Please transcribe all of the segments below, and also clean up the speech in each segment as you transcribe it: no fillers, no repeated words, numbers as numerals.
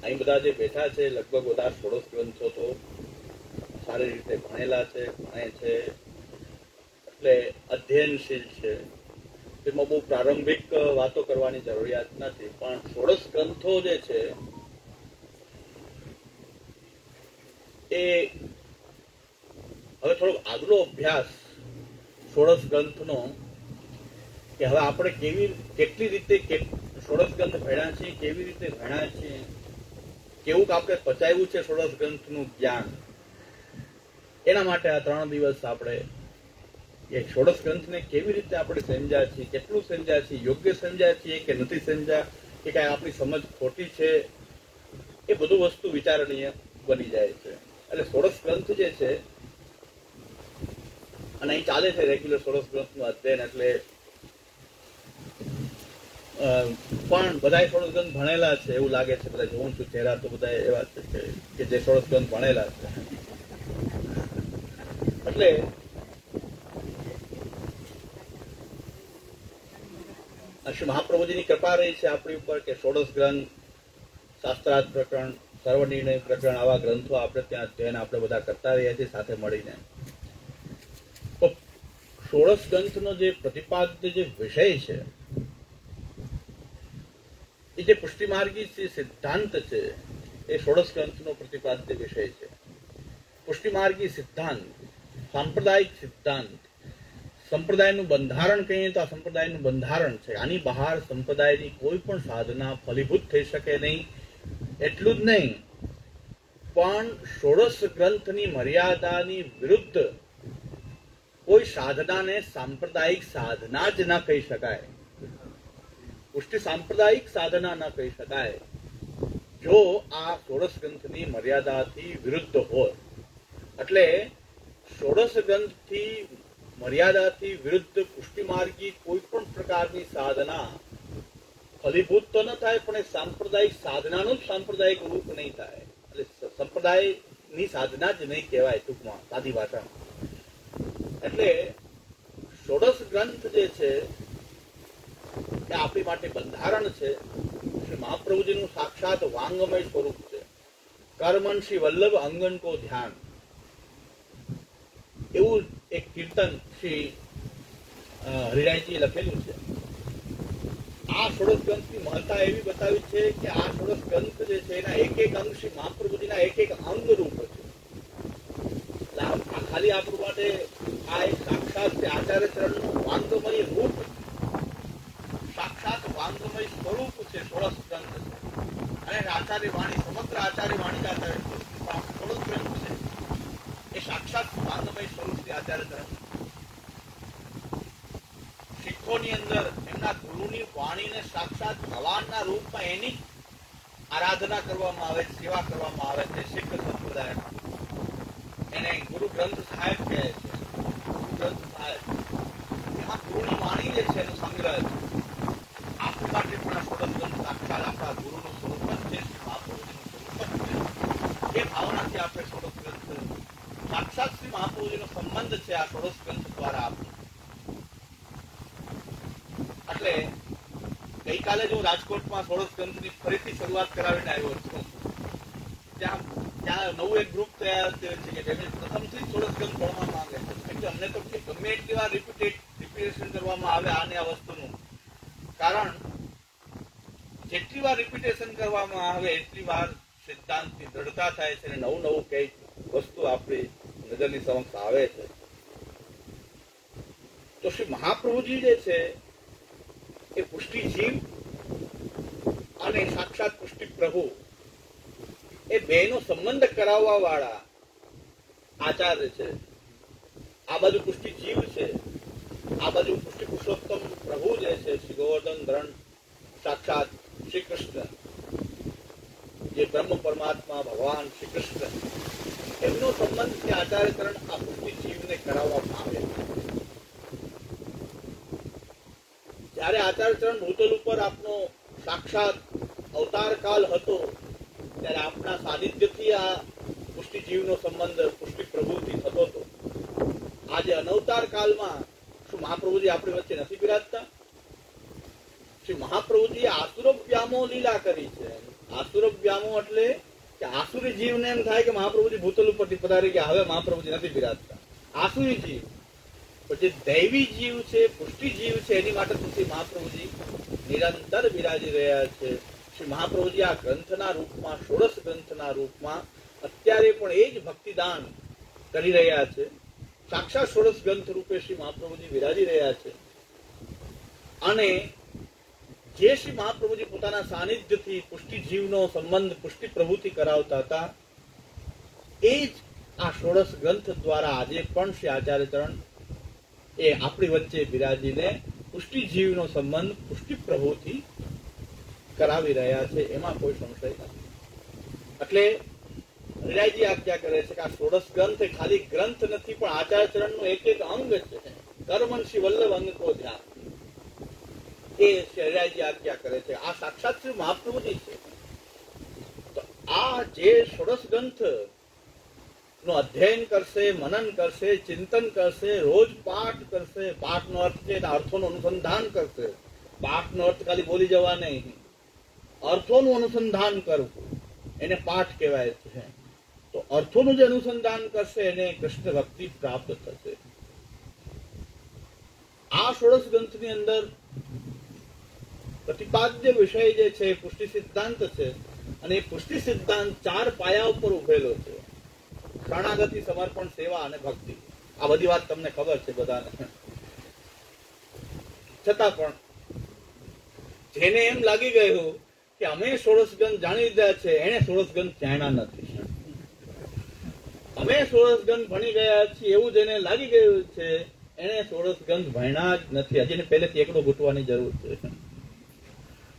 અહીં બધા જે બેઠા છે લગભગ બધા ષોડશ ગ્રંથો તો સારી રીતે ભણેલા છે, ભણે છે, એટલે અધ્યયનશીલ છે. તેમાં બહુ પ્રારંભિક વાતો કરવાની જરૂરિયાત નથી, પણ ષોડશ ગ્રંથો જે છે એ હવે થોડોક આગલો અભ્યાસ ષોડશ ગ્રંથનો કે હવે આપણે કેટલી રીતે ષોડશ ગ્રંથ ભણ્યા છીએ, કેવી રીતે ભણ્યા છીએ, કેવું આપણે પચાવ્યું છે ષોડશ ગ્રંથનું જ્ઞાન, એના માટે આ 3 દિવસ આપણે એ ષોડશ ગ્રંથને કેવી રીતે આપણે સમજ્યા છીએ, કેટલું સમજ્યા છીએ, યોગ્ય સમજ્યા છીએ કે નથી સમજ્યા, કે કાંઈ આપણી સમજ ખોટી છે, એ બધું વસ્તુ વિચારણીય બની જાય છે. એટલે ષોડશ ગ્રંથ જે છે, અને અહીં ચાલે છે રેગ્યુલર ષોડશ ગ્રંથનું અધ્યયન, એટલે પણ બધા ષોડશ ગ્રંથ ભણેલા છે એવું લાગે છે. બધા જોઉં છું ચહેરા તો બધા એવા છે કે જે ષોડશ ગ્રંથ ભણેલા છે. એટલે શ્રી મહાપ્રભુજીની કૃપા રહી છે આપણી ઉપર કે ષોડશ ગ્રંથ, શાસ્ત્રાર્થ પ્રકરણ, સર્વનિર્ણય પ્રકરણ, આવા ગ્રંથો આપણે ત્યાં અધ્યયન આપણે બધા કરતા રહ્યા છીએ સાથે મળીને. તો ષોડશ ગ્રંથનો જે પ્રતિપાદ્ય જે વિષય છે, એ જે પુષ્ટિમાર્ગી સિદ્ધાંત છે, એ ષોડશ ગ્રંથનો પ્રતિપાદ્ય વિષય છે. પુષ્ટિમાર્ગી સિદ્ધાંત, સાંપ્રદાયિક સિદ્ધાંત, સંપ્રદાયનું બંધારણ કહીએ તો આ સંપ્રદાયનું બંધારણ છે. આની બહાર સંપ્રદાયની કોઈ પણ સાધના ફલીભૂત થઈ શકે નહીં. એટલું જ નહીં, પણ ષોડશ ગ્રંથની મર્યાદાની વિરુદ્ધ કોઈ સાધનાને સાંપ્રદાયિક સાધના જ ન કહી શકાય. પુષ્ટિ સાંપ્રદાયિક સાધના ન કહી શકાય જો આ ષોડશ ગ્રંથની મર્યાદાથી વિરુદ્ધ હોય. એટલે ષોડશ ગ્રંથથી મર્યાદાથી વિરુદ્ધ પુષ્ટિમાર્ગી કોઈ પણ પ્રકારની સાધના ફલીભૂત તો ન થાય, પણ એ સાંપ્રદાયિક સાધનાનું જ સાંપ્રદાયિક રૂપ નહીં થાય. એટલે સંપ્રદાયની સાધના જ નહીં કહેવાય ટૂંકમાં, સાદી ભાષામાં. એટલે ષોડશ ગ્રંથ જે છે એ આપણી માટે બંધારણ છે. શ્રી મહાપ્રભુજીનું સાક્ષાત વાંગમય સ્વરૂપ છે. કર્મન શ્રી વલ્લભ અંગન કો ધ્યાન, એવું એક કીર્તન શ્રી હરિરાયજીએ લખેલું છે. આ ષોડશ ગ્રંથની મહત્તા એવી બતાવી છે કે આ ષોડશ ગ્રંથ જે છે એના એક એક અંગ શ્રી મહાપ્રભુજીના એક એક અંગ રૂપ છે. ખાલી આપણું માટે આ એક સાક્ષાત આચાર્ય ચરણનું વાંગમય રૂપ, સાક્ષાત વાંગમય સ્વરૂપ છે ષોડશ ગ્રંથ છે. અને આચાર્ય વાણી, સમગ્ર આચાર્ય વાણી ષોડશ ગ્રંથ છે એ સાક્ષાત વાંગમય સ્વરૂપથી આચાર્ય ચરણ. શીખોની અંદર એમના ગુરુની વાણીને સાક્ષાત ભગવાનના રૂપમાં એની આરાધના કરવામાં આવે, સેવા કરવામાં આવે છે. શીખ સંપ્રદાયમાં એને ગુરુ ગ્રંથ સાહેબ કહે છે. ગુરુ ગ્રંથ સાહેબ એમાં ગુરુની વાણી જે છે એનો સંગ્રહ છે. આપણી માટે પણ આ ષોડશ ગ્રંથ સાક્ષાત આપણા ગુરુનું સ્વરૂપ જ છે, મહાપ્રભુજીનું સ્વરૂપ જ છે. એ ભાવનાથી આપણે ષોડશ ગ્રંથ સાક્ષાત શ્રી મહાપ્રભુજીનો સંબંધ છે આ ષોડશ ગ્રંથ દ્વારા આપણો. એટલે ગઈકાલે જો રાજકોટમાં ષોડશ ગ્રંથની ફરીથી શરૂઆત કરાવીને આવ્યો છું, ત્યાં નવું એક ગ્રુપ તૈયાર થયું છે કે પ્રથમથી ષોડશ ગ્રંથ ભણવા માંગે છે. એટલે અમને તો ગમે એટલી વાર રિપીટેશન કરવામાં આવે આને આ વસ્તુનું, કારણ જેટલી વાર રિપીટેશન કરવામાં આવે એટલી વાર સિદ્ધાંતની દ્રઢતા થાય છે અને નવું નવું કઈક વસ્તુ આપણી નજરની સમક્ષ આવે છે. તો શ્રી મહાપ્રભુજી જે છે એ પુષ્ટિ જીવ અને સાક્ષાત પુષ્ટિ પ્રભુ એ બેનો સંબંધ કરાવવા વાળા આચાર્ય છે. આ બાજુ પુષ્ટિ જીવ છે, આ બાજુ પુષ્ટિ પુરુષોત્તમ પ્રભુ જે છે શ્રી ગોવર્ધન ધરણ સાક્ષાત શ્રી કૃષ્ણ, જે બ્રહ્મ પરમાત્મા ભગવાન શ્રી કૃષ્ણ, એમનો સંબંધ છે આચાર્યકરણ આ પુષ્ટિ જીવને કરાવવામાં આવે. જયારે આચાર્યચરણ ભૂતલ ઉપર આપનો સાક્ષાત અવતાર કાલ હતો ત્યારે આપના સાનિધ્યથી આ પુષ્ટિ જીવનો સંબંધ પુષ્ટિ પ્રભુથી થતો હતો. આજે અનવતાર કાળમાં શું મહાપ્રભુજી આપણી વચ્ચે નથી બિરાજતા? શ્રી મહાપ્રભુજીએ આસુરો વ્યામો લીલા કરી છે. આસુર વ્યામો એટલે કે આસુરી જીવને એમ થાય કે મહાપ્રભુજી ભૂતલ ઉપરથી પધારી ગયા, હવે મહાપ્રભુજી નથી બિરાજતા. આસુરી જીવ. પણ જે દૈવી જીવ છે, પુષ્ટિ જીવ છે, એની માટે તો શ્રી મહાપ્રભુજી નિરંતર બિરાજી રહ્યા છે. શ્રી મહાપ્રભુજી આ ગ્રંથના રૂપમાં, ષોડશ ગ્રંથના રૂપમાં અત્યારે પણ એ જ ભક્તિદાન કરી રહ્યા છે. સાક્ષાત ષોડશ ગ્રંથ રૂપે શ્રી મહાપ્રભુજી વિરાજી રહ્યા છે. અને જે શ્રી મહાપ્રભુજી પોતાના સાનિધ્યથી પુષ્ટિ જીવનો સંબંધ પુષ્ટિ પ્રભુથી કરાવતા હતા, એ જ આ ષોડશ ગ્રંથ દ્વારા આજે પણ શ્રી આચાર્ય ચરણ એ આપણી વચ્ચે બિરાજીને પુષ્ટિ જીવનો સંબંધ પુષ્ટિ પ્રભુથી કરાવી રહ્યા છે. એમાં કોઈ સંશય નથી. એટલે હરિરાયજી આજ્ઞા કરે છે કે આ ષોડશ ગ્રંથ એ ખાલી ગ્રંથ નથી, પણ આચાર્ય ચરણનું એક એક અંગ છે. કર્મન શ્રી વલ્લભ અંગ કો ધ્યાન, એ હરિરાયજી આજ્ઞા કરે છે. આ સાક્ષાત શ્રી મહાપ્રભુજી છે. તો આ જે ષોડશ ગ્રંથ નું અધ્યયન કરશે, મનન કરશે, ચિંતન કરશે, રોજ પાઠ કરશે. પાઠનો અર્થ છે અર્થોનું અનુસંધાન કરશે. પાઠનો અર્થ ખાલી બોલી જવા નહીં, અર્થોનું અનુસંધાન કરવું એને પાઠ કહેવાય છે. તો અર્થોનું જે અનુસંધાન કરશે એને કૃષ્ણ ભક્તિ પ્રાપ્ત થશે. આ ષોડશ ગ્રંથની અંદર પ્રતિપાદ્ય વિષય જે છે પુષ્ટિ સિદ્ધાંત છે. અને એ પુષ્ટિ સિદ્ધાંત 4 પાયા ઉપર ઉભેલો છે: શરણાગતિ, સમર્પણ, સેવા અને ભક્તિ. આ બધી વાત તમને ખબર છે બધાને. છતાં પણ જેને એમ લાગી ગયું કે અમે ષોડશ ગ્રંથ જાણી લીધા છે, એને ષોડશ ગ્રંથ જાણ્યા નથી. અમે ષોડશ ગ્રંથ ભણી ગયા છીએ એવું જેને લાગી ગયું છે, એને ષોડશ ગ્રંથ ભણ્યા જ નથી. હજી પહેલેથી એકડો ઘૂંટવાની જરૂર છે.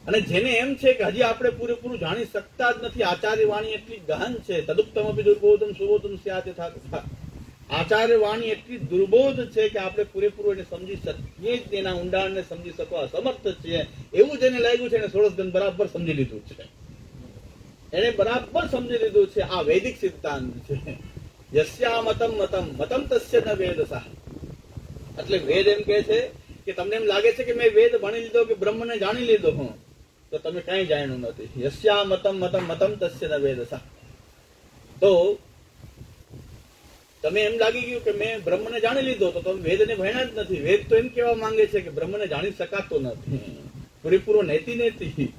અને જેને એમ છે કે હજી આપણે પૂરેપૂરું જાણી શકતા જ નથી, આચાર્ય વાણી એટલી ગહન છે. તદુક્તમ અપી દુર્બોધમ સુબોધમ સ્યાત યથા તથા. આચાર્ય વાણી એટલી દુર્બોધ છે કે આપણે પૂરેપૂરું એને સમજી શકીએ જ, એના ઊંડાણને સમજી શકવા સમર્થ છીએ. એવું જેને લાગ્યું છે એને ષોડશ ગ્રંથ બરાબર સમજી લીધું છે. એને બરાબર સમજી લીધું છે. આ વૈદિક સિદ્ધાંત છે. યસ્યા મતમ મતમ મતમ તસ્ય ન વેદસા. એટલે વેદ એમ કહે છે કે તમને એમ લાગે છે કે મેં વેદ ભણી લીધો કે બ્રહ્મને જાણી લીધો હું, તો તમે કઈ જાણ્યું નથી. યસ્યા મતમ મતમ મતમ તસ્ય ન વેદસા. તો તમે એમ લાગી ગયું કે મેં બ્રહ્મને જાણી લીધો, તો તમે વેદને ભણ્યા જ નથી. વેદ તો એમ કહેવા માંગે છે કે બ્રહ્મને જાણી શકાતો નથી, પૂરેપૂરો નહેતી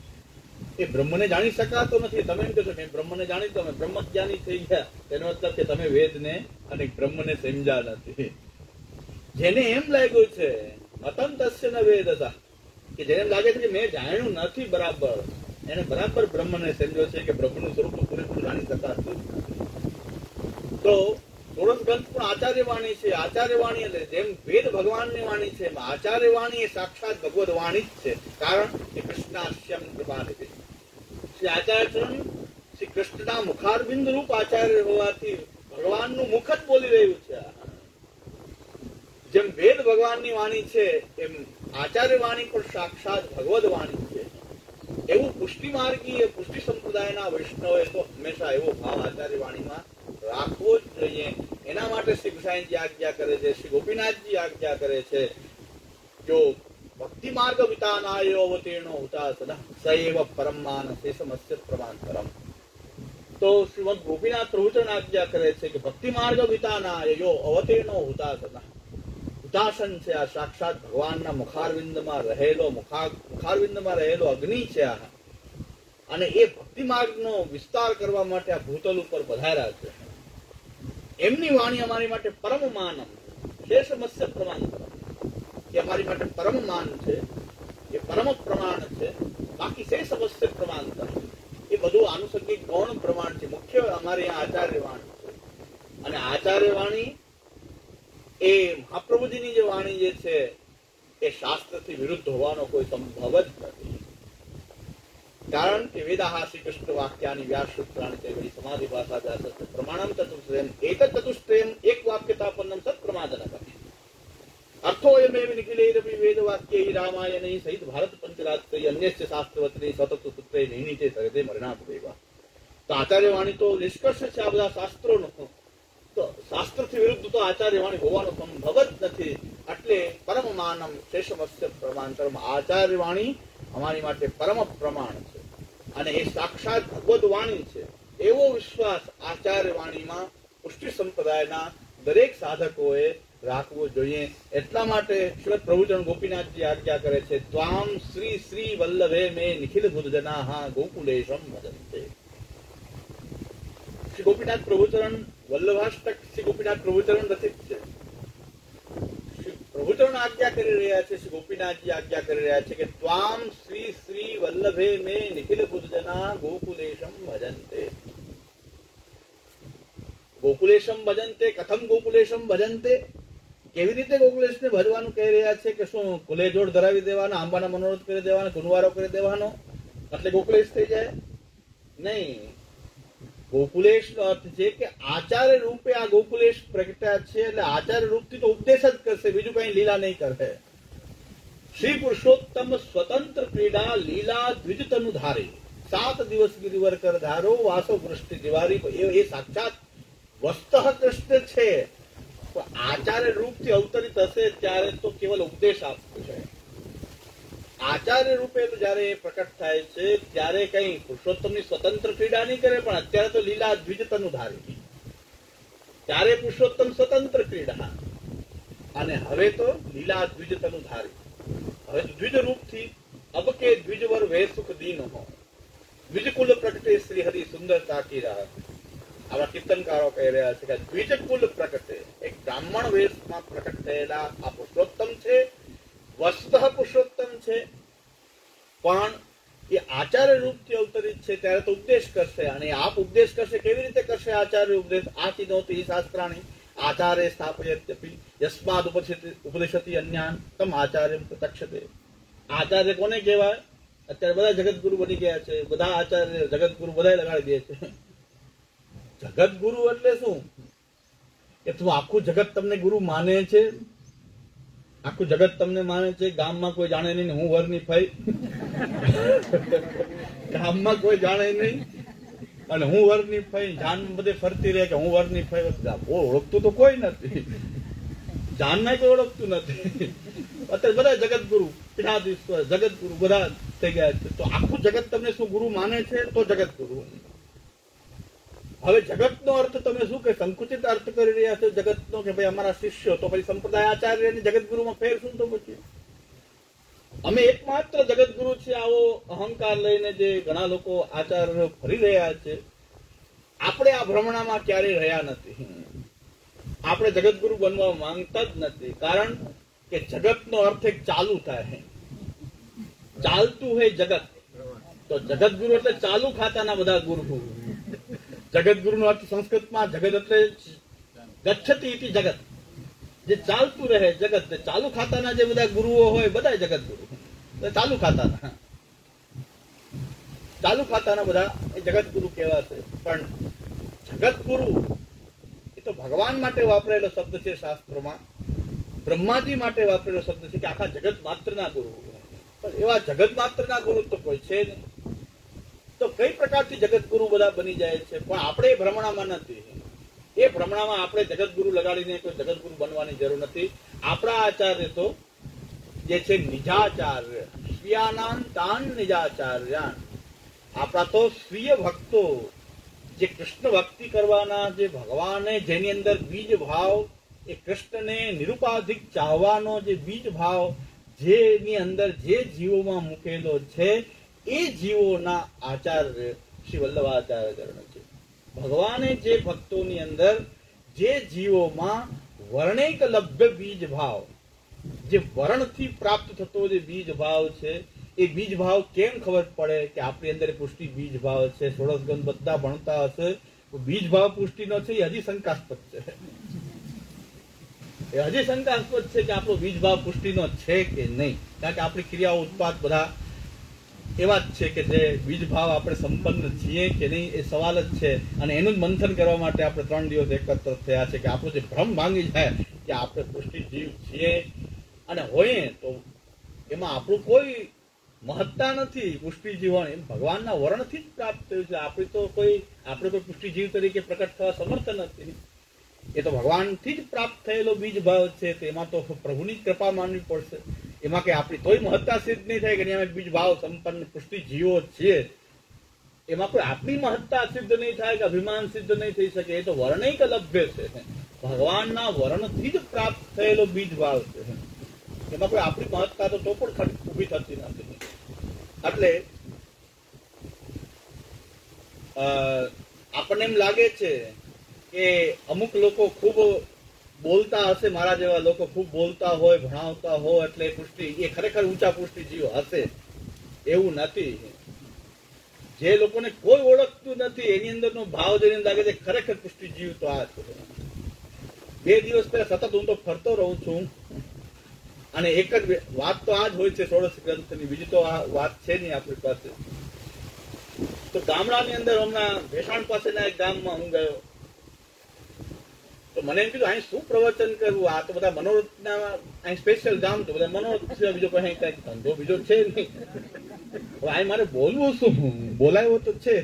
એ બ્રહ્મને જાણી શકાતો નથી. તમે એમ કહો છો મેં બ્રહ્મને જાણી, તમે બ્રહ્મજ્ઞાની થઈ ગયા, તેનો મતલબ કે તમે વેદને અને બ્રહ્મને સમજ્યા નથી. જેને એમ લાગ્યું છે મતમ તસ્ય ન વેદસા, કે જેને એમ લાગે છે કે મેં જાણ્યું નથી બરાબર, એને બરાબર બ્રહ્મને સમજ્યો છે કે બ્રહ્મનું સ્વરૂપ પૂરેપૂરું જાણી શકાતું. તો ષોડશ ગ્રંથ પણ આચાર્ય વાણી છે. આચાર્ય વાણી એટલે જેમ વેદ ભગવાનની વાણી છે, આચાર્ય વાણી એ સાક્ષાત ભગવદ વાણી જ છે. કારણ કે કૃષ્ણાસ્યમ કૃપાનિધિ. શ્રી આચાર્ય ચરણ શ્રી કૃષ્ણના મુખારબિંદ રૂપ આચાર્ય હોવાથી ભગવાનનું મુખ જ બોલી રહ્યું છે. જેમ વેદ ભગવાનની વાણી છે, એમ આચાર્ય વાણી પણ સાક્ષાત ભગવદ વાણી છે. એવું પુષ્ટિ માર્ગી પુષ્ટિ સંપ્રદાયના વૈષ્ણવે તો હંમેશા એવો ભાવ આચાર્ય વાણીમાં રાખવો જ જોઈએ. એના માટે શ્રી ગુસાઈજી આજ્ઞા કરે છે, શ્રી ગોપીનાથજી આજ્ઞા કરે છે, જો ભક્તિ માર્ગ વિતાનાયો અવતીર્ણો હુતા સદા સૈવ પરમાન શેષમસ્ય પ્રમાણતરમ. તો શ્રીમદ ગોપીનાથ પ્રભુચરણ આજ્ઞા કરે છે કે ભક્તિ માર્ગ વિતાનાયો અવતીર્ણો હુતા સદા. હુતાસન છે આ સાક્ષાત ભગવાનના મુખારવિંદમાં રહેલો અગ્નિ છે આ. અને એ ભક્તિ માર્ગનો વિસ્તાર કરવા માટે આ ભૂતલ ઉપર પધાર્યા છે. એમની વાણી અમારી માટે પરમ માનમ શેષમસ્ય પ્રમાણતરમ, એ અમારી માટે પરમ માન છે, એ પરમ પ્રમાણ છે. બાકી શેષમસ્ય પ્રમાણતરમ એ બધું આનુષંગિક ગૌણ પ્રમાણ છે. મુખ્ય અમારી આચાર્ય વાણી છે. અને આચાર્ય વાણી એ મહાપ્રભુજીની જે વાણી જે છે એ શાસ્ત્રથી વિરુદ્ધ હોવાનો કોઈ સંભવ જ નથી. કારણ કે વેદાહ શ્રી કૃષ્ણ વાક્યાની વ્યાસસૂત્રાણી તે વળી સમાધિ ભાષા વ્યાસ પ્રમાણમ ચતુષ્ટ્રયમ એક ચતુષ્ટ્રયમ એક વાક્યતાપન્નમ સત્પ્રમાદનક અર્થોયમેવ નિખિલૈરપી વેદ વાક્યૈ રામાયણૈ સહિત ભારત પંચરાત્રૈ અન્યસ્ય શાસ્ત્રવત્રૈ સતત સૂત્રૈ નિહિતે સહૃદે મરણાપદેવા. તો આચાર્ય વાણી તો નિષ્કર્ષ છે આ બધા શાસ્ત્રોનો. તો શાસ્ત્રથી વિરુદ્ધ તો આચાર્ય વાણી હોવાનો સંભવ જ નથી. એટલે પરમ માનમ શેષમસ્ય પ્રમાણતરમ આચાર્ય વાણી અમારી માટે પરમ પ્રમાણ છે. અને એ સાક્ષાત ભગવદ વાણી છે એવો વિશ્વાસ આચાર્ય વાણીમાં પુષ્ટિ સંપ્રદાયના દરેક સાધકોએ રાખવો જોઈએ. એટલા માટે શ્રીમદ પ્રભુચરણ ગોપીનાથજી આજ્ઞા કરે છે, ત્વામ શ્રી શ્રી વલ્લભે મે નિખિલ ભુજનાહ ગોકુલેશમ ભજન્તે. શ્રી ગોપીનાથ પ્રભુચરણ વલ્લભાષ્ટક શ્રી ગોપીનાથ પ્રભુચરણ રચિત છે. પ્રભુચરણ આજ્ઞા કરી રહ્યા છે, શ્રી ગોપીનાથજી આજ્ઞા કરી રહ્યા છે કે ત્વામ શ્રી શ્રી વલ્લભે મે નિખિલ ભુજના ગોકુલેશમ ભજન્તે. ગોકુલેશમ ભજન્તે, કથમ ગોકુલેશમ ભજન્તે, કેવી રીતે ગોકુલેશને ભજવાનું કહી રહ્યા છે કે શું કુલે જોડ ધરાવી દેવાના, આંબાના મનોરથ કરી દેવાના, ગુનવારો કરી દેવાનો એટલે ગોકુલેશ થઈ જાય? નહીં. ગોકુલેશ નો અર્થ છે કે આચાર્ય રૂપે આ ગોકુલેશ પ્રગટ્યા છે, એટલે આચાર્ય રૂપથી તો ઉપદેશ જ કરશે, બીજું કઈ લીલા નહીં કરે. શ્રી પુરુષોત્તમ સ્વતંત્ર ક્રીડા લીલા દ્વિજ તનુ ધારી, 7 દિવસ ગિરિવર કર ધારો વાસો વૃષ્ટિ દિવારી. એ સાક્ષાત વસ્ત કૃષ્ણ છે. આચાર્ય રૂપથી અવતરિત હશે ત્યારે તો કેવલ ઉપદેશ આપવો છે. આચાર્ય રૂપે તો જયારે પ્રકટ થાય છે ત્યારે કઈ પુરુષોત્તમની સ્વતંત્ર ક્રીડા નહીં કરે, પણ અત્યારે તો લીલા દ્વિજ તનુ ધારી, ત્યારે પુરુષોત્તમ સ્વતંત્ર ક્રીડા, અને હવે તો લીલા દ્વિજ તનુ ધારી. હવે દ્વિજ રૂપથી અબ કે દ્વિજવર વે સુખ દીન હો, દ્વિજ કુલ પ્રગટે શ્રી હરિ સુંદરતા કી રાહ. આવા કીર્તનકારો કહી રહ્યા છે કે દ્વિજ કુલ પ્રગટે, એક બ્રાહ્મણ વેશમાં પ્રકટ થયેલા આ પુરુષોત્તમ છે, વસ્ત પુરુષોત્તમ છે, પણ એ આચાર્ય રૂપથી અવતરિત છે ત્યારે તો ઉપદેશ કરશે. અને આપ ઉપદેશ કરશે, કેવી રીતે કરશે આચાર્ય ઉપદેશ? આચિનોતિ શાસ્ત્રાણી આચાર્ય સ્થાપયત્યપી યસ્માદ ઉપદેશતિ અન્યાન તમ આચાર્ય પ્રત્યક્ષતે. આચાર્ય કોને કહેવાય? અત્યારે બધા જગતગુરુ બની ગયા છે, બધા આચાર્ય જગતગુરુ બધા લગાડી દે છે. જગતગુરુ એટલે શું? કે તું આખું જગત તમને ગુરુ માને છે, આખું જગત તમને માને છે, ગામમાં કોઈ જાણે નહીં હું વરની ફઈ, ગામમાં કોઈ જાણે નહીં અને હું વરની ફઈ, જાન બધે ફરતી રહે કે હું વરની ફઈ. ઓળખતું તો કોઈ નથી, જાનને કોઈ ઓળખતું નથી. અત્યારે બધા જગતગુરુ, પીઠાધીશ્વર જગતગુરુ બધા થઈ ગયા છે. તો આખું જગત તમને શું ગુરુ માને છે તો જગતગુરુ. હવે જગતનો અર્થ તમે શું કે સંકુચિત અર્થ કરી રહ્યા છો જગતનો, કે ભાઈ અમારા શિષ્યો, તો પછી સંપ્રદાય આચાર્ય અને જગતગુરુમાં ફેર શું? તો પછી અમે એકમાત્ર જગતગુરુ છે આવો અહંકાર લઈને જે ઘણા લોકો આચાર્ય ફરી રહ્યા છે, આપણે આ ભ્રમણામાં ક્યારેય રહ્યા નથી. આપણે જગતગુરુ બનવા માંગતા જ નથી, કારણ કે જગતનો અર્થ એક ચાલુ થાય, ચાલતું હોય જગત. તો જગતગુરુ એટલે ચાલુ ખાતાના બધા ગુરુ. જગતગુરુ નો અર્થ સંસ્કૃતમાં જગત એટલે ગચ્છતિ ઇતિ જગત, જે ચાલતું રહે જગત. ચાલુ ખાતાના જે બધા ગુરુઓ હોય બધા જગતગુરુ, ચાલુ ખાતાના બધા એ જગતગુરુ કહેવાશે. પણ જગતગુરુ એ તો ભગવાન માટે વાપરેલો શબ્દ છે શાસ્ત્રોમાં, બ્રહ્માજી માટે વાપરેલો શબ્દ છે કે આખા જગત માત્રના ગુરુ. પણ એવા જગત માત્રના ગુરુ તો કોઈ છે નહીં. તો કઈ પ્રકારથી જગતગુરુ બધા બની જાય છે, પણ આપણે એ ભ્રમણામાં નથી. એ ભ્રમણામાં આપણે જગતગુરુ લગાડીને કોઈ જગતગુરુ બનવાની જરૂર નથી. આપણા આચાર્ય તો જે છે નિજાચાર્ય, સ્વીયાનાન તાન નિજાચાર્યાન. આપણા તો સ્વીય ભક્તો, જે કૃષ્ણ ભક્તિ કરવાના, જે ભગવાને જેની અંદર બીજ ભાવ, એ કૃષ્ણને નિરુપાધિક ચાહવાનો જે બીજ ભાવ જેની અંદર જે જીવોમાં મૂકેલો છે, એ જીવોના આચાર્ય શ્રી વલ્લભાચાર્ય ચરણ છે. ભગવાને જે ભક્તોની અંદર જે જીવોમાં વર્ણિક લભ્ય બીજ ભાવ, જે વર્ણથી પ્રાપ્ત થતો જે બીજ ભાવ છે, એ બીજ ભાવ કેમ ખબર પડે કે આપણી અંદર પુષ્ટિ બીજ ભાવ છે? ષોડશ ગ્રંથ બધા ભણતા હશે, બીજ ભાવ પુષ્ટિનો છે એ હજી શંકાસ્પદ છે. એ હજી શંકાસ્પદ છે કે આપણો બીજ ભાવ પુષ્ટિનો છે કે નહીં, કારણ કે આપણી ક્રિયાઓ ઉત્પાદ બધા એવા જ છે કે જે બીજ ભાવ આપણે સંપન્ન છીએ કે નહીં એ સવાલ જ છે. અને એનું જ મંથન કરવા માટે આપણે 3 દિવસ એકત્ર થયા છે કે આપણો જે ભ્રમ ભાંગી જાય કે આપણે પુષ્ટિ જીવ છીએ અને હોઈએ તો એમાં આપણું કોઈ મહત્તા નથી. પુષ્ટિ જીવન એમ ભગવાનના વર્ણથી જ પ્રાપ્ત થયું છે. આપણે કોઈ પુષ્ટિ જીવ તરીકે પ્રકટ થવા સમર્થ નથી. એ તો ભગવાનથી જ પ્રાપ્ત થયેલો બીજ ભાવ છે. તો એમાં તો પ્રભુની જ કૃપા માનવી પડશે. એમાં કે આપણી તોય મહત્તા સિદ્ધ નહીં થાય કે અમે બીજ ભાવ સંપન્ન પુષ્ટિ જીવો છીએ. એમાં કોઈ આપણી મહત્તા સિદ્ધ નહીં થાય કે અભિમાન સિદ્ધ નહીં થઈ શકે. એ તો વર્ણિક લભ્ય છે, ભગવાનના વર્ણથી જ પ્રાપ્ત થયેલો બીજ ભાવ છે. એમાં કોઈ આપણી મહત્તા તો પણ ઉભી થતી નથી. એટલે આપણને એમ લાગે છે કે અમુક લોકો ખૂબ બોલતા હશે, મારા જેવા લોકો ખૂબ બોલતા હોય, ભણાવતા હોય, એટલે પુષ્ટિ એ ખરેખર ઊંચા પુષ્ટિ જીવ હશે. એવું નથી. જે લોકોને કોઈ ઓળખતું નથી એની અંદરનો ભાવ જોઈને લાગે છે ખરેખર પુષ્ટિ જીવ તો આ છે. 2 દિવસ પહેલા સતત હું તો ફરતો રહું છું અને એક જ વાત તો આ જ હોય છે ષોડશ ગ્રંથની, બીજી તો આ વાત છે નહીં આપણી પાસે. તો ગામડાની અંદર હમણાં ભેસાણ પાસેના એક ગામમાં હું ગયો, તો મને એમ કીધું અહીં શું પ્રવચન કરવું, આ તો બધા મનોરથના અહીં સ્પેશિયલ ગામ તો બધા મનોરથ છે, બીજો કઈ કઈ ધંધો બીજો છે નહીં. હવે અહીં મારે બોલવું શું, બોલાયો તો છે.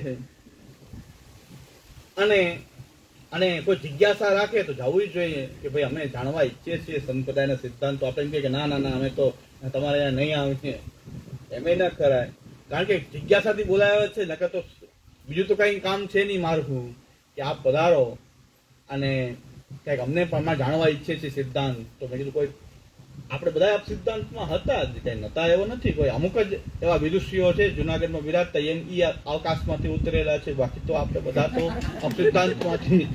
અને કોઈ જિજ્ઞાસા રાખે તો જવું જોઈએ કે ભાઈ અમે જાણવા ઈચ્છીએ છીએ સંપ્રદાયના સિદ્ધાંતો. આપણે એમ કે ના ના ના અમે તો તમારે અહીંયા નહીં આવીએ, એમ ના કરાય. કારણ કે જિજ્ઞાસાથી બોલાયો છે, નકર તો બીજું તો કઈ કામ છે નહીં મારું કે આપ પધારો અને કંઈક અમને પણ જાણવા ઈચ્છે છે સિદ્ધાંત. તો મેં કીધું કોઈ આપણે બધા સિદ્ધાંતમાં હતા જ, કઈ નતા એવો નથી. કોઈ અમુક જ એવા વિદુષીઓ છે જુનાગઢમાં બિરાજતા, એમ ઈ અવકાશમાંથી ઉતરેલા છે. બાકી તો આપણે બધા તો સિદ્ધાંતમાંથી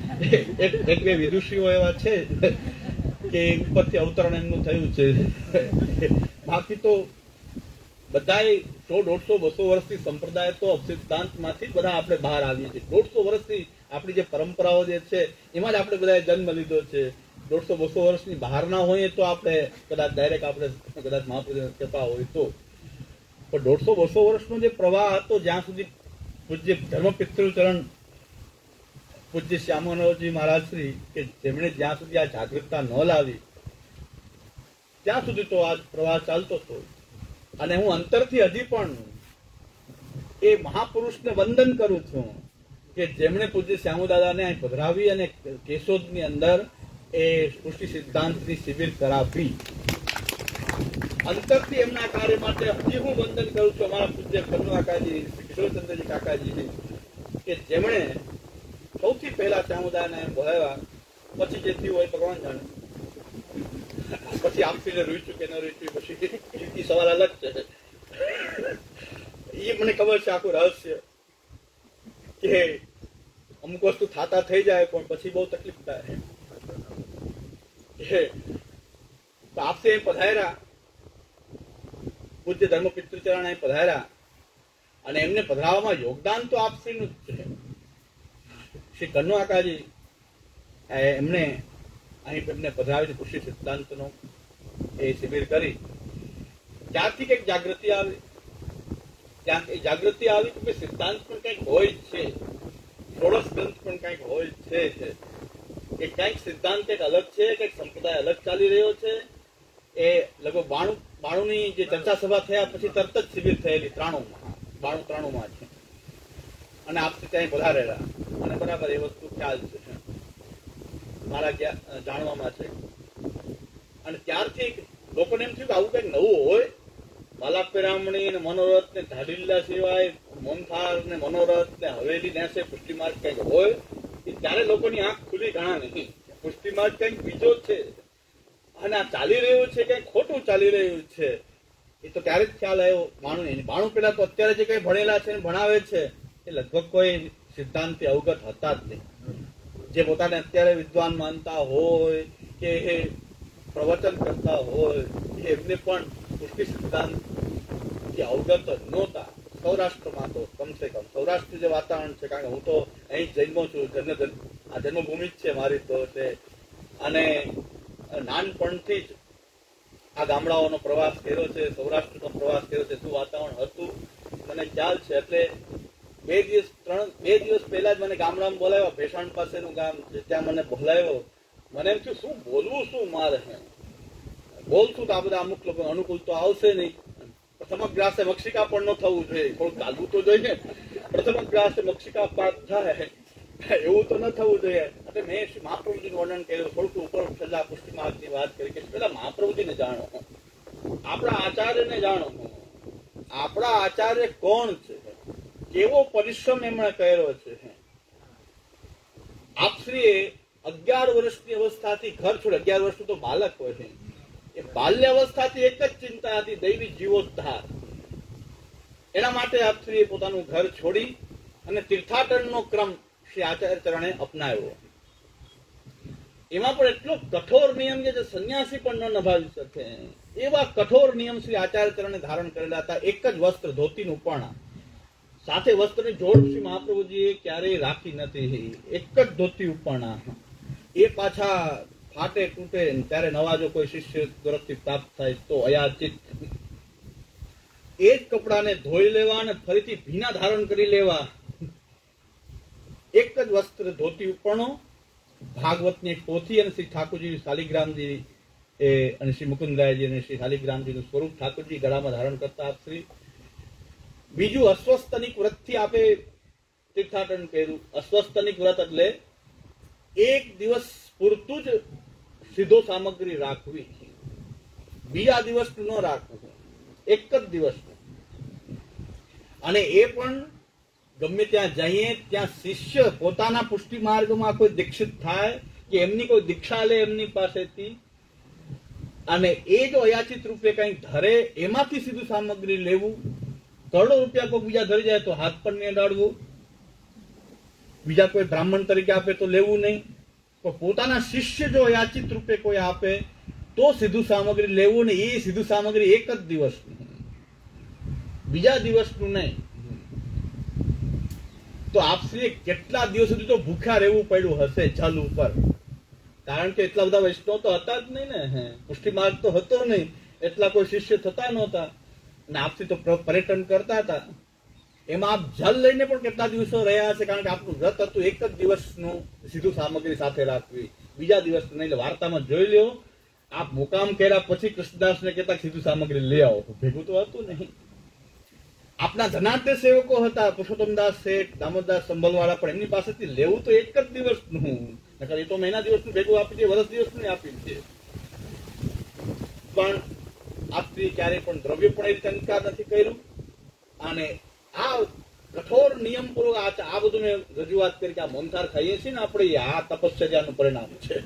એક બે વિદુષીઓ એવા છે કે ઉપરથી અવતરણ એમનું થયું છે. બાકી તો બધા 100, 150, 200 વર્ષથી સંપ્રદાય તો સિદ્ધાંતમાંથી જ બધા આપણે બહાર આવીએ છીએ. 150 વર્ષથી આપણી જે પરંપરાઓ જે છે એમાં જ આપણે બધા જન્મ લીધો છે. 150, 200 વર્ષની બહારના હોઈએ તો આપણે કદાચ ડાયરેક્ટ આપણે કદાચ મહાપુરુષની કૃપા હોય તો. પણ 150, 200 વર્ષનો જે પ્રવાહ હતો, જ્યાં સુધી પૂજ્ય ધર્મપિતૃચરણ પૂજ્ય શ્યામાનંદજી મહારાજ શ્રી કે જેમણે જ્યાં સુધી આ જાગૃતતા ન લાવી ત્યાં સુધી તો આ પ્રવાહ ચાલતો હતો. અને હું અંતરથી હજી પણ એ મહાપુરુષને વંદન કરું છું કે જેમણે પૂજ્ય શ્યામુદાદાને અહીં પધરાવી અને કેશોદની અંદર એ પુષ્ટિ સિદ્ધાંતની શિબિર કરાવી. અંતરથી એમના કાર્ય માટે હજી હું વંદન કરું છું અમારા પૂજ્ય કન્નુ કાકાજી, કિશોરચંદ્રજી કાકાજી, કે જેમણે સૌથી પહેલા શ્યામુદાદાને બોલાવ્યા. પછી જે થયું હોય ભગવાન જાણે. પછી આપસીને રૂચ્યું કે ન રૂચ્યું પછી સવાલ અલગ છે. એ મને ખબર છે આખું રહસ્ય કે અમુક વસ્તુ થાતા થઈ જાય પણ પછી બહુ તકલીફ થાય. તો આપસે પધાર્યા, પૂજ્ય ધર્મ પિતૃચરણ અહીં પધાર્યા અને એમને પધરાવવામાં યોગદાન તો આપસીનું જ છે. શ્રી કન્નુ કાકાજી એમને અહીં એમને પધરાવી પુષ્ટિ સિદ્ધાંતનો એ શિબિર કરી. ત્યારથી કંઈક જાગૃતિ આવી. ત્યાં એ જાગૃતિ આવી કે સિદ્ધાંત પણ કંઈક હોય જ છે, ષોડશ ગ્રંથ પણ કંઈક હોય જ છે કે કંઈક સિદ્ધાંત કંઈક અલગ છે, કંઈક સંપ્રદાય અલગ ચાલી રહ્યો છે. એ લગભગ 92ની જે ચર્ચા સભા થયા પછી તરત જ શિબિર થયેલી 93માં છે. અને આપથી ત્યાં પધારેલા અને બરાબર એ વસ્તુ ખ્યાલ છે, મારા જાણવામાં છે. અને ત્યારથી લોકોને એમ થયું કે આવું કંઈક નવું હોય. માલા પેરામણી ને મનોરથ ને ધાડીલા સિવાય મોનથાર ને મનોરથ ને હવેલી નેસે પુષ્ટિ માર્ગ કંઈક હોય. ત્યારે લોકોની આંખ ખુલી ઘણા નહીં. પુષ્ટિ માર્ગ કંઈક બીજો છે અને આ ચાલી રહ્યું છે કંઈક ખોટું ચાલી રહ્યું છે. એ તો ત્યારે જ ખ્યાલ આવ્યો. 92 પેલા તો અત્યારે જે કઈ ભણેલા છે ભણાવે છે એ લગભગ કોઈ સિદ્ધાંતથી અવગત હતા જ નહીં. જે પોતાને અત્યારે વિદ્વાન માનતા હોય કે એ પ્રવચન કરતા હોય એમને પણ પુષ્ટિ સિદ્ધાંત અવગત નહોતા. સૌરાષ્ટ્રમાં તો કમસે કમ સૌરાષ્ટ્ર જે વાતાવરણ છે, કારણ કે હું તો અહીં જન્મો છું, આ જન્મભૂમિ જ છે મારી તો. અને નાનપણથી જ આ ગામડાઓનો પ્રવાસ કર્યો છે, સૌરાષ્ટ્રનો પ્રવાસ કર્યો છે. શું વાતાવરણ હતું મને ખ્યાલ છે. એટલે 2 દિવસ પહેલા જ મને ગામડામાં બોલાવ્યા. ભેસાણ પાસેનું ગામ છે ત્યાં મને બોલાવ્યો. મને એમ થયું શું બોલવું, શું મારે બોલશું તો આ બધા અમુક લોકો અનુકૂળ તો આવશે નહીં. પ્રથમ ગ્રાસે મક્ષિકા પણ ન થવું જોઈએ, થોડું ચાલવું તો જોઈએ. પ્રથમ ગ્રાસે મક્ષિકા પાક થાય એવું તો ન થવું જોઈએ. એટલે મેં શ્રી મહાપ્રભુજીનું વર્ણન કર્યું. થોડુંક ઉપર છેલ્લા પુષ્ટિ માર્ગની વાત કરી કે પેલા મહાપ્રભુજીને જાણો, આપણા આચાર્યને જાણો. આપણા આચાર્ય કોણ છે કેવો પરિશ્રમ એમણે કર્યો છે. આપશ્રીએ 11 વર્ષની અવસ્થાથી ઘર છોડે. 11 વર્ષનું તો બાળક હોય છે. એ બાલ્ય અવસ્થાથી એક જ ચિંતા હતી, દૈવી જીવોદ્ધાર. એના માટે આપશ્રીએ પોતાનું ઘર છોડી અને તીર્થાટનનો ક્રમ શ્રી આચાર્ય ચરણે અપનાવ્યો. એમાં પણ એટલો કઠોર નિયમ છે જે સંન્યાસી પણ ન નિભાવી શકે એવા કઠોર નિયમ શ્રી આચાર્ય ચરણે ધારણ કરેલા હતા. એક જ વસ્ત્ર, ધોતીનું ઉપરણા, સાથે વસ્ત્રની જોડ શ્રી મહાપ્રભુજીએ ક્યારેય રાખી નથી. એક જ ધોતી ઉપરણા, એ પાછા ફાટે તૂટે ત્યારે નવા જો કોઈ શિષ્ય તરફથી પ્રાપ્ત થાય તો અયાચિત. એ જ કપડાને ધોઈ લેવા અને ફરીથી ભીના ધારણ કરી લેવા. એક જ વસ્ત્ર, ધોતી ઉપરણો, ભાગવતની એક પોથી અને શ્રી ઠાકોરજી શાલિગ્રામજી અને શ્રી મુકુંદરાયજી અને શ્રી શાલિગ્રામજીનું સ્વરૂપ ઠાકોરજી ગળામાં ધારણ કરતા આપશ્રી. બીજું અસ્વસ્થનિક વ્રતથી આપે તીર્થાટન કર્યું. અસ્વસ્થનિક વ્રત એટલે એક દિવસ પૂરતું જ સીધો સામગ્રી રાખવી, બીજા દિવસનું ન રાખવું, એક જ દિવસનું. અને એ પણ ગમે ત્યાં જઈએ ત્યાં શિષ્ય પોતાના પુષ્ટિ માર્ગમાં કોઈ દીક્ષિત થાય કે એમની કોઈ દીક્ષા લે એમની પાસેથી, અને એ જો અયાચિત રૂપે કંઈક ધરે એમાંથી સીધું સામગ્રી લેવું. કરોડો રૂપિયા કોઈ બીજા ધરી જાય તો હાથ પર નહીં અડાડવું, બીજા કોઈ બ્રાહ્મણ તરીકે આપે તો લેવું નહીં. પણ પોતાના શિષ્ય જો અયાચિત રૂપે કોઈ આપે તો સીધું સામગ્રી લેવું ને. એ સીધું સામગ્રી એક જ દિવસનું, બીજા દિવસનું નહીં. તો આપશ્રીએ કેટલા દિવસ સુધી તો ભૂખ્યા રહેવું પડ્યું હશે જલ ઉપર, કારણ કે એટલા બધા વૈષ્ણવ તો હતા જ નહીં ને, પુષ્ટિ માર્ગ તો હતો નહીં, એટલા કોઈ શિષ્ય થતા નહોતા. અને આપશ્રી તો પર્યટન કરતા હતા, એમાં આપ જલ લઈને પણ કેટલા દિવસો રહ્યા હશે, કારણ કે આપનું વ્રત હતું એક જ દિવસનું સીધું સામગ્રી સાથે રાખવી, બીજા દિવસનું નહીં. એટલે વાર્તામાં જોઈ લ્યો, આપ મુકામ કર્યા પછી કૃષ્ણદાસને કહેતા સીધું સામગ્રી લઈ આવો, ભેગું તો હતું નહીં. આપના ધનાઢ્ય સેવકો હતા, પુરુષોત્તમદાસ શેઠ, દામોદરદાસ સંભલવાળા, પણ એમની પાસેથી લેવું તો એક જ દિવસનું, નકર એ તો મહિના દિવસનું ભેગું આપી દે, વર્ષ દિવસનું આપી દે. પણ આપશ્રી ક્યારેય પણ દ્રવ્ય પણ એ રીતે અંકાર નથી કર્યું. અને આ કઠોર નિયમ પૂર્વક આ બધું મેં રજૂઆત કરી કે આ મોહનથાળ ખાઈએ છીએ ને આપણે, આ તપશ્ચર્યાનું પરિણામ છે.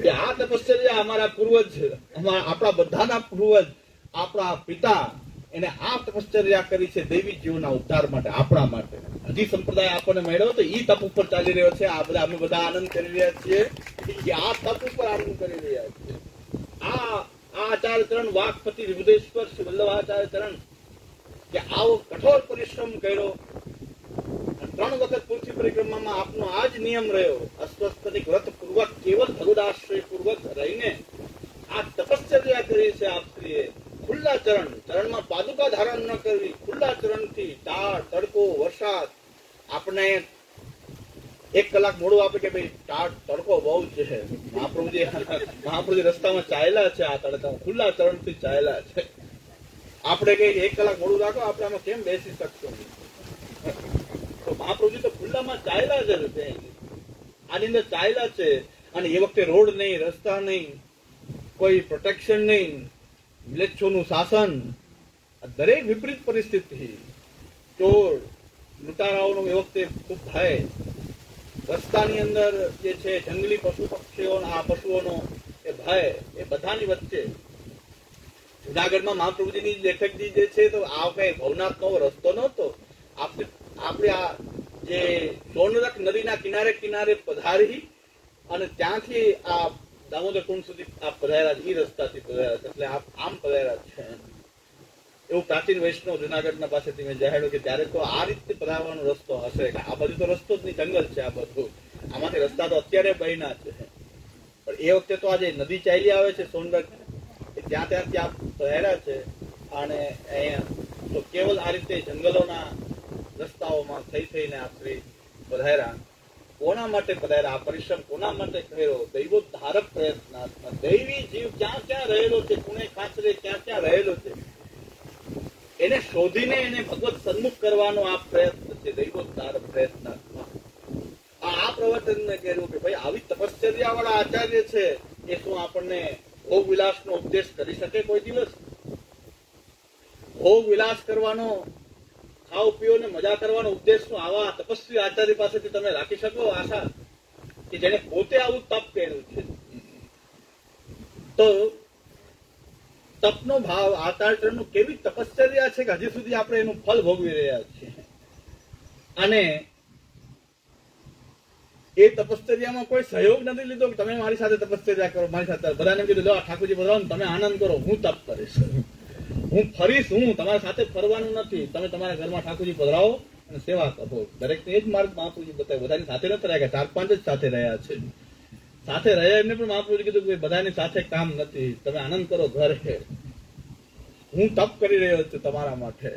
કે આ તપશ્ચર્યા અમારા પૂર્વજ, આપણા બધાના પૂર્વજ, આપણા પિતા, એને આ તપશ્ચર્યા કરી છે દૈવી જીવના ઉદ્ધાર માટે, આપણા માટે. હજી સંપ્રદાય આપણને મળ્યો તો ઈ તપ ઉપર ચાલી રહ્યો છે. આ બધા અમે બધા આનંદ કરી રહ્યા છીએ કે આ તપ ઉપર આનંદ કરી રહ્યા છીએ. આ આચાર્ય ચરણ વાઘપતિ વિબુધેશ્વર શ્રી વલ્લભાચાર્ય ચરણ કે આવો કઠોર પરિશ્રમ કર્યો. 3 વખત પૃથ્વી પરિક્રમામાં આપનો આ જ નિયમ રહ્યો. અસ્વસ્થનિક વ્રત પૂર્વક કેવલ ભગવદાશ્રય પૂર્વક રહીને આ તપશ્ચર્યા કરી છે આપશ્રીએ. ખુલ્લા ચરણમાં પાદુકા ધારણ ન કરવી, ખુલ્લા ચરણથી ટાળ, તડકો, વરસાદ. આપણે 1 કલાક મોડું આપે કે ભાઈ ટાળ, તડકો બહુ છે, મહાપ્રભુજી રસ્તામાં ચાલ્યા છે, આ તડકામાં ખુલ્લા ચરણથી ચાલ્યા છે. આપણે કઈ 1 કલાક મોડું રાખો, આપણે આમાં કેમ બેસી શકશો? તો મહાપ્રભુજી તો ખુલ્લામાં ચાલ્યા છે, આની અંદર ચાલ્યા છે. અને એ વખતે રોડ નહીં, રસ્તા નહીં, કોઈ પ્રોટેક્શન નહીં, મિલેચ્છોનું શાસન, દરેક વિપરીત પરિસ્થિતિ, ચોર લૂંટારાઓનો એ વખતે ખૂબ ભય, રસ્તાની અંદર જે છે જંગલી પશુ પક્ષીઓનો, આ પશુઓનો એ ભય, એ બધાની વચ્ચે જુનાગઢમાં મહાપ્રભુજીની લેખકજી જે છે તો આ કઈ ભવનાથ નો રસ્તો નહોતો. આપણે આ જે સોનરખ નદીના કિનારે કિનારે પધારી અને ત્યાંથી આ દામોદર કુંડ સુધી આ પધાર્યા, એ રસ્તાથી પધાર્યા, એટલે આમ પધાર્યા છે. એવું પ્રાચીન વૈષ્ણવ જુનાગઢના પાસેથી મેં જાહેર્યું કે ત્યારે તો આ રીતે પધારવાનો રસ્તો હશે. આ બધું તો રસ્તો જ નહીં, જંગલ છે આ બધું. આમાંથી રસ્તા તો અત્યારે બન્યા છે, પણ એ વખતે તો આ જે નદી ચાલી આવે છે સોનરખ, ત્યાં પધાર્યા છે. અને અહીંયા તો કેવલ આ રીતે જંગલોના રસ્તાઓમાં થઈને આપણે પધાર્યા. કોના માટે પધાર્યા? આ પરિશ્રમ કોના માટે કર્યો? દૈવોદ્ધારક પ્રયત્નાત્મક. દૈવી જીવ ક્યાં ક્યાં રહેલો છે, કુણે કાંચરે ક્યાં ક્યાં રહેલો છે, એને શોધીને એને ભગવત સન્મુખ કરવાનો આ પ્રયત્ન છે, દૈવોદ્ધારક પ્રયત્નાત્મક. આ પ્રવચન મેં કર્યું કે ભાઈ આવી તપશ્ચર્યા વાળા આચાર્ય છે, એ શું આપણને ભોગ વિલાસનો ઉપદેશ કરી શકે કોઈ દિવસ? ભોગ વિલાસ કરવાનો ખાઓ પીઓ ને મજા કરવાનો ઉદ્દેશ શું આવા તપસ્વી આચાર્ય પાસેથી તમે રાખી શકો આશા કે જેને પોતે આવું તપ કર્યું છે? તો તપનો ભાવ આચાર્યનું કેવી તપશ્ચર્યા છે કે હજી સુધી આપણે એનું ફળ ભોગવી રહ્યા છીએ. અને એ તપશ્ચર્યામાં કોઈ સહયોગ નથી લીધો કે તમે મારી સાથે તપશ્ચર્યા કરો, મારી સાથે. બધાને કીધું લો ઠાકોરજી પધરાવો, તમે આનંદ કરો, હું તપ કરીશ, હું ફરીશ, હું તમારા સાથે ફરવાનું નથી. તમે તમારા ઘરમાં ઠાકોરજી પધરાવો અને સેવા કરો. દરેક એ જ માર્ગ મહાપ્રભુજી બતાવ્યો. બધાની સાથે નથી રહ્યા, 4-5 જ સાથે રહ્યા છે. સાથે રહ્યા એમને પણ મહાપ્રભુજી કીધું કે બધાની સાથે કામ નથી, તમે આનંદ કરો, ઘર છે, હું તપ કરી રહ્યો છું તમારા માટે.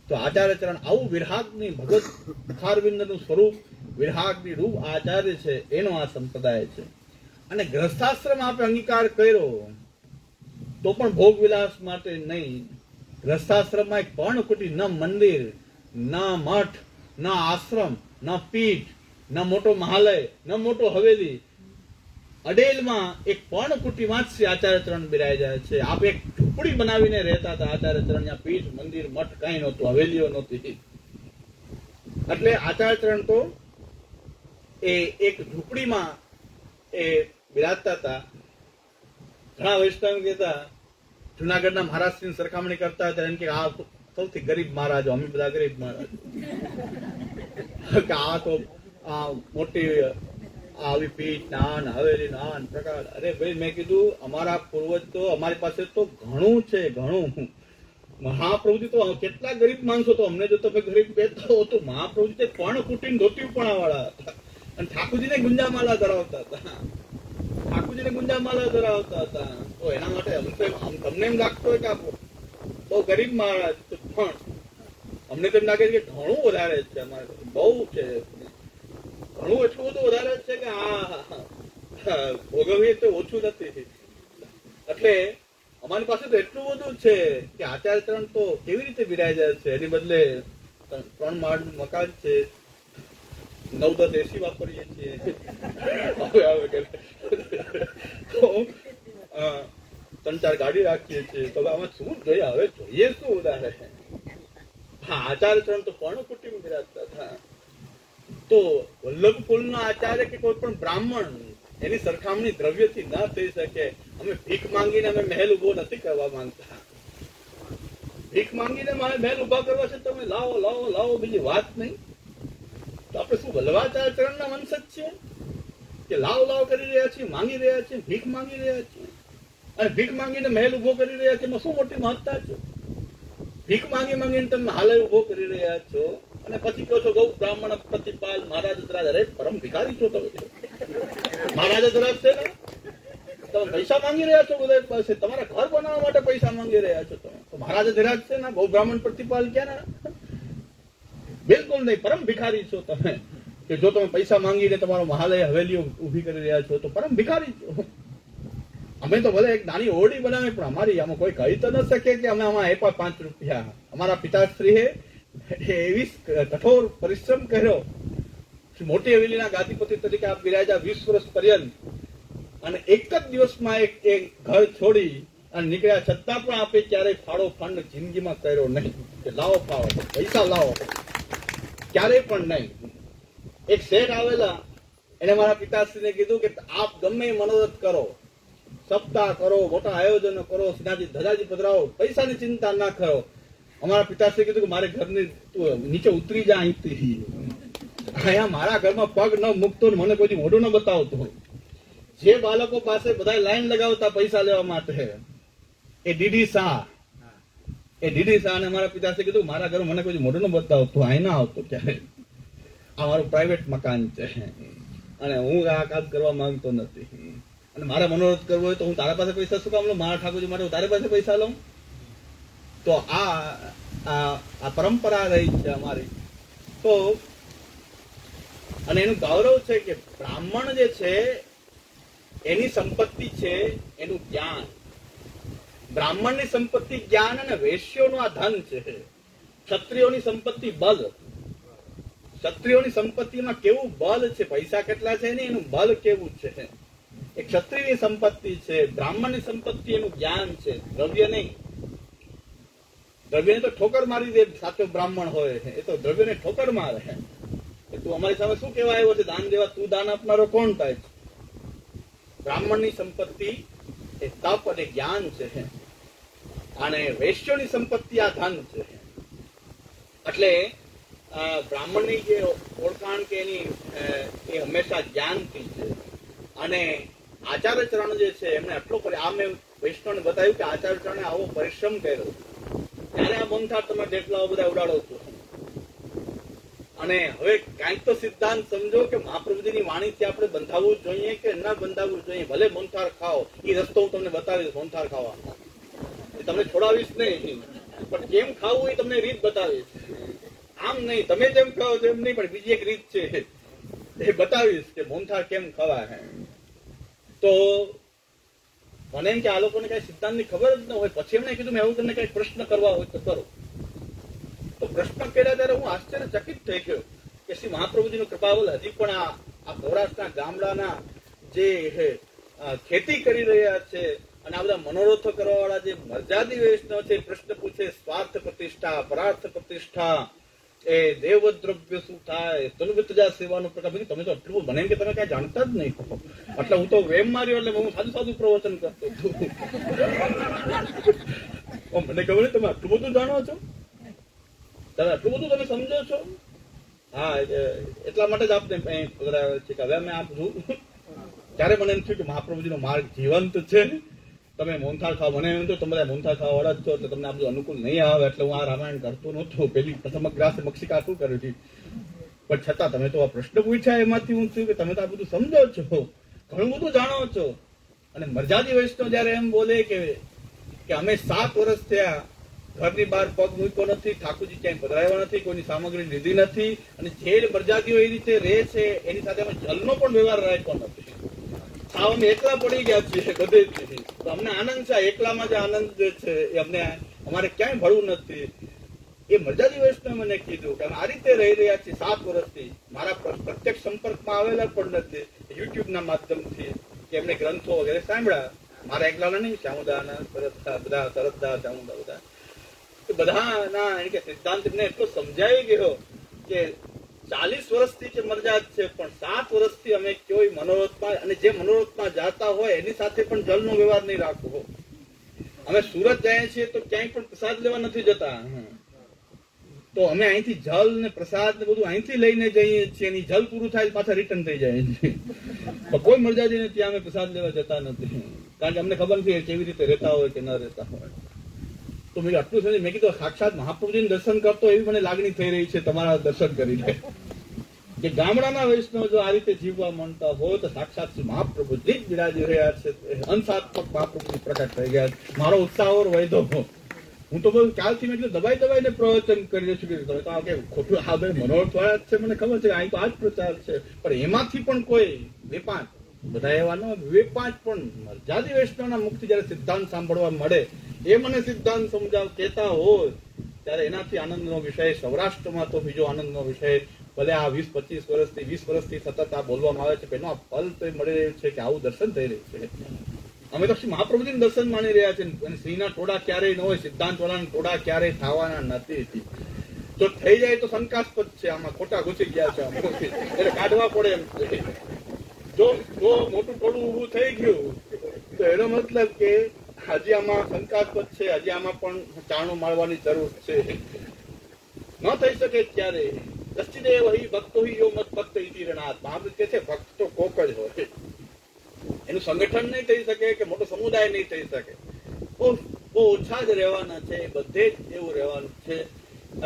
તો આચાર્ય ચરણ આવું વિરાગની ભગવત મુખારવિંદનું સ્વરૂપ, વિરાગની રૂપ આચાર્ય છે, એનો આ સંપ્રદાય છે. અને ગ્રસ્થાશ્રમ આપણે અંગીકાર કર્યો તો પણ ભોગ વિલાસ માટે નહીં. ગ્રસ્થાશ્રમમાં એક પર્ણકુટી, ન મંદિર, ન મઠ, ન આશ્રમ, ન પીઠ, ન મોટો મહાલય, ન મોટો હવેલી, અડેલમાં એક પર્ણકુટીમાં જ શ્રી આચાર્ય ચરણ બિરાય જાય છે. આપ એક ઝૂંપડી બનાવીને રહેતા હતા આચાર્ય ચરણ. ત્યાં પીઠ, મંદિર, મઠ કઈ નહોતું, હવેલીઓ નહોતી. એટલે આચાર્ય ચરણ તો એ એક ઝૂંપડીમાં એ બિરાજતા હતા. ઘણા વૈષ્ણવ કહેતા જુનાગઢના મહારાજની સરખામણી કરતા હતા, એમ કે આ સૌથી ગરીબ મહારાજો, અમે બધા ગરીબ મહારાજો, આ તો આ મોટી આવી પીઠ નાન હવેલી નાન પ્રકાર. અરે ભાઈ, મેં કીધું અમારા પૂર્વજ તો, અમારી પાસે તો ઘણું છે, ઘણું. મહાપ્રભુજી તો કેટલા ગરીબ માણસો, તો અમને જો તમે ગરીબ કહેતા હો તો મહાપ્રભુજી તે પણ કુટીને ધોતી ઉપણા વાળા હતા. અને ઠાકોરજીને ગુંજામાલા ધરાવતા હતા, ઠાકોરજીને ગુંજામાલા ધરાવતા હતા. તો એના માટે તમને એમ લાગતો હોય કે બહુ ગરીબ મહારાજ, પણ અમને તો એમ લાગે છે કે ઘણું વધારે છે, અમારે બહુ છે, ઘણું એટલું બધું વધારે છે કે આ ભોગવીએ તો ઓછું નથી. એટલે અમારી પાસે તો એટલું બધું છે કે આચાર્ય ચરણ તો કેવી રીતે બિરાય જાય છે. એની બદલે 3 માળનું મકાન છે, 9-10 એસી વાપરીએ છીએ. તો 3-4 ગાડી રાખીએ છીએ. તો આમાં શું જોઈએ, હવે જોઈએ શું વધારે? હા, આચાર્ય ચરણ તો પર્ણકુટીમાં બિરાજતા હતા. તો વલ્લભ કુલના આચાર્ય કે કોઈ પણ બ્રાહ્મણ એની સરખામણી દ્રવ્યથી ન થઈ શકે. અમે ભીખ માંગીને અમે મહેલ ઉભો નથી કરવા માંગતા. ભીખ માંગીને મારે મહેલ ઉભા કરવા છે, તમે લાવો લાવો લાવો, બીજી વાત નહીં. તો આપણે શું વલ્લભાચાર્ય ચરણના વંશજ છે કે લાવ લાવ કરી રહ્યા છીએ, માંગી રહ્યા છીએ, ભીખ માંગી રહ્યા છીએ? અને ભીખ માંગીને મહેલ ઉભો કરી રહ્યા છે, એમાં શું મોટી મહત્તા છે? ભીખ માંગી માંગીને તમે હાલે ઉભો કરી રહ્યા છો અને પછી કહો છો ગૌ બ્રાહ્મણ પ્રતિપાલ મહારાજ ધરાજ. અરે પરમ ભિખારી છો તમે, મહારાજ ધરાજ છે ને? તમે પૈસા માંગી રહ્યા છો બધા પાસે, તમારા ઘર બનાવવા માટે પૈસા માંગી રહ્યા છો તમે, તો મહારાજ ધરાજ છે ને? ગૌ બ્રાહ્મણ પ્રતિપાલ ક્યાં? બિલકુલ નહીં, પરમ ભિખારી છો તમે. કે જો તમે પૈસા માંગીને તમારો મહાલય હવેલીઓ ઉભી કરી રહ્યા છો તો પરમ ભિખારી છો. અમે તો ભલે એક નાની ઓરડી બનાવી, પણ અમારી આમાં કોઈ કહી તો ન શકે કે અમે આમાં આપ્યા 5 રૂપિયા. અમારા પિતાશ્રીએ એવી કઠોર પરિશ્રમ કર્યો. મોટી હવેલીના ગાદીપતિ તરીકે આપ બિરાજ્યા 20 વર્ષ પર્યંત, અને એક જ દિવસમાં એક ઘર છોડી અને નીકળ્યા, છતાં પણ આપે ક્યારેય ફાળો ફંડ જિંદગીમાં કર્યો નહીં કે લાવો ફાળો પૈસા લાવો, ક્યારેય પણ નહીં. એક શેઠ આવેલા, એને મારા પિતાશ્રીને કીધું કે આપ ગમે મનોરથ કરો, સપ્તાહ કરો, મોટા આયોજનો કરો, સિનાજી ધજાજી પધરાવો, પૈસાની ચિંતા ના કરો. અમારા પિતાશ્રી કીધું કે મારે ઘરની નીચે ઉતરી જા અહીંથી, અહીંયા મારા ઘરમાં પગ ન મૂકતો, મને કોઈ મોઢું ન બતાવતો. જે બાળકો પાસે બધા લાઈન લગાવતા પૈસા લેવા માટે, એ ડીડી શાહ ને મારા પિતાશ્રી કીધું મારા ઘર મને કોઈ મોઢું ન બતાવતો, અહીં ના આવતો ક્યારે. આ મારું પ્રાઇવેટ મકાન છે અને હું આ કામ કરવા માંગતો નથી. અને મારે મનોરથ કરવો હોય તો હું તારા પાસે પૈસા શું કામ લઉં? મારા ઠાકોરજી માટે હું તારી પાસે પૈસા લઉં? તો આ પરંપરા રહી છે અમારી. તો અને એનું ગૌરવ છે કે બ્રાહ્મણ જે છે એની સંપત્તિ છે એનું જ્ઞાન. બ્રાહ્મણની સંપત્તિ જ્ઞાન અને વૈશ્યોનું આ ધન છે. ક્ષત્રિયોની સંપત્તિ બલ. ક્ષત્રિયોની સંપત્તિમાં કેવું બલ છે, પૈસા કેટલા છે ને એનું બલ કેવું છે. એ ક્ષત્રિયની સંપત્તિ છે. બ્રાહ્મણની સંપત્તિ એનું જ્ઞાન છે, દ્રવ્ય નહીં. દ્રવ્યને તો ઠોકર મારી દે, સાચો બ્રાહ્મણ હોય એ તો દ્રવ્યને ઠોકર મારે. તું અમારી સામે શું કહેવા આવ્યો છે? દાન દેવા તું દાન આપનારો કોણ થાય છે? બ્રાહ્મણની સંપત્તિ એ તપ અને જ્ઞાન છે, અને વૈશ્યોની સંપત્તિ આ ધન છે. એટલે બ્રાહ્મણની જે ઓળખાણ કે એની એ હંમેશા જ્ઞાનથી છે. અને આચાર્યચરણ જે છે એમને આટલો આ મેં વૈષ્ણવને બતાવ્યું કે આચાર્યચરણે આવો પરિશ્રમ કર્યો, ત્યારે આ મોહનથાળ તમે દેખલાઓ બધા ઉડાડો છો. અને હવે કાંઈક તો સિદ્ધાંત સમજો કે મહાપ્રભુજીની વાણીથી આપણે બંધાવવું જોઈએ કે ન બંધાવવું જોઈએ. ભલે મોહનથાળ ખાઓ, એ રસ્તો હું તમને બતાવીશ મોહનથાળ ખાવાનો, એ તમને છોડાવીશ નહીં, પણ કેમ ખાવું એ તમને રીત બતાવીશ. આમ નહીં તમે જેમ ખાઓ તેમ નહીં, પણ બીજી એક રીત છે એ બતાવીશ કે મોહનથાળ કેમ ખવાય. તો મને એમ કે આ લોકોને કઈ સિદ્ધાંતની ખબર જ ન હોય. પછી એમણે કીધું મેં એવું તમને કઈ પ્રશ્ન કરવા હોય તો કરો. તો પ્રશ્ન કર્યા ત્યારે હું આશ્ચર્યચકિત થઈ ગયો કે શ્રી મહાપ્રભુજીનું કૃપાવલ હજી પણ આ સૌરાષ્ટ્રના ગામડાના જે ખેતી કરી રહ્યા છે અને આ બધા મનોરથો કરવા વાળા જે મર્યાદી વૈષ્ણવ છે, પ્રશ્ન પૂછે સ્વાર્થ પ્રતિષ્ઠા, પરાર્થ પ્રતિષ્ઠા, એ દેવદ્રવ્ય શું થાય, તનુવિતજા સેવાનો પ્રકાર. તમે તો આટલું મને એમ કે તમે કઈ જાણતા જ નહીં. એટલે હું તો વેમ માર્યો એટલે હું સાદું સાદું પ્રવચન કરતો હતો. મને ખબર નહીં તમે આટલું બધું જાણો છો, તમે આટલું બધું તમે સમજો છો. હા, એટલા માટે જ આપને પધરાવે છે કે હવે અમે આપ છું. ત્યારે મને એમ થયું કે મહાપ્રભુજીનો માર્ગ જીવંત છે. તમે મોહનથાળ ખાવ, મને એમ તો તમે બધા મોહનથાળ ખાવા વાળા જ છો એટલે તમને આ બધું અનુકૂળ નહીં આવે, એટલે હું આ રામાયણ કરતો નહોતો. પેલી સમગ્રાસ મક્ષિકા શું કર્યું હતી, પણ છતાં તમે તો આ પ્રશ્ન પૂછ્યા એમાંથી હું છું કે તમે તો આ બધું સમજો છો, ઘણું બધું જાણો છો. અને મર્યાદી વૈષ્ણવ જયારે એમ બોલે કે અમે 7 વર્ષ થયા ઘરની બહાર પગ મૂક્યો નથી, ઠાકોરજી ક્યાંય પધરાવ્યા નથી, કોઈની સામગ્રી લીધી નથી, અને જે મર્યાદીઓ એ રીતે રહે છે એની સાથે અમે જલનો પણ વ્યવહાર રાખ્યો નથી. સાવ અમે એકલા પડી ગયા છીએ બધે જ. તો અમને આનંદ છે, એકલામાં જે આનંદ જે છે એ અમને અમારે ક્યાંય ભળવું નથી. એ મર્યાદી વૈષ્ણવે મને કીધું કે અમે આ રીતે રહી રહ્યા છીએ 7 વર્ષથી. મારા પ્રત્યક્ષ સંપર્કમાં આવેલા પણ નથી, યુટ્યુબના માધ્યમથી કે એમને ગ્રંથો વગેરે સાંભળ્યા. મારા એકલાના નહીં, શ્યામુદાના બધા શરદદા શ્યામુદા બધાના કે સિદ્ધાંત એમને એટલો સમજાઈ ગયો કે 40 વર્ષથી જે મર્યાદ છે, પણ 7 વર્ષથી અમે કોઈ મનોરથમાં, અને જે મનોરથમાં જાતા હોય એની સાથે પણ જલનો વ્યવહાર નહીં રાખવો. અમે સુરત જઈએ છીએ તો ક્યાંય પણ પ્રસાદ લેવા નથી જતા, તો અમે અહીંથી જલ ને પ્રસાદ ને બધું અહીંથી લઈને જઈએ છીએ, અને જલ પૂરું થાય પાછા રિટર્ન થઈ જાય છે. કોઈ મર્યાદીને ત્યાં અમે પ્રસાદ લેવા જતા નથી, કારણ કે અમને ખબર નથી કેવી રીતે રહેતા હોય કે ન રહેતા હોય. તો મેં આટલું સમજ, મેં કીધું સાક્ષાત મહાપ્રભુજીને દર્શન કરતો એવી મને લાગણી થઈ રહી છે તમારા દર્શન કરીને, કે ગામડાના વૈષ્ણવ જો આ રીતે જીવવા માંગતા હોય તો સાક્ષાત મહાપ્રભુજી જ બિરાજી રહ્યા છે. અંશાત્મક મહાપ્રભુજી પ્રકટ થઈ ગયા. મારો ઉત્સાહ ઓર વધ્યો. હું તો બધું કાલથી મેં કીધું દબાઈને પ્રવચન કરી છું. તમે તો કે ખોટું આ બે મનોરથ વાળા જ છે, મને ખબર છે અહીં તો આ જ પ્રચાર છે, પણ એમાંથી પણ કોઈ 2-5 બધા એવા ન 2-5 પણ મર્યાદી વૈષ્ણવના મુખથી જયારે સિદ્ધાંત સાંભળવા મળે, એ મને સિદ્ધાંત સમજાવ કહેતા હોય ત્યારે એનાથી આનંદનો વિષય સૌરાષ્ટ્રમાં તો બીજો આનંદનો વિષય. ભલે આ 20-25 વર્ષથી 20 વર્ષથી સતત આ બોલવામાં આવે છે, એનો આ ફલ તો મળી રહ્યું છે કે આવું દર્શન થઈ રહ્યું છે. અમે તો શ્રી મહાપ્રભુજીનું દર્શન માની રહ્યા છે, અને શ્રીના ટોળા ક્યારેય ન હોય, સિદ્ધાંત વાળાના ટોળા ક્યારેય થવાના નથી. જો થઈ જાય તો શંકાસ્પદ છે, આમાં ખોટા ઘૂસી ગયા છે, એટલે કાઢવા પડે એમ છે. જો મોટું ટોળું ઉભું થઈ ગયું તો એનો મતલબ કે હજી આમાં શંકાસ્પદ છે, હજી આમાં પણ ચાણું મારવાની જરૂર છે. ન થઈ શકે ત્યારે દસ્તિદેવ ભક્તો યો મત ભક્ત ઇતિરનાથ. મહાપ્રભુ કે છે ભક્ત તો કોક જ હોય, એનું સંગઠન નહીં થઈ શકે કે મોટો સમુદાય નહીં થઈ શકે, બહુ ઓછા જ રહેવાના છે, બધે જ એવું રહેવાનું છે.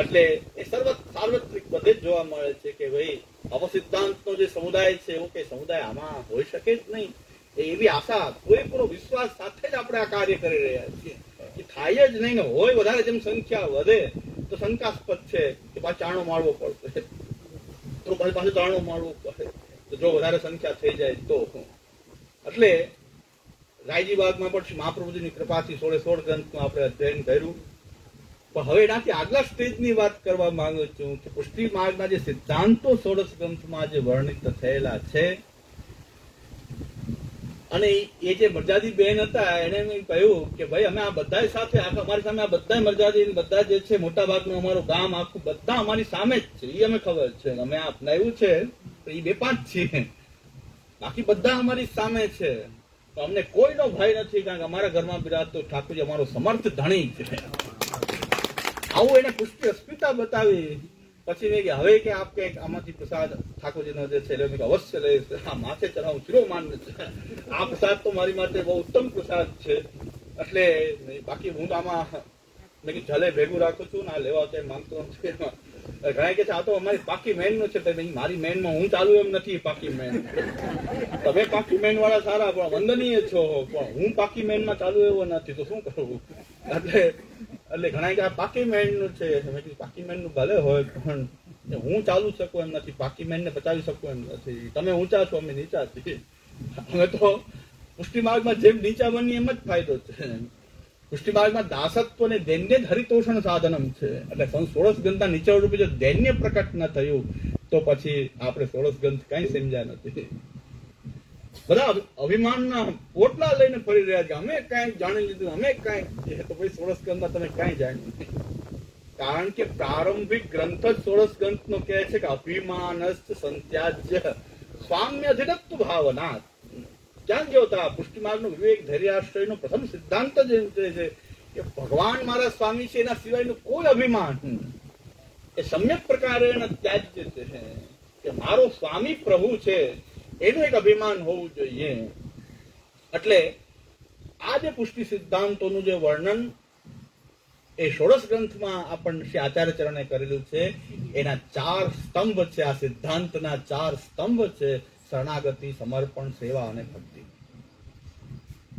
એટલે એ સાર્વત્રિક બધે જ જોવા મળે છે કે ભાઈ આવો સિદ્ધાંતનો જે સમુદાય છે એવો કઈ સમુદાય આમાં હોઈ શકે જ નહીં. એવી આશા, પૂરેપૂરો વિશ્વાસ સાથે જ આપણે આ કાર્ય કરી રહ્યા છીએ. એ થાય જ નહીં ને હોય વધારે જેમ સંખ્યા વધે તો શંકાસ્પદ છે કે પાછો ચાણો મારવો પડશે, તો પાછું ચાણો મારવું પડે, તો જો વધારે સંખ્યા થઈ જાય તો. એટલે રાયજી બાગમાં પણ મહાપ્રભુજીની કૃપાથી 16 ગ્રંથનું આપણે અધ્યયન કર્યું. પણ હવે એનાથી આગલા સ્ટેજની વાત કરવા માંગુ છું કે પુષ્ટિ માર્ગના જે સિદ્ધાંતો 16 ગ્રંથમાં જે વર્ણિત થયેલા છે, અને એ જે મરજાદી બેન હતા એને મેં કહ્યું કે ભાઈ અમે આ બધા સાથે અમારી સામે આ બધા મરજાદી બધા જે છે મોટા ભાગનું અમારું ગામ આખું બધા અમારી સામે જ છે, એ અમે ખબર છે, અમે આ અપનાવ્યું છે એ 2-5 છીએ, બાકી બધા અમારી સામે છે, તો અમને કોઈનો ભય નથી, કારણ કે અમારા ઘરમાં બિરાજતો ઠાકોરજી અમારો સમર્થ ધણી છે. આવું એને પુષ્ટિ અસ્મિતા બતાવી. પછી મેં કે હવે કે આપ કે આમાંથી પ્રસાદ ઠાકોરજીનો જે છે મેં અવશ્ય લઈશ, આ માથે ચડાવું શિરોમાન્ય છે, આ પ્રસાદ તો મારી માટે બહુ ઉત્તમ પ્રસાદ છે, એટલે બાકી હું તો આમાં મેં જલે ભેગું રાખું છું ને આ લેવા કઈ માંગતો નથી. ઘણા કે છે આ તો અમારી પાકી મેન નું છે, મારી મેન માં હું ચાલુ એમ નથી. પાકી મેન તમે પાકી મેન વાળા સારા પણ વંદનીય છો, પણ હું પાકી મેન માં ચાલુ એવો નથી, તો શું કરવું? એટલે ઘણા કે આ પાકી મેન નું છે, પાકી મેન નું ભલે હોય પણ હું ચાલુ શકું એમ નથી, પાકી મેન ને બચાવી શકું એમ નથી. તમે ઊંચા છો, અમે નીચા છીએ. અમે તો પુષ્ટિ માર્ગમાં જેમ નીચા બની એમ જ ફાયદો છે. પુષ્ટિ માર્ગમાં દાસત્વ ને દૈન્ય જ હરિતોષણ સાધનમ છે. એટલે 16 ગ્રંથના નીચે રૂપે જો દૈન્ય પ્રકટ ન થયું તો પછી આપણે 16 ગ્રંથ કઈ સમજ્યા નથી. બધા અભિમાનના પોટલા લઈને ફરી રહ્યા છે, અમે કઈ જાણી લીધું, અમે કઈ, તો પછી 16 ગ્રંથમાં તમે કઈ જાણ્યું નહીં. કારણ કે પ્રારંભિક ગ્રંથ જ 16 ગ્રંથ નો કહે છે કે અભિમાનસ્થ સંત્યાજ્ય સ્વામ્ય અધિરત્વ ભાવના. ક્યાં ગયો હતા? પુષ્ટિ માર્ગનો વિવેક ધૈર્યાશ્રયનો પ્રથમ સિદ્ધાંત જ છે કે ભગવાન મારા સ્વામી છે, એના સિવાયનું કોઈ અભિમાન એ સમ્યક પ્રકારે ત્યાજ્ય છે, કે મારો સ્વામી પ્રભુ છે એનું એક અભિમાન હોવું જોઈએ. એટલે આ જે પુષ્ટિ સિદ્ધાંતોનું જે વર્ણન એ 16 ગ્રંથમાં આપણને શ્રી આચાર્ય ચરણે કરેલું છે. એના 4 સ્તંભ છે, આ સિદ્ધાંતના 4 સ્તંભ છે: શરણાગતિ, સમર્પણ, સેવા અને ભક્તિ.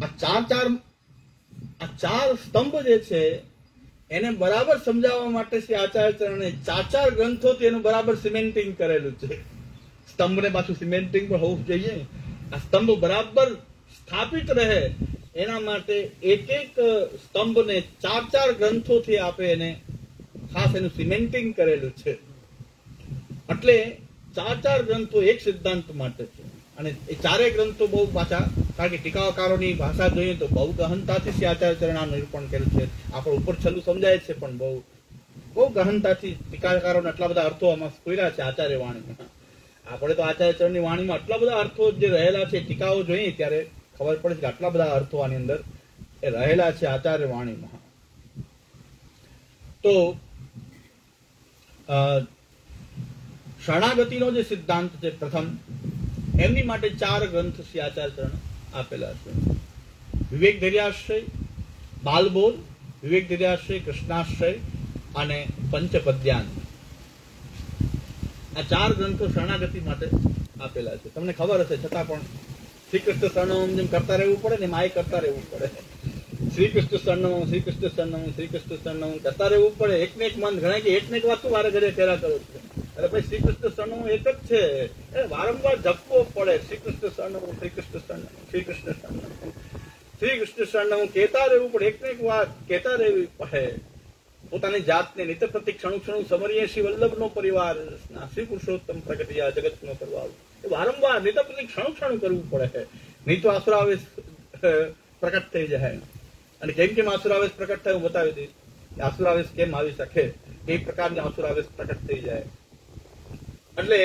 આ ચાર સ્તંભ જે છે એને બરાબર સમજાવવા માટે શ્રી આચાર્ય ચરણે 4 ગ્રંથોથી એનું બરાબર સિમેન્ટિંગ કરેલું છે. સ્તંભને પાછું સિમેન્ટિંગ પણ હોવું જોઈએ. આ સ્તંભ બરાબર સ્થાપિત રહે એના માટે એક સ્તંભને 4 ગ્રંથોથી આપે એને ખાસ એનું સિમેન્ટિંગ કરેલું છે. એટલે 4 ગ્રંથો એક સિદ્ધાંત માટે છે. અને એ 4 ગ્રંથો બહુ પાછા, કારણ કે ટીકાકારોની ભાષા જોઈએ તો બહુ ગહનતાથી શ્રી આચાર્ય ચરણ આ નિરૂપણ કર્યું છે. આપણે ઉપર છેલ્લું સમજાય છે પણ બહુ ગહનતાથી ટીકાકારોને આટલા બધા અર્થો આમાં સ્ફુર્યા છે આચાર્ય વાણીમાં. આપણે તો આચાર્ય ચરણની વાણીમાં આટલા બધા અર્થો જે રહેલા છે, ટીકાઓ જોઈએ ત્યારે ખબર પડે છે કે આટલા બધા અર્થો આની અંદર એ રહેલા છે આચાર્ય વાણીમાં. તો શરણાગતિનો જે સિદ્ધાંત છે પ્રથમ, એમની માટે 4 ગ્રંથ શ્રી આચાર્ય ચરણ આપેલા છે: વિવેક ધૈર્યાશ્રય, બાલબોધ, વિવેક ધૈર્યાશ્રય, કૃષ્ણાશ્રય અને પંચપદ્યાંત. આ 4 ગ્રંથો શરણાગતિ માટે આપેલા છે. તમને ખબર હશે છતાં પણ શ્રી કૃષ્ણ શરણમ જેમ કરતા રહેવું પડે ને, માય કરતા રહેવું પડે. શ્રી કૃષ્ણ શરણમ, શ્રી કૃષ્ણ શરણમ, શ્રી કૃષ્ણ શરણમ કરતા રહેવું પડે. એકને એક મન ઘણા કે એકને એક વાત તું વારે ઘરે ફેરા કરો છો. અરે ભાઈ, શ્રી કૃષ્ણ શરણમ એક જ છે, વારંવાર જપવો પડે. શ્રી કૃષ્ણ શરણમ, શ્રી કૃષ્ણ શરણમ, શ્રી કૃષ્ણ શરણમ, શ્રી કૃષ્ણ શરણમ કહેતા રહેવું પડે. એકને એક વાત કહેતા રહેવી પડે. પોતાની જાતને નિત્ય પ્રતિ ક્ષણું ક્ષણું સમરીએ શ્રી વલ્લભનો પરિવાર, શ્રી પુરુષોત્તમ પ્રગટિયા જગતનો કરવા, વારંવાર નિત્ય પ્રતિ ક્ષણું ક્ષણું કરવું પડે. નહીં તો આસુરાવેશ પ્રકટ થઈ જાય. અને કેમ આસુરાવેશ પ્રકટ થાય હું બતાવી દઈશ. આસુરાવેશ કેમ આવી શકે, એ પ્રકારની આસુરાવેશ પ્રકટ થઈ જાય. એટલે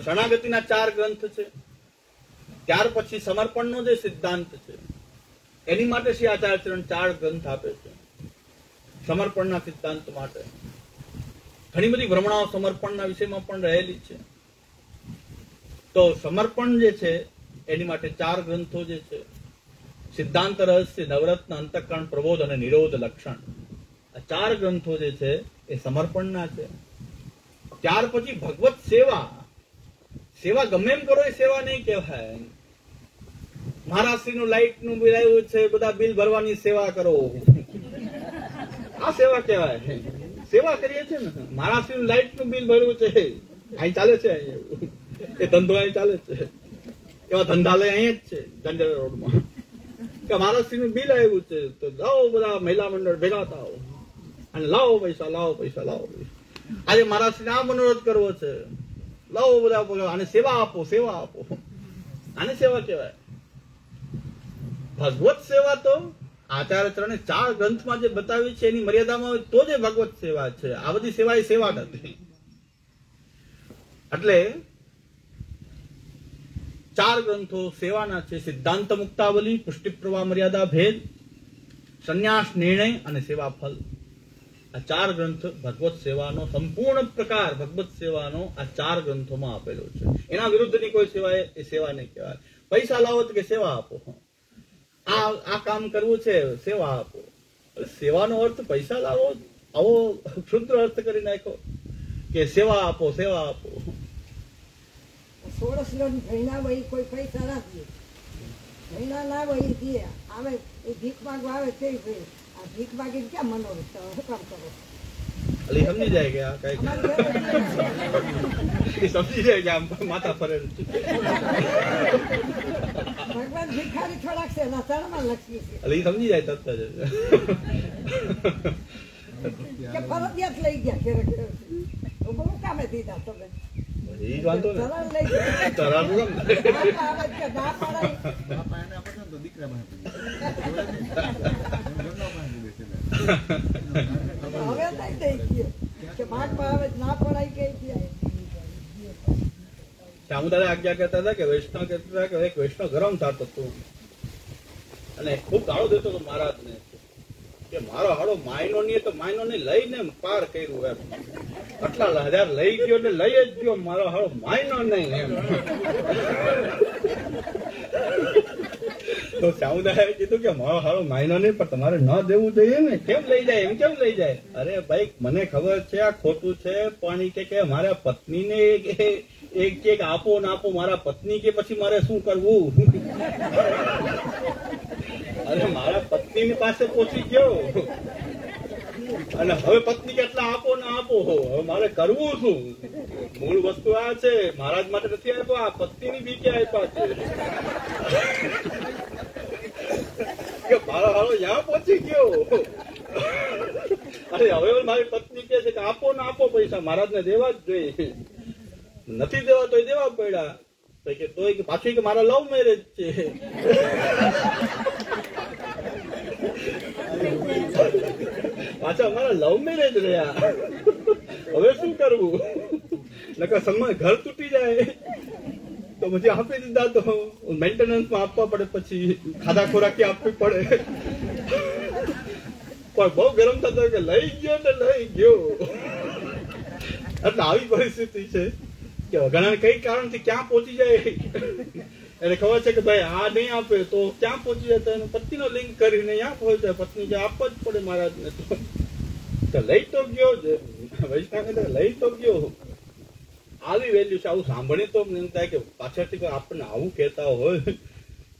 શરણાગતિના 4 ગ્રંથ છે. ત્યાર પછી સમર્પણનો જે સિદ્ધાંત છે એની માટે શ્રી આચાર્ય ચરણ 4 ગ્રંથ આપે છે. સમર્પણના સિદ્ધાંત માટે ઘણી બધી ભ્રમણાઓ સમર્પણના વિષયમાં પણ રહેલી છે. તો સમર્પણ જે છે એની માટે 4 ગ્રંથો જે છે: સિદ્ધાંત રહસ્ય, નવરત્ન, અંતઃકરણ, પ્રબોધ અને નિરોધ લક્ષણ. આ 4 ગ્રંથો જે છે એ સમર્પણના છે. ત્યાર પછી ભગવત સેવા. સેવા ગમે એમ કરો એ સેવા નહીં કહેવાય. મહારાષ્ટ્રીનું લાઇટનું બિલ આવ્યું છે, બધા બિલ ભરવાની સેવા કરો, આ સેવા કહેવાય. સેવા કરીએ છીએ ને, મહારાષ્ટ્રીનું લાઇટનું બિલ ભરવું છે, અહીં ચાલે છે, એ ધંધો અહીં ચાલે છે, એવા ધંધાલય અહીં જ છે જંડેરા રોડમાં. કે મહારાષ્ટ્રીનું બિલ આવ્યું છે તો લાવો બધા મહિલા મંડળ ભેગા થાવ અને લાવો પૈસા, લાવો પૈસા, લાવો પૈસા. આજે મહારાષ્ટ્રીને આ મનોરથ કરવો છે, લાવો બધા અને સેવા આપો, સેવા આપો. આને સેવા કહેવાય. ભગવત સેવા તો આચાર્ય ચરણે 4 ગ્રંથમાં જે બતાવી છે એની મર્યાદામાં તો જે ભગવત સેવા છે. આ બધી સેવા એ સેવા નથી. એટલે 4 ગ્રંથો સેવાના છે: સિદ્ધાંત મુક્તાવલી, પુષ્ટિ પ્રવાહ મર્યાદા ભેદ, સંન્યાસ નિર્ણય અને સેવા ફલ. આ 4 ગ્રંથ ભગવત સેવાનો સંપૂર્ણ પ્રકાર ભગવત સેવાનો આ 4 ગ્રંથોમાં આપેલો છે. એના વિરુદ્ધની કોઈ સેવા એ સેવા નહીં કહેવાય. પૈસા લાવો તો કે સેવા આપો, આ કામ કરવું છે સેવા આપો. સેવાનો અર્થ પૈસા લાવો આવો ક્ષુદ્ર અર્થ કરી નાખો કે સેવા આપો, સેવા આપો. 16 મહિના વહી કોઈ પૈસા ના દે, મહિના ના વહી દે આવે એ ભીખ માંગવા આવે તે આ ભીખ માંગીને ક્યાં મનોરથ શું કામ કરો? સમજી જાય કે આ કઈ સમજી જાય કે આમ માથા ફરે. ભગવાન ભિખારી થોડાક છે એના ચરણમાં લખી છે એટલે સમજી જાય તરત જ કે ફરજિયાત લઈ ગયા ઘેરે ઘેરે બહુ કામે દીધા તમે. એ વાંધો ને હું તારે આજ્ઞા કહેતા હતા કે વૈષ્ણવ કહેતા હતા કે એક વૈષ્ણવ ગરમ થતો હતો અને ખૂબ ગાળો દેતો હતો મહારાજને કે મારો હાડો માયનો નહીં તો માયનો નહીં લઈને પાર કર્યું એમ. આટલા હજાર લઈ ગયો ને લઈ જ ગયો, મારો હાડો માયનો નહીં એમ. તો સામુદાયે કીધું કે મારો હાડો માયનો નહીં પણ તમારે ન દેવું જોઈએ ને, કેમ લઈ જાય એમ કેમ લઈ જાય? અરે ભાઈ મને ખબર છે આ ખોટું છે પણ કે મારા પત્નીને એક આપો ને આપો, મારા પત્ની કે પછી મારે શું કરવું? અરે મારા પત્ની પાસે પહોંચી ગયો અને હવે પત્ની કેટલા આપો ને આપો, હવે મારે કરવું શું? મૂળ વસ્તુ આ છે, મહારાજ માટે નથી આપ્યો, આ પત્નીની બીકે આપ્યા છે કે મારો હાલો ત્યાં પહોંચી ગયો. અરે હવે મારી પત્ની કહે છે કે આપો ને આપો પૈસા, મહારાજને દેવા જ જોઈએ. નથી દેવા તો દેવા પડ્યા. તોય પાછું કે મારા લવ મેરેજ છે. પાછા અમારા લવ મેરેજ રહ્યા, હવે શું કરવું? નકર સમય ઘર તૂટી જાય તો પછી આપી દીધા તો મેન્ટેનન્સમાં આપવા પડે, પછી ખાધા ખોરાકી આપવી પડે. પણ બહુ ગરમ થતો કે લઈ ગયો ને લઈ ગયો. એટલે આવી પરિસ્થિતિ છે કે ઘણા કઈ કારણથી ક્યાં પહોંચી જાય એને ખબર છે કે ભાઈ આ નહીં આપે તો ક્યાં પહોંચી જાય, તો એનો પત્નીનો લિંક કરીને ત્યાં પહોંચી જાય. પત્ની જે આપવા જ પડે મહારાજને, તો લઈ તો ગયો જ. વૈષ્ણવ લઈ તો ગયો. આવી વેલ્યુ છે. આવું સાંભળી તો એમ થાય કે પાછળથી આપણને આવું કહેતા હોય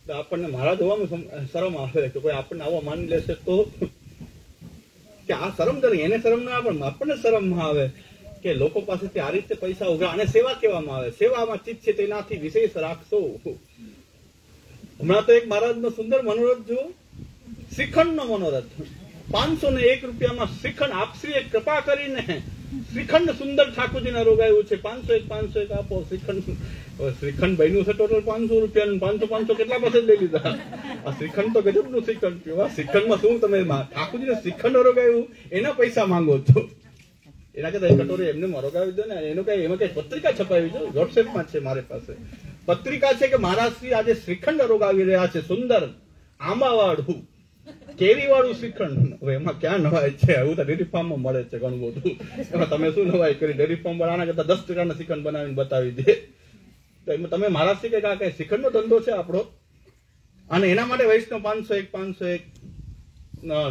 તો આપણને મહારાજ હોવામાં શરમ આવે કે કોઈ આપણને આવો માની લેશે તો કે આ શરમ કરે. એને શરમ ના આવે પણ આપણને શરમ આવે કે લોકો પાસેથી આ રીતે પૈસા ઉઘરા. અને સેવા કહેવામાં આવે, સેવામાં ચિત્ત છે તેનાથી વિશેષ રાખશો. હમણાં તો એક મહારાજનો સુંદર મનોરથ જુઓ, શ્રીખંડનો મનોરથ. 501 રૂપિયામાં શ્રીખંડ આપશ્રીએ કૃપા કરીને શ્રીખંડ સુંદર ઠાકોરજીને રોગાયું છે. 501 આપો શ્રીખંડ. શ્રીખંડ બન્યું છે ટોટલ 500 રૂપિયાનું. 500 કેટલા પાસે લઈ લીધા? આ શ્રીખંડ તો ગજબનું શ્રીખંડ કહેવાય. શ્રીખંડમાં શું તમે ઠાકોરજીને શ્રીખંડ રોગાયું એના પૈસા માંગો છો? એના કરતા કટોરી એમને મરોગાવી દો ને. એનું કઈ એમાં કઈ પત્રિકા છપાવી દો. વોટ્સએપમાં છે મારી પાસે પત્રિકા છે કે મહારાજ શ્રી આજે શ્રીખંડ રોગાવી રહ્યા છે, સુંદર આંબાવાળું કેરીવાળું શ્રીખંડ. હવે એમાં ક્યાં નવાય છે? એવું તો ડેરી ફાર્મમાં મળે છે ઘણું બધું. એમાં તમે શું નવાઈ કરી? ડેરી ફાર્મ આના કરતા 10 ટકાના શ્રીખંડ બનાવીને બતાવી દે. તો એમાં તમે મહારાજ શ્રી કે કઈ શ્રીખંડનો ધંધો છે આપણો? અને એના માટે વૈષ્ણવ 501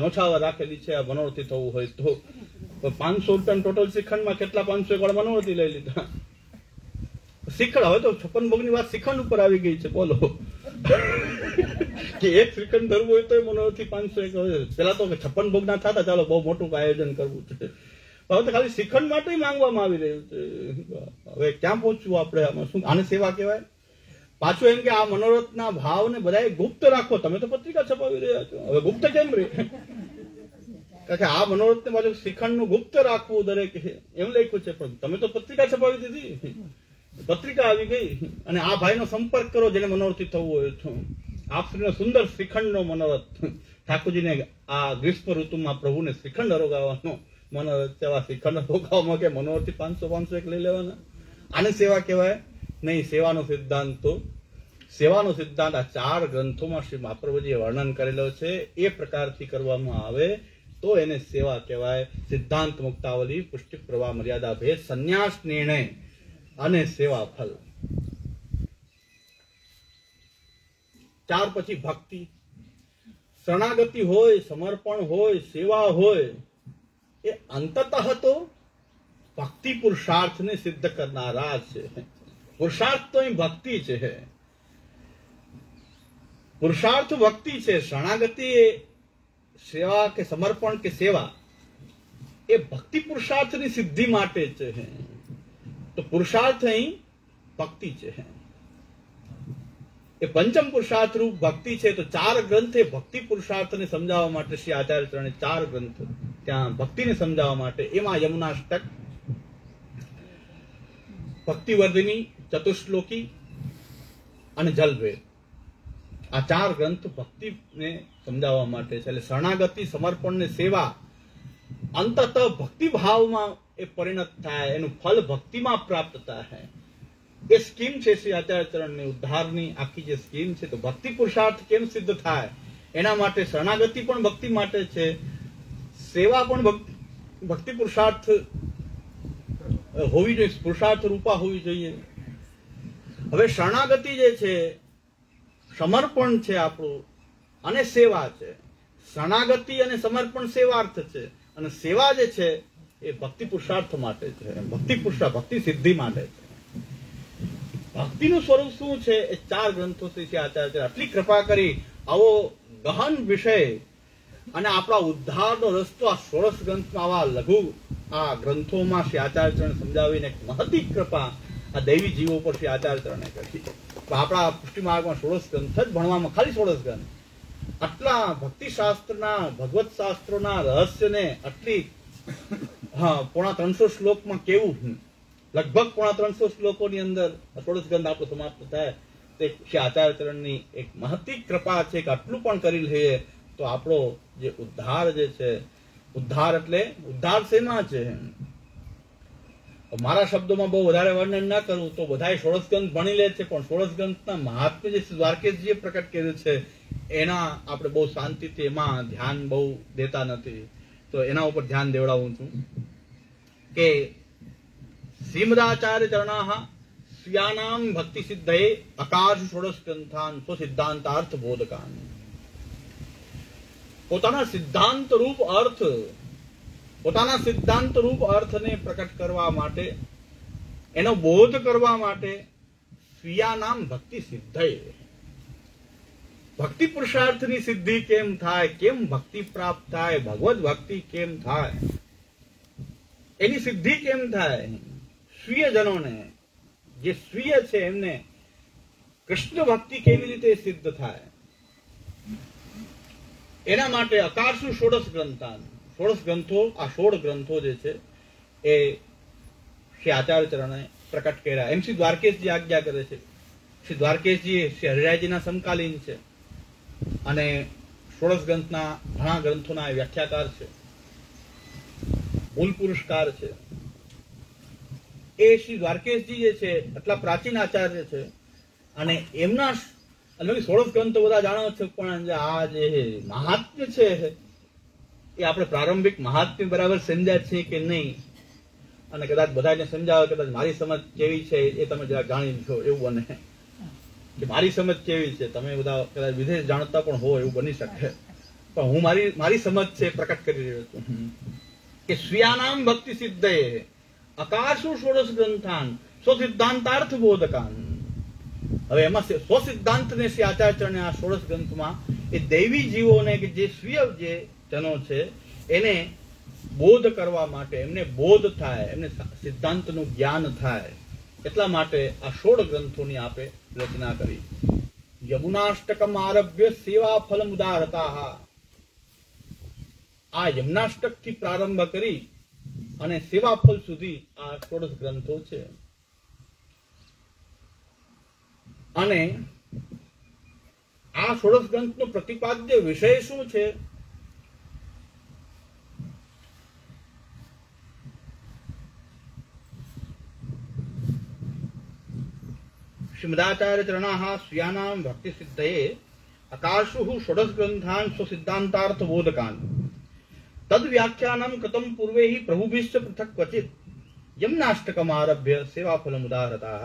નોછાવા રાખેલી છે. આ મનોરથી થવું હોય તો 500 રૂપિયા ટોટલ શ્રીખંડમાં કેટલા 501 વાળા મનોરથી લઈ લીધા. શ્રીખંડ હવે તો 56 ભોગની વાત શ્રીખંડ ઉપર આવી ગઈ છે. બોલો કે એક શ્રીખંડ ધરવું હોય તો મનોરથી 501. પેલા તો 56 ભોગ ના થતા, ચાલો બહુ મોટું આયોજન કરવું છે. હવે તો ખાલી શ્રીખંડ માટે માંગવામાં આવી રહ્યું છે. હવે ક્યાં પહોંચવું આપણે? આમાં શું આને સેવા કહેવાય? પાછું એમ કે આ મનોરથના ભાવને બધા ગુપ્ત રાખો. તમે તો પત્રિકા છપાવી રહ્યા છો, હવે ગુપ્ત કેમ રે? કારણ કે આ મનોરથને પાછું શ્રીખંડ નું ગુપ્ત રાખવું દરેક એમ લખ્યું છે. પણ તમે તો પત્રિકા છપાવી દીધી. પત્રિકા આવી ગઈ અને આ ભાઈનો સંપર્ક કરો જેને મનોરથી થવું હોય તો. આપશ્રીનો સુંદર શ્રીખંડનો મનોરથ, ઠાકોરજીને આ ગ્રીષ્મ ઋતુમાં પ્રભુને શ્રીખંડ અરોગાવાનો મનોરથ છે. આવા શ્રીખંડ અરોગાવવામાં કે મનોરથી 500 એક લઈ લેવાના, આને સેવા કહેવાય નહીં. સેવાનો સિદ્ધાંત આ 4 ગ્રંથોમાં શ્રી મહાપ્રભુજીએ વર્ણન કરેલો છે. એ પ્રકારથી કરવામાં આવે તો એને સેવા કહેવાય. સિદ્ધાંત મુક્તાવલી, પુષ્ટિ પ્રવાહ, મર્યાદા ભેદ, સંન્યાસ નિર્ણય અને સેવા ફલ. 4 પછી ભક્તિ. શરણાગતિ હોય, સમર્પણ હોય, સેવા હોય, એ અંતતઃ તો ભક્તિ પુરુષાર્થને સિદ્ધ કરનારા છે. પુરુષાર્થ તો અહીં ભક્તિ છે. પુરુષાર્થ ભક્તિ છે. શરણાગતિ એ સેવા કે સમર્પણ કે સેવા એ ભક્તિ પુરુષાર્થની સિદ્ધિ માટે છે. તો પુરુષાર્થ અહીં ભક્તિ છે. એ પંચમ પુરુષાર્થ રૂપ ભક્તિ છે. તો 4 ગ્રંથ એ ભક્તિ પુરુષાર્થને સમજાવવા માટે શ્રી આચાર્ય ચરણે 4 ગ્રંથ ત્યાં ભક્તિને સમજાવવા માટે. એમાં યમુનાષ્ટક, ભક્તિવર્ધિની, ચતુશ્લોકી અને જલભેદ, આ 4 ગ્રંથ ભક્તિને સમજાવવા માટે છે. એટલે શરણાગતિ, સમર્પણ ને સેવા અંતત ભક્તિ ભાવમાં એ પરિણત થાય, એનું ફલ ભક્તિમાં પ્રાપ્ત થાય. એ સ્કીમ છે શ્રી આચાર્ય ચરણની ઉદ્ધારની આખી જે સ્કીમ છે. તો ભક્તિ પુરુષાર્થ કેમ સિદ્ધ થાય એના માટે શરણાગતિ પણ ભક્તિ માટે છે, સેવા પણ ભક્તિ પુરુષાર્થ હોવી જોઈએ, પુરુષાર્થ રૂપા હોવી જોઈએ. હવે શરણાગતિ જે છે, સમર્પણ છે આપણું, અને સેવા છે. શરણાગતિ અને સમર્પણ સેવાર્થ છે, અને સેવા જે છે એ ભક્તિ પુરુષાર્થ માટે છે, ભક્તિ સિદ્ધિ માટે છે. ભક્તિનું સ્વરૂપ શું છે એ 4 ગ્રંથો શ્રી આચાર્ય આટલી કૃપા કરી આવો ગહન વિષય અને આપણા ઉદ્ધારનો રસ્તો આ 16 ગ્રંથમાં આવા લઘુ આ ગ્રંથોમાં શ્રી આચાર્ય સમજાવીને એક મહતી કૃપા આ દૈવી જીવો પર શ્રી આચાર્ય કરી. આપણા પુષ્ટિ માર્ગમાં 16 ગ્રંથ જ ભણવામાં, ખાલી 16 ગ્રંથ, આટલા ભક્તિ શાસ્ત્રના, ભગવત શાસ્ત્રોના રહસ્યને આટલી 350 શ્લોકમાં કેવું, લગભગ 350 શ્લોકોની અંદર 16 ગ્રંથ આપણો સમાપ્ત થાય. તે શ્રી આચાર્ય ચરણની એક મહતી કૃપા છે કે આટલું પણ કરી લઈએ તો આપણો જે ઉદ્ધાર જે છે, ઉદ્ધાર એટલે ઉદ્ધાર શેમાં છે. મારા શબ્દોમાં બહુ વધારે વર્ણન ના કરું તો બધા 16 ગ્રંથ ભણી લે છે, પણ 16 ગ્રંથના મહાત્મ્ય જે દ્વારકેશજીએ પ્રકટ કર્યું છે એના આપણે બહુ શાંતિથી એમાં ધ્યાન બહુ દેતા નથી. તો એના ઉપર ધ્યાન દેવડાવું છું કે શ્રીમદાચાર્ય ચરણાહ સ્વીયાનામ ભક્તિ સિદ્ધયે અકાશ 16 ગ્રંથાન સ્વસિદ્ધાંતાર્થ બોધકાન. પોતાના સિદ્ધાંત રૂપ અર્થને પ્રકટ કરવા માટે, એનો બોધ કરવા માટે સ્વીયાનામ ભક્તિ સિદ્ધયે, ભક્તિ પુરુષાર્થની સિદ્ધિ કેમ થાય, કેમ ભક્તિ પ્રાપ્ત થાય, ભગવદ ભક્તિ કેમ થાય, એની સિદ્ધિ કેમ થાય. સ્વીયજનોને, જે સ્વીય છે એમને કૃષ્ણ ભક્તિ કેવી રીતે સિદ્ધ થાય એના માટે અકારસુ 16 ગ્રંથાન, 16 ગ્રંથો, આ 16 ગ્રંથો જે છે એ શ્રી આચાર્ય ચરણે પ્રકટ કર્યા. એમ શ્રી દ્વારકેશજી આજ્ઞા કરે છે. શ્રી દ્વારકેશજી શ્રી હરિરાયજીના સમકાલીન છે અને 16 ગ્રંથના ઘણા ગ્રંથોના વ્યાખ્યાકાર છે, મૂળ પુરુષકાર છે. એ શ્રી દ્વારકેશજી જે છે આટલા પ્રાચીન આચાર્ય છે અને એમના 16 ગ્રંથો બધા જાણો છો, પણ આ જે મહાત્મ્ય છે એ આપણે પ્રારંભિક મહાત્મ્ય બરાબર સમજ્યા છે કે નહીં, અને કદાચ બધાને સમજાવે, કદાચ મારી સમજ કેવી છે એ તમે જરા જાણી લો. એવું બને કે મારી સમજ કેવી છે, તમે બધા કદાચ વિદેશ જાણતા પણ હો, એવું બની શકે. પણ હું મારી સમજ છે પ્રકટ કરી રહ્યો છું કે સ્વીયાનામ ભક્તિ સિદ્ધયે અકાશુ 16 ગ્રંથાન સ્વસિદ્ધાંતાર્થ બોધકાન. હવે એમાં સ્વસિદ્ધાંતને શ્રી આચાર્યને આ 16 ગ્રંથમાં એ દૈવી જીવોને કે જે સ્વીય જે જનો છે એને બોધ કરવા માટે, એમને બોધ થાય, એમને સિદ્ધાંતનું જ્ઞાન થાય, એટલા માટે આ 16 ગ્રંથોની આપે રચના કરી. યમુનાષ્ટકમ આરભ્ય સેવા ફલમ ઉદારતા. આ યમુનાષ્ટક થી પ્રારંભ કરી અને સેવા ફલ સુધી આ 16 ગ્રંથો છે. અને આ ષોડશ ગ્રંથનો પ્રતિપાદ્ય વિષય શું છે? શ્રીમદાચાર્ય ચરણાઃ સ્વીયાનાં ભક્તિ સિદ્ધયે અકાશુઃ ષોડશ ગ્રંથાન સ્વસિદ્ધાંતાર્થ બોધકાન તદ વ્યાખ્યાનમ કૃતમ પૂર્વે હિ પ્રભુભિશ્ચ પૃથક ક્વચિત યમનાષ્ટકમ આરભ્ય સેવાફલમ ઉદાહરતાઃ.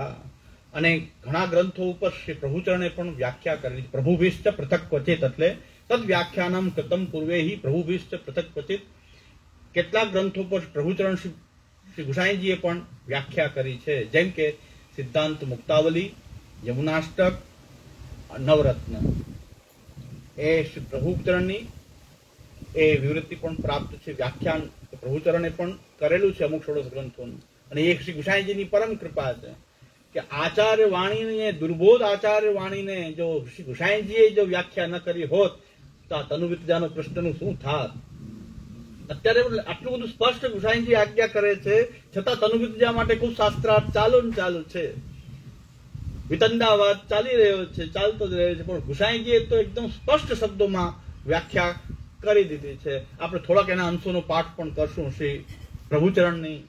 અને ઘણા ગ્રંથો ઉપર શ્રી પ્રભુચરણે પણ વ્યાખ્યા કરી. પ્રભુભિશ્ચ પૃથક ક્વચિત એટલે તદ વ્યાખ્યાનમ કૃતમ પૂર્વે હિ પ્રભુભિશ્ચ પૃથક ક્વચિત. કેટલાક ગ્રંથો પર પ્રભુચરણ શ્રી ગુસાઈજીએ પણ વ્યાખ્યા કરી છે, જેમ કે સિદ્ધાંત મુક્તાવલી, યમુનાષ્ટક, નવરત્ન. એ શ્રી પ્રભુચરણની એ વિવૃત્તિ પણ પ્રાપ્ત છે. વ્યાખ્યાન પ્રભુચરણે પણ કરેલું છે અમુક ષોડશ ગ્રંથોનું. અને એ શ્રી ગુસાઈજીની પરમ કૃપા છે કે આચાર્ય વાણીને, દુર્બોધ આચાર્ય વાણીને જો શ્રી ગુસાઈજીએ જો વ્યાખ્યા ન કરી હોત તો આ તનુવિદ્યાનો પ્રશ્નનું શું થાત? અત્યારે આટલું બધું સ્પષ્ટ ગુસાઈજી આજ્ઞા કરે છે, છતાં તનુવિદ્યા માટે ખૂબ શાસ્ત્રાર્થ ચાલુ છે, વિતંડાવાદ ચાલી રહ્યો છે, ચાલતો જ રહ્યો છે. પણ ગુસાઈજીએ તો એકદમ સ્પષ્ટ શબ્દોમાં વ્યાખ્યા કરી દીધી છે. આપણે થોડાક એના અંશોનો પાઠ પણ કરશું. શ્રી પ્રભુચરણની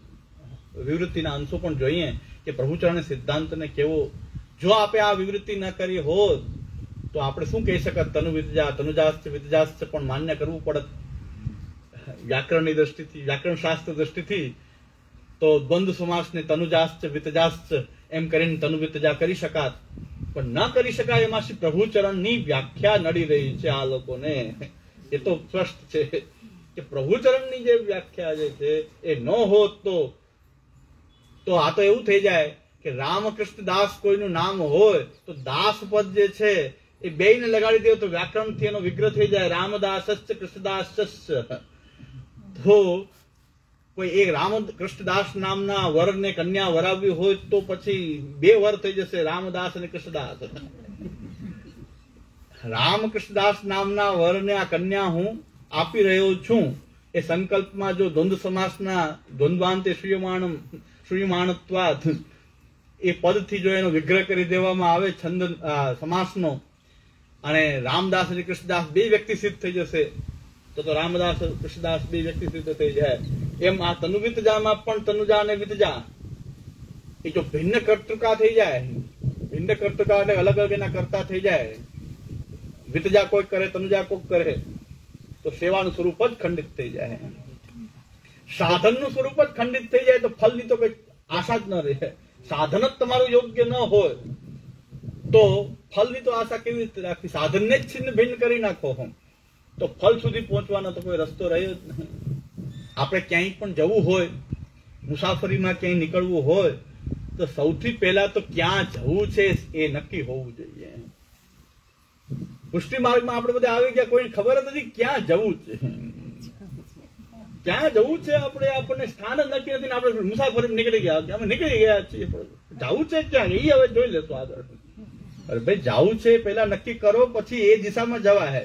વિવૃત્તિના અંશો પણ જોઈએ કે પ્રભુચરણે સિદ્ધાંતને કેવો, જો આપણે આ વિવૃત્તિ ન કરી હોત તો આપણે શું કહી શકત? તનુવિદ્યા, તનુજાસ્ચ, વિદ્યાસ્ચ પણ માન્ય કરવું પડત વ્યાકરણની દ્રષ્ટિથી, વ્યાકરણ શાસ્ત્ર દ્રષ્ટિથી. તો દ્વંદ્વ સમાસને તનુજાસ્ચ, વિતજાસ્ચ એમ કરીને તનુવિદ્યા કરી શકાત, પણ ન કરી શકાય. એમાં શ્રી પ્રભુચરણની વ્યાખ્યા નડી રહી છે આ લોકોને. એ તો સ્પષ્ટ છે કે પ્રભુચરણની જે વ્યાખ્યા જે છે એ ન હોત તો આ તો એવું થઈ જાય કે રામકૃષ્ણ દાસ કોઈનું નામ હોય તો દાસ પદ જે છે એ બેયને લગાડી દે તો વ્યાકરણથી એનો વિગ્રહ થઈ જાય. રામદાસશ્ચ કૃષ્ણદાસશ્ચ. તો કોઈ એક રામકૃષ્ણદાસ નામના વરને કન્યા વરાવવી હોય તો પછી બે વર થઈ જશે, રામદાસ અને કૃષ્ણદાસ. રામકૃષ્ણદાસ નામના વરને આ કન્યા હું આપી રહ્યો છું એ સંકલ્પમાં જો દ્વંદ્વ સમાસના દ્વંદ્વાંતે શ્રૂયમાણત્વાદ એ પદથી જો એનો વિગ્રહ કરી દેવામાં આવે છંદ સમાસનો, અને રામદાસ અને કૃષ્ણદાસ બે વ્યક્તિ સિદ્ધ થઈ જશે તો રામદાસ કૃષ્ણદાસ બે વ્યક્તિ સિદ્ધ થઈ જાય. એમ આ તનુવિતજામાં પણ તનુજા અને વિતજા એ જો ભિન્ન કર્તૃકા થઈ જાય, ભિન્ન કર્તૃકા એટલે અલગ અલગ એના કરતા થઈ જાય, વિતજા કોઈ કરે, તનુજા કોઈ કરે, તો સેવાનું સ્વરૂપ જ ખંડિત થઈ જાય. સાધનનું સ્વરૂપ જ ખંડિત થઈ જાય તો ફલની તો કઈ આશા જ ન રહે. સાધન જ તમારું યોગ્ય ન હોય તો ફલની તો આશા કેવી રીતે રાખવી? સાધનને જ છિન્ન ભિન્ન કરી નાખો તો ફલ સુધી પહોંચવાનો તો કોઈ રસ્તો રહ્યો જ નહીં. આપણે ક્યાંય પણ જવું હોય, મુસાફરીમાં ક્યાંય નીકળવું હોય તો સૌથી પહેલા તો ક્યાં જવું છે એ નક્કી હોવું જોઈએ. પુષ્ટિ માર્ગમાં આપણે બધા આવી ગયા, કોઈ ખબર જ નથી ક્યાં જવું છે. ક્યાં જવું છે આપણને સ્થાન જ નક્કી નથી. આપણે મુસાફરી નીકળી ગયા, અમે નીકળી ગયા છીએ, જવું છે ક્યાં એ હવે જોઈ લેશું આગળ. અરે ભાઈ જવું છે પેલા નક્કી કરો, પછી એ દિશામાં જવાય.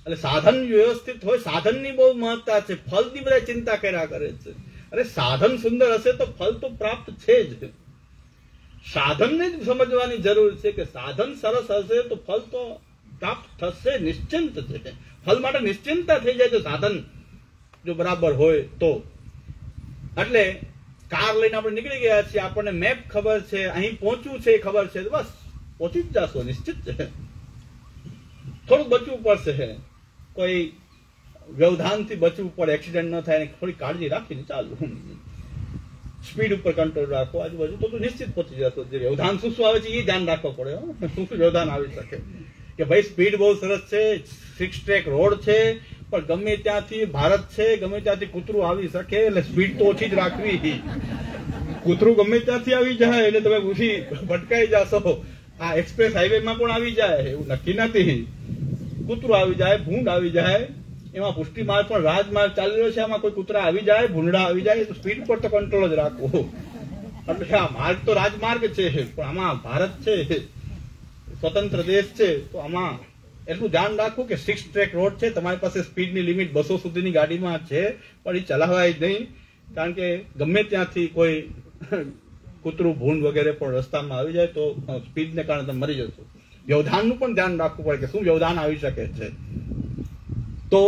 એટલે સાધન વ્યવસ્થિત હોય, સાધનની બહુ મહત્તા છે. ફલની બધા ચિંતા કર્યા કરે છે. અરે સાધન સુંદર હશે તો ફલ તો પ્રાપ્ત છે જ. સાધનને જ સમજવાની જરૂર છે કે સાધન સરસ હશે તો ફલ તો પ્રાપ્ત થશે, નિશ્ચિંત છે. ફલ માટે નિશ્ચિંતા થઈ જાય તો સાધન જો બરાબર હોય તો. એટલે કાર લઈને આપણે નીકળી ગયા છીએ, આપણને મેપ ખબર છે, અહીં પહોંચવું છે ખબર છે, બસ પહોંચી જ જશો, નિશ્ચિત છે. થોડું બચવું પડશે, કોઈ વ્યવધાનથી બચવું પડે, એક્સિડન્ટ ન થાય, થોડી કાળજી રાખીને ચાલુ. સ્પીડ ઉપર કંટ્રોલ રાખો, આજુબાજુ તો નિશ્ચિત પહોંચી જશો. જે વ્યવધાન શું શું આવે છે એ ધ્યાન રાખવું પડે. શું શું વ્યવધાન આવી શકે કે ભાઈ સ્પીડ બહુ સરસ છે, 6 ટ્રેક રોડ છે, પણ ગમે ત્યાંથી ભારત છે, ગમે ત્યાંથી કૂતરું આવી શકે, એટલે સ્પીડ તો ઓછી જ રાખવી. કૂતરું ગમે ત્યાંથી આવી જાય એટલે તમે ઉછી ભટકાઈ જશો. આ એક્સપ્રેસ હાઈવેમાં પણ આવી જાય એવું નક્કી નથી. કૂતરું આવી જાય, ભૂંડ આવી જાય, એમાં પુષ્ટિ માર્ગ પણ રાજમાર્ગ ચાલી રહ્યો છે, એમાં કોઈ કૂતરા આવી જાય, ભૂંડા આવી જાય તો સ્પીડ પર તો કંટ્રોલ જ રાખવો. એટલે આ માર્ગ તો રાજમાર્ગ છે, પણ આમાં ભારત છે, સ્વતંત્ર દેશ છે, તો આમાં એટલું ધ્યાન રાખવું કે 6 ટ્રેક રોડ છે, તમારી પાસે સ્પીડની લિમિટ 200 સુધીની ગાડીમાં છે, પણ એ ચલાવાય જ નહીં. કારણ કે ગમે ત્યાંથી કોઈ કૂતરું ભૂંડ વગેરે પણ રસ્તામાં આવી જાય તો સ્પીડને કારણે તમે મરી જશો. વ્યવધાનનું પણ ધ્યાન રાખવું પડે કે શું વ્યવધાન આવી શકે છે. તો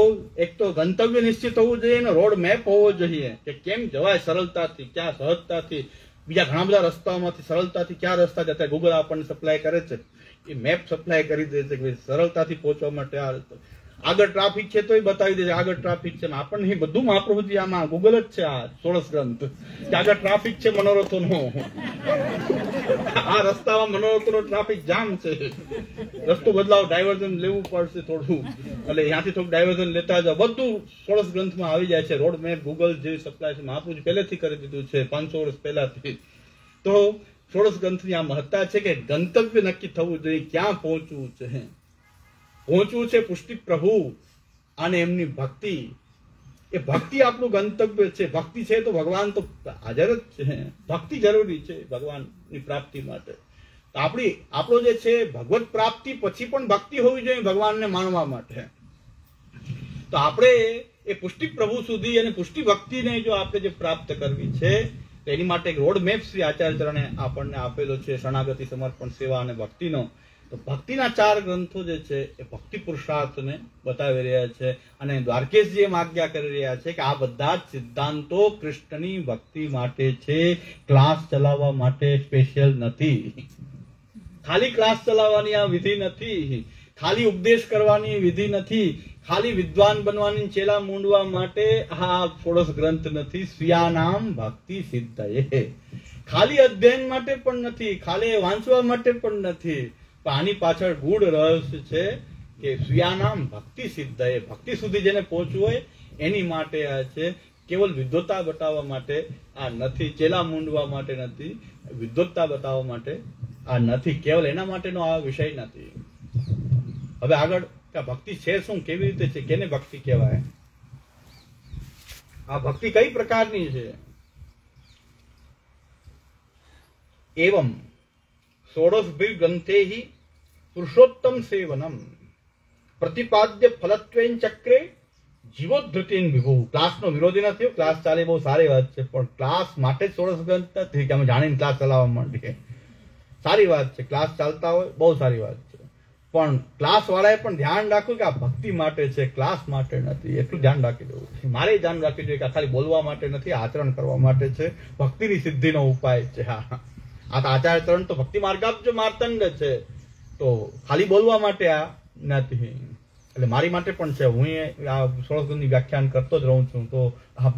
એક તો ગંતવ્ય નિશ્ચિત હોવું જોઈએ અને રોડ મેપ હોવો જોઈએ કે કેમ જવાય સરળતાથી, ક્યાં સહજતાથી, બીજા ઘણા બધા રસ્તાઓમાંથી સરળતાથી ક્યાં રસ્તા જતા. ગૂગલ આપણને સપ્લાય કરે છે, એ મેપ સપ્લાય કરી દે છે કે સરળતાથી પહોંચવા માટે આ રસ્તો. આગળ ટ્રાફિક છે તો એ બતાવી દે છે આગળ ટ્રાફિક છે. આપણને બધું મહાપ્રભુજી આમાં ગૂગલ જ છે, આ ષોડશ ગ્રંથ કે આગળ ટ્રાફિક છે મનોરથોનો, આ રસ્તામાં મનોરથોનો ટ્રાફિક જામ છે, રસ્તો બદલાવ, ડાયવર્ઝન લેવું પડશે થોડું, એટલે ત્યાંથી થોડું ડાયવર્ઝન લેતા જાવ. બધું ષોડશ ગ્રંથમાં આવી જાય છે. રોડ મેપ ગૂગલ જે સપ્લાય છે મહાપ્રભુજી પહેલેથી કરી દીધું છે 500 વર્ષ પહેલાથી. તો ષોડશ ગ્રંથની આ મહત્તા છે કે ગંતવ્ય નક્કી થવું જોઈએ, ક્યાં પહોંચવું છે. પહોંચવું છે પુષ્ટિ પ્રભુ અને એમની ભક્તિ. એ ભક્તિ આપણું ગંતવ્ય છે. ભક્તિ છે તો ભગવાન તો હાજર જ છે. ભક્તિ જરૂરી છે ભગવાનની પ્રાપ્તિ માટે. આપણો જે છે ભગવત પ્રાપ્તિ પછી પણ ભક્તિ હોવી જોઈએ ભગવાનને માણવા માટે. તો આપણે એ પુષ્ટિ પ્રભુ સુધી અને પુષ્ટિ ભક્તિને જો આપણે જે પ્રાપ્ત કરવી છે તો એની માટે એક રોડ મેપ શ્રી આચાર્ય ચરણે આપણને આપેલો છે, શરણાગતિ, સમર્પણ, સેવા અને ભક્તિનો. તો ભક્તિના 4 ગ્રંથો જે છે એ ભક્તિ પુરુષાર્થને બતાવી રહ્યા છે અને દ્વારકેશજી એમ આજ્ઞા કરી રહ્યા છે કે આ બધા જ સિદ્ધાંતો કૃષ્ણની ભક્તિ માટે છે, ક્લાસ ચલાવવા માટે સ્પેશિયલ નથી. ખાલી ક્લાસ ચલાવવાની આ વિધિ નથી, ખાલી ઉપદેશ કરવાની વિધિ નથી, ખાલી વિદ્વાન બનવાની ચેલા મૂંડવા માટે આ ષોડશ ગ્રંથ નથી. સ્વીયાનામ ભક્તિ સિદ્ધયે, ખાલી અધ્યયન માટે પણ નથી, ખાલી વાંચવા માટે પણ નથી. આની પાછળ ગૂઢ રહસ્ય છે કે સ્વીયાનામ ભક્તિ સિદ્ધયે, ભક્તિ સુધી જેને પહોંચવું હોય એની માટે આ છે. કેવલ વિદ્વત્તા બતાવવા માટે આ નથી, ચેલા મૂંડવા માટે નથી, વિદ્વત્તા બતાવવા માટે આ નથી, કેવલ એના માટેનો આ વિષય નથી. હવે આગળ ભક્તિ છે શું, કેવી રીતે છે, કેને ભક્તિ કહેવાય, આ ભક્તિ કઈ પ્રકારની છે. એવમ ષોડશભિ ગ્રંથેહિ પુરુષોત્તમ સેવનમ પ્રતિપાદ્ય ફલત્વેન ચક્રે જીવોદ્ધૃતિન વિભુ. ક્લાસનો વિરોધી નથી, ક્લાસ ચાલે બહુ સારી વાત છે, પણ ક્લાસ માટે જ ષોડશ ગ્રંથ નથી કે અમે જાણીને ક્લાસ ચલાવવા માંડીએ. સારી વાત છે, ક્લાસ ચાલતા હોય બહુ સારી વાત છે, પણ ક્લાસ વાળાએ પણ ધ્યાન રાખવું કે આ ભક્તિ માટે છે, ક્લાસ માટે નથી. એટલું ધ્યાન રાખી દેવું. મારે ધ્યાન રાખી જોઈએ કે આ ખાલી બોલવા માટે નથી, આચરણ કરવા માટે છે, ભક્તિની સિદ્ધિનો ઉપાય છે. હા, આ તો આચાર્ય ચરણ તો ભક્તિ માર્ગાબ્જ માર્તંડ છે, તો ખાલી બોલવા માટે આ નથી. એટલે મારી માટે પણ છે, હું આ ષોડશ ગ્રંથની વ્યાખ્યાન કરતો જ રહું છું, તો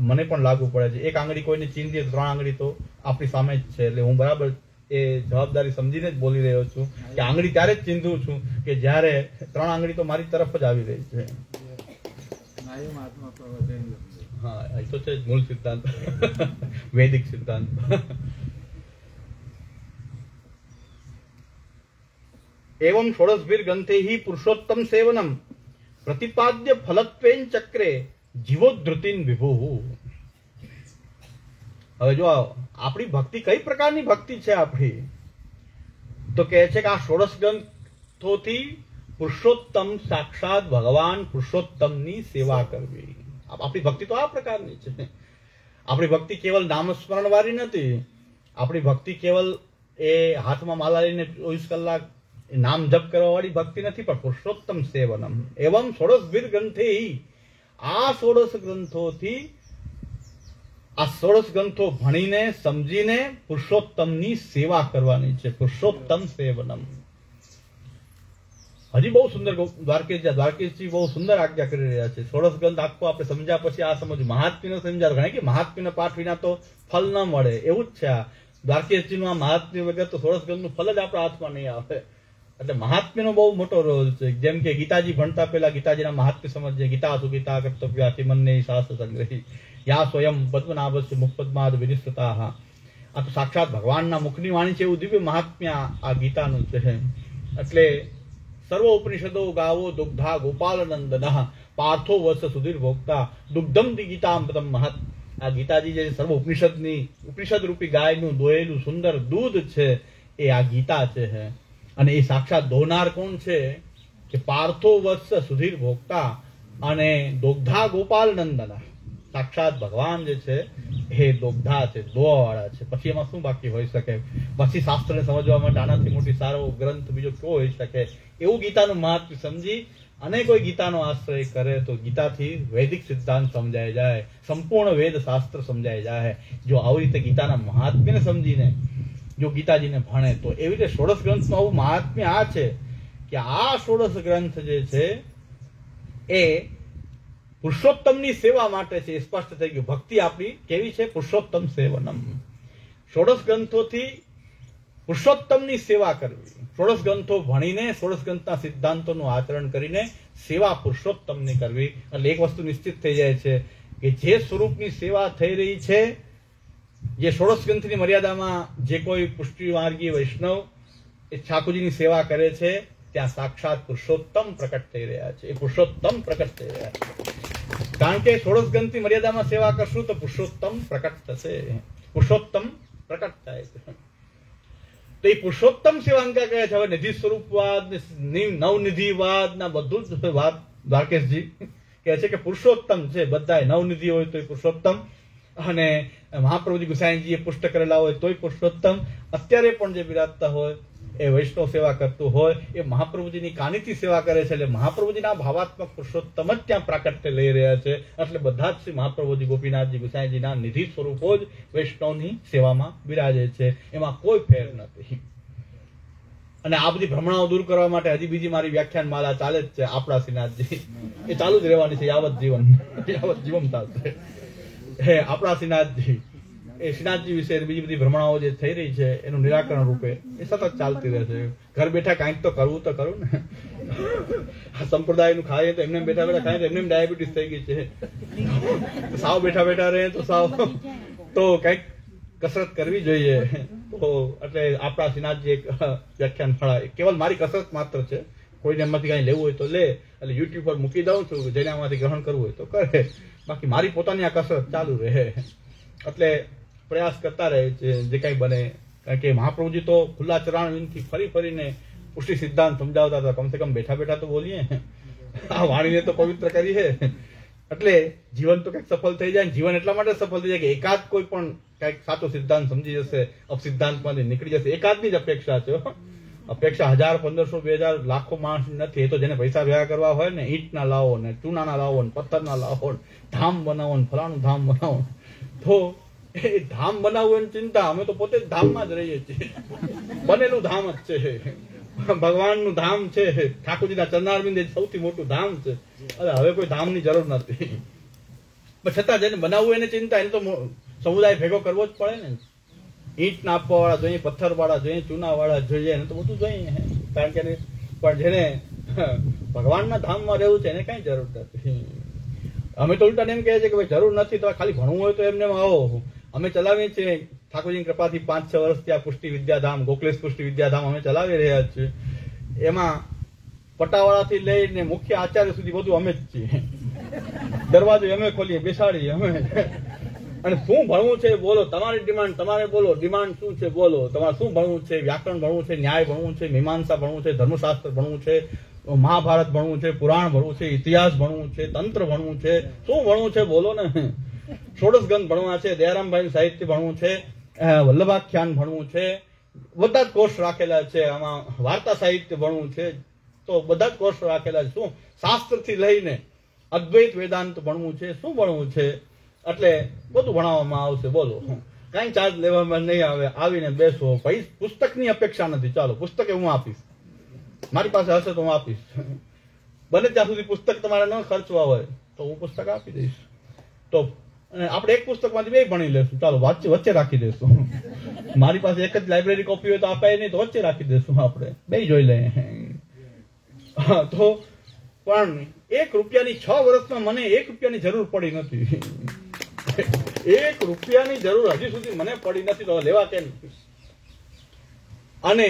મને પણ લાગુ પડે છે. એક આંગળી કોઈને ચીંધીએ 3 આંગળી તો આપણી સામે જ છે. એટલે હું બરાબર એ જવાબદારી સમજીને જ બોલી રહ્યો છું કે આંગળી ત્યારે જ ચીંધું છું કે જ્યારે 3 આંગળી તો મારી તરફ જ આવી રહી છે. હા, એ તો છે મૂળ સિદ્ધાંત, વૈદિક સિદ્ધાંત. एवं षोडशभिर ग्रंथे ही पुरुषोत्तम सेवनम प्रतिपाद्य फलत्वेन चक्रे जीवोद्धृतिन विभु. હવે જો આપણી ભક્તિ કઈ પ્રકારની ભક્તિ છે આપણી, તો કહે છે કે આ ષોડશ ગ્રંથોથી પુરુષોત્તમ સાક્ષાત ભગવાન પુરુષોત્તમની સેવા કરવી. આપણી ભક્તિ તો આ પ્રકારની છે. આપણી ભક્તિ કેવલ નામસ્મરણ વાળી નથી. આપણી ભક્તિ કેવલ એ હાથમાં માલા લઈને 24 કલાક નામ જપ કરવા વાળી ભક્તિ નથી, પણ પુરુષોત્તમ સેવનમ. એવમ ષોડશભિર ગ્રંથે, આ ષોડશ ગ્રંથોથી, આ ષોડશ ગ્રંથો ભણીને સમજીને પુરુષોત્તમની સેવા કરવાની છે. પુરુષોત્તમ સેવનમ. હજી બહુ સુંદર દ્વારકેશજી બહુ સુંદર આજ્ઞા કરી રહ્યા છે. ષોડશ ગ્રંથ આખો આપણે સમજ્યા પછી આ સમજ મહાત્મ્યનો સમજાવ ગણાય કે મહાત્મ્યનો પાઠ વિના તો ફલ ન મળે, એવું જ છે. આ દ્વારકેશજીનું આ મહાત્મ્ય વગર તો ષોડશ ગ્રંથનું ફલ જ આપણા હાથમાં નહીં આવે. એટલે મહાત્મ્યનો બહુ મોટો રોલ છે. જેમ કે ગીતાજી ભણતા પહેલા ગીતાજીના મહાત્મ્ય સમજીએ. ગીતા સુગીતા કર્તવ્યાથી મનને શાસ્ત્ર સંગ્રહી યા સ્વયં પદ્મનાભસ્ય મુખપદ્માદ વિનિષ્ઠતા. આ તો સાક્ષાત ભગવાનના મુખની વાણી છે, એવું દિવ્ય મહાત્મ્ય આ ગીતાનું છે. એટલે સર્વ ઉપનિષદો ગાવો દુગ્ધા ગોપાલનંદન પાર્થો વર્ષ સુધીર ભોગતા દુગ્ધમ દી ગીતામૃતમ મહત. આ ગીતાજી જે સર્વ ઉપનિષદ રૂપી ગાયનું દોયેલું સુંદર દૂધ છે, એ આ ગીતા છે. અને એ સાક્ષાત દોનાર કોણ છે કે પાર્થો વત્સ સુધીર ભોગતા અને દોગ્ધા ગોપાલ નંદન. સાક્ષાત ભગવાન જે છે એ દોગધા છે, દોવાવાળા છે. પછી એમાં શું બાકી હોઈ શકે? પછી શાસ્ત્રને સમજવા માટે આનાથી મોટી સારો ગ્રંથ બીજો કયો હોઈ શકે? એવું ગીતાનું મહાત્મ્ય સમજી અને કોઈ ગીતાનો આશ્રય કરે તો ગીતાથી વૈદિક સિદ્ધાંત સમજાઈ જાય, સંપૂર્ણ વેદ શાસ્ત્ર સમજાઈ જાય. જો આવી રીતે ગીતાના મહાત્મ્યને સમજીને જો ગીતાજીને ભણે તો એવી રીતે ષોડશ ગ્રંથનું આવું મહાત્મ્ય આ છે કે આ ષોડશ ગ્રંથ જે છે એ પુરુષોત્તમની સેવા માટે છે. એ સ્પષ્ટ થઈ ગયું. ભક્તિ આપણી કેવી છે? પુરુષોત્તમ સેવનમ. ષોડશ ગ્રંથોથી પુરુષોત્તમની સેવા કરવી. ષોડશ ગ્રંથો ભણીને ષોડશ ગ્રંથના સિદ્ધાંતોનું આચરણ કરીને સેવા પુરુષોત્તમની કરવી. એટલે એક વસ્તુ નિશ્ચિત થઈ જાય છે કે જે સ્વરૂપની સેવા થઈ રહી છે, જે ષોડશ ગ્રંથની મર્યાદામાં જે કોઈ પુષ્ટિ માર્ગી વૈષ્ણવ એ ઠાકોરજીની સેવા કરે છે ત્યાં સાક્ષાત પુરુષોત્તમ પ્રકટ થઈ રહ્યા છે. એ પુરુષોત્તમ પ્રકટ થઈ રહ્યા છે. કારણ કે ષોડશ ગ્રંથની મર્યાદામાં સેવા કરશું તો પુરુષોત્તમ પ્રકટ થશે. પુરુષોત્તમ પ્રકટ થાય છે. તો એ પુરુષોત્તમ સેવાંકા કહે છે. હવે નિધિ સ્વરૂપવાદ, નવનિધિવાદ ના બધું જ વાત દ્વારકેશજી કહે છે કે પુરુષોત્તમ છે બધા. નવનિધિ હોય તો પુરુષોત્તમ, અને મહાપ્રભુજી ગુસાઈજીએ પુષ્ટ કરેલા હોય તોય પુરુષોત્તમ. અત્યારે પણ જે બિરાજતા હોય એ વૈષ્ણવ સેવા કરતું હોય એ મહાપ્રભુજીની કાનીથી સેવા કરે છે. એટલે મહાપ્રભુજીના ભાવાત્મક પુરુષોત્તમ જ ત્યાં પ્રાકટ્ય લઈ રહ્યા છે. એટલે બધા જ શ્રી મહાપ્રભુજી ગોપીનાથજી ગુસાઈજીના નિધિ સ્વરૂપો જ વૈષ્ણવની સેવામાં બિરાજે છે. એમાં કોઈ ફેર નથી. અને આ બધી ભ્રમણાઓ દૂર કરવા માટે હજી બીજી મારી વ્યાખ્યાન માલા ચાલે જ છે. આપણા શ્રીનાથજી એ ચાલુ જ રહેવાની છે યાવત જીવન ચાલશે. હે આપણા શ્રીનાથજી એ શ્રીનાથજી વિશે બીજી બધી ભ્રમણાઓ જે થઈ રહી છે એનું નિરાકરણ રૂપે એ સતત ચાલતી રહે છે. ઘર બેઠા કાંઈક તો કરવું તો ખરું ને. સંપ્રદાયનું ખાઈએ તો એમને બેઠા બેઠા ખાઈએ તો એમને ડાયાબિટીસ થઈ ગઈ છે. સાવ બેઠા બેઠા રહે તો સાવ તો કંઈક કસરત કરવી જોઈએ. તો એટલે આપણા શ્રીનાથજી એક વ્યાખ્યાન ફળાય. કેવલ મારી કસરત માત્ર છે. કોઈને એમાંથી કઈ લેવું હોય તો લે. એટલે યુટ્યુબ પર મૂકી દઉં છું. જેને આમાંથી ગ્રહણ કરવું હોય તો કરે. બાકી મારી પોતાની આ કસરત ચાલુ રહે. એટલે પ્રયાસ કરતા રહે છે જે કઈ બને. કારણ કે મહાપ્રભુજી તો ખુલ્લા ચરણથી ફરી ફરીને પુષ્ટિ સિદ્ધાંત સમજાવતા હતા. કમસે કમ બેઠા બેઠા તો બોલીએ. આ વાણીને તો પવિત્ર કરી છે. એટલે જીવન તો કંઈક સફળ થઈ જાય. જીવન એટલા માટે સફળ થઈ જાય કે એકાદ કોઈ પણ કંઈક સાચો સિદ્ધાંત સમજી જશે, અપસિદ્ધાંતમાંથી નીકળી જશે. એકાદની જ અપેક્ષા છે. અપેક્ષા 1000, 1500, 2000, લાખો માણસ નથી. એ તો જેને પૈસા ભેગા કરવા હોય ને, ઈંટના લાવો ને, ચૂનાના લાવો ને, પથ્થરના લાવો ને, ધામ બનાવો ને, ફલાણું ધામ બનાવો. તો એ ધામ બનાવવું એની ચિંતા. અમે તો પોતે જ ધામમાં જ રહીએ છીએ. બનેલું ધામ જ છે. ભગવાનનું ધામ છે. ઠાકોરજીના ચરણારવિંદ સૌથી મોટું ધામ છે. એટલે હવે કોઈ ધામની જરૂર નથી. પણ છતાં જેને બનાવવું એને ચિંતા. એને તો સમુદાય ભેગો કરવો જ પડે ને. ઈંટ નાપવા વાળા જોઈએ, પથ્થર વાળા જોઈએ, ચૂના વાળા જોઈએ, એને તો બધું જોઈએ. કારણ કે પણ જેને ભગવાનના ધામમાં રહેવું છે એને કઈ જરૂર નથી. અમે તો ઉલટા એમ કહે છે કે ભાઈ જરૂર નથી તો ખાલી ભણવું હોય તો એમને આવો. અમે ચલાવીએ છીએ ઠાકોરજીની કૃપાથી 5-6 વર્ષથી આ પુષ્ટિ વિદ્યાધામ, ગોકલેશ પુષ્ટિ વિદ્યાધામ અમે ચલાવી રહ્યા છીએ. એમાં પટાવાળાથી લઈને મુખ્ય આચાર્ય સુધી બધું અમે જ છીએ. દરવાજો અમે ખોલીએ, બેસાડીએ અમે. અને શું ભણવું છે બોલો, તમારી ડિમાન્ડ તમારે બોલો. ડિમાન્ડ શું છે બોલો. તમારે શું ભણવું છે? વ્યાકરણ ભણવું છે, ન્યાય ભણવું છે, મીમાંસા ભણવું છે, ધર્મશાસ્ત્ર ભણવું છે, મહાભારત ભણવું છે, પુરાણ ભણવું છે, ઇતિહાસ ભણવું છે, તંત્ર ભણવું છે, શું ભણવું છે બોલો ને. ષોડશ ગ્રંથ ભણવા છે, દયારામભાઈ સાહિત્ય ભણવું છે, વલ્લભાખ્યાન ભણવું છે, બધા જ કોર્સ રાખેલા છે. આમાં વાર્તા સાહિત્ય ભણવું છે, તો બધા જ કોર્સ રાખેલા છે. શું શાસ્ત્રથી લઈને અદ્વૈત વેદાંત ભણવું છે, શું ભણવું છે. એટલે બધું ભણાવવામાં આવશે બોલો. કઈ ચાર્જ લેવામાં નહીં આવે. આવીને બેસો. પુસ્તકની અપેક્ષા નથી. ચાલો પુસ્તક હું આપીશ, મારી પાસે હશે તો હું આપીશ. બને ત્યાં સુધી પુસ્તક તમારે ન ખર્ચવા હોય તો હું પુસ્તક આપી દઈશ. તો આપણે એક પુસ્તકમાંથી બે ભણી લેશું. ચાલો વચ્ચે રાખી દઈશું. મારી પાસે એક જ લાઇબ્રેરી કોપી હોય તો અપાય નહીં, તો વચ્ચે રાખી દઈશું. આપણે બે જોઈ લઈએ. તો પણ 1 રૂપિયાની 6 વર્ષમાં મને 1 રૂપિયાની જરૂર પડી નથી. 1 રૂપિયાની જરૂર હજી સુધી મને પડી નથી. તો લેવા કેમ? અને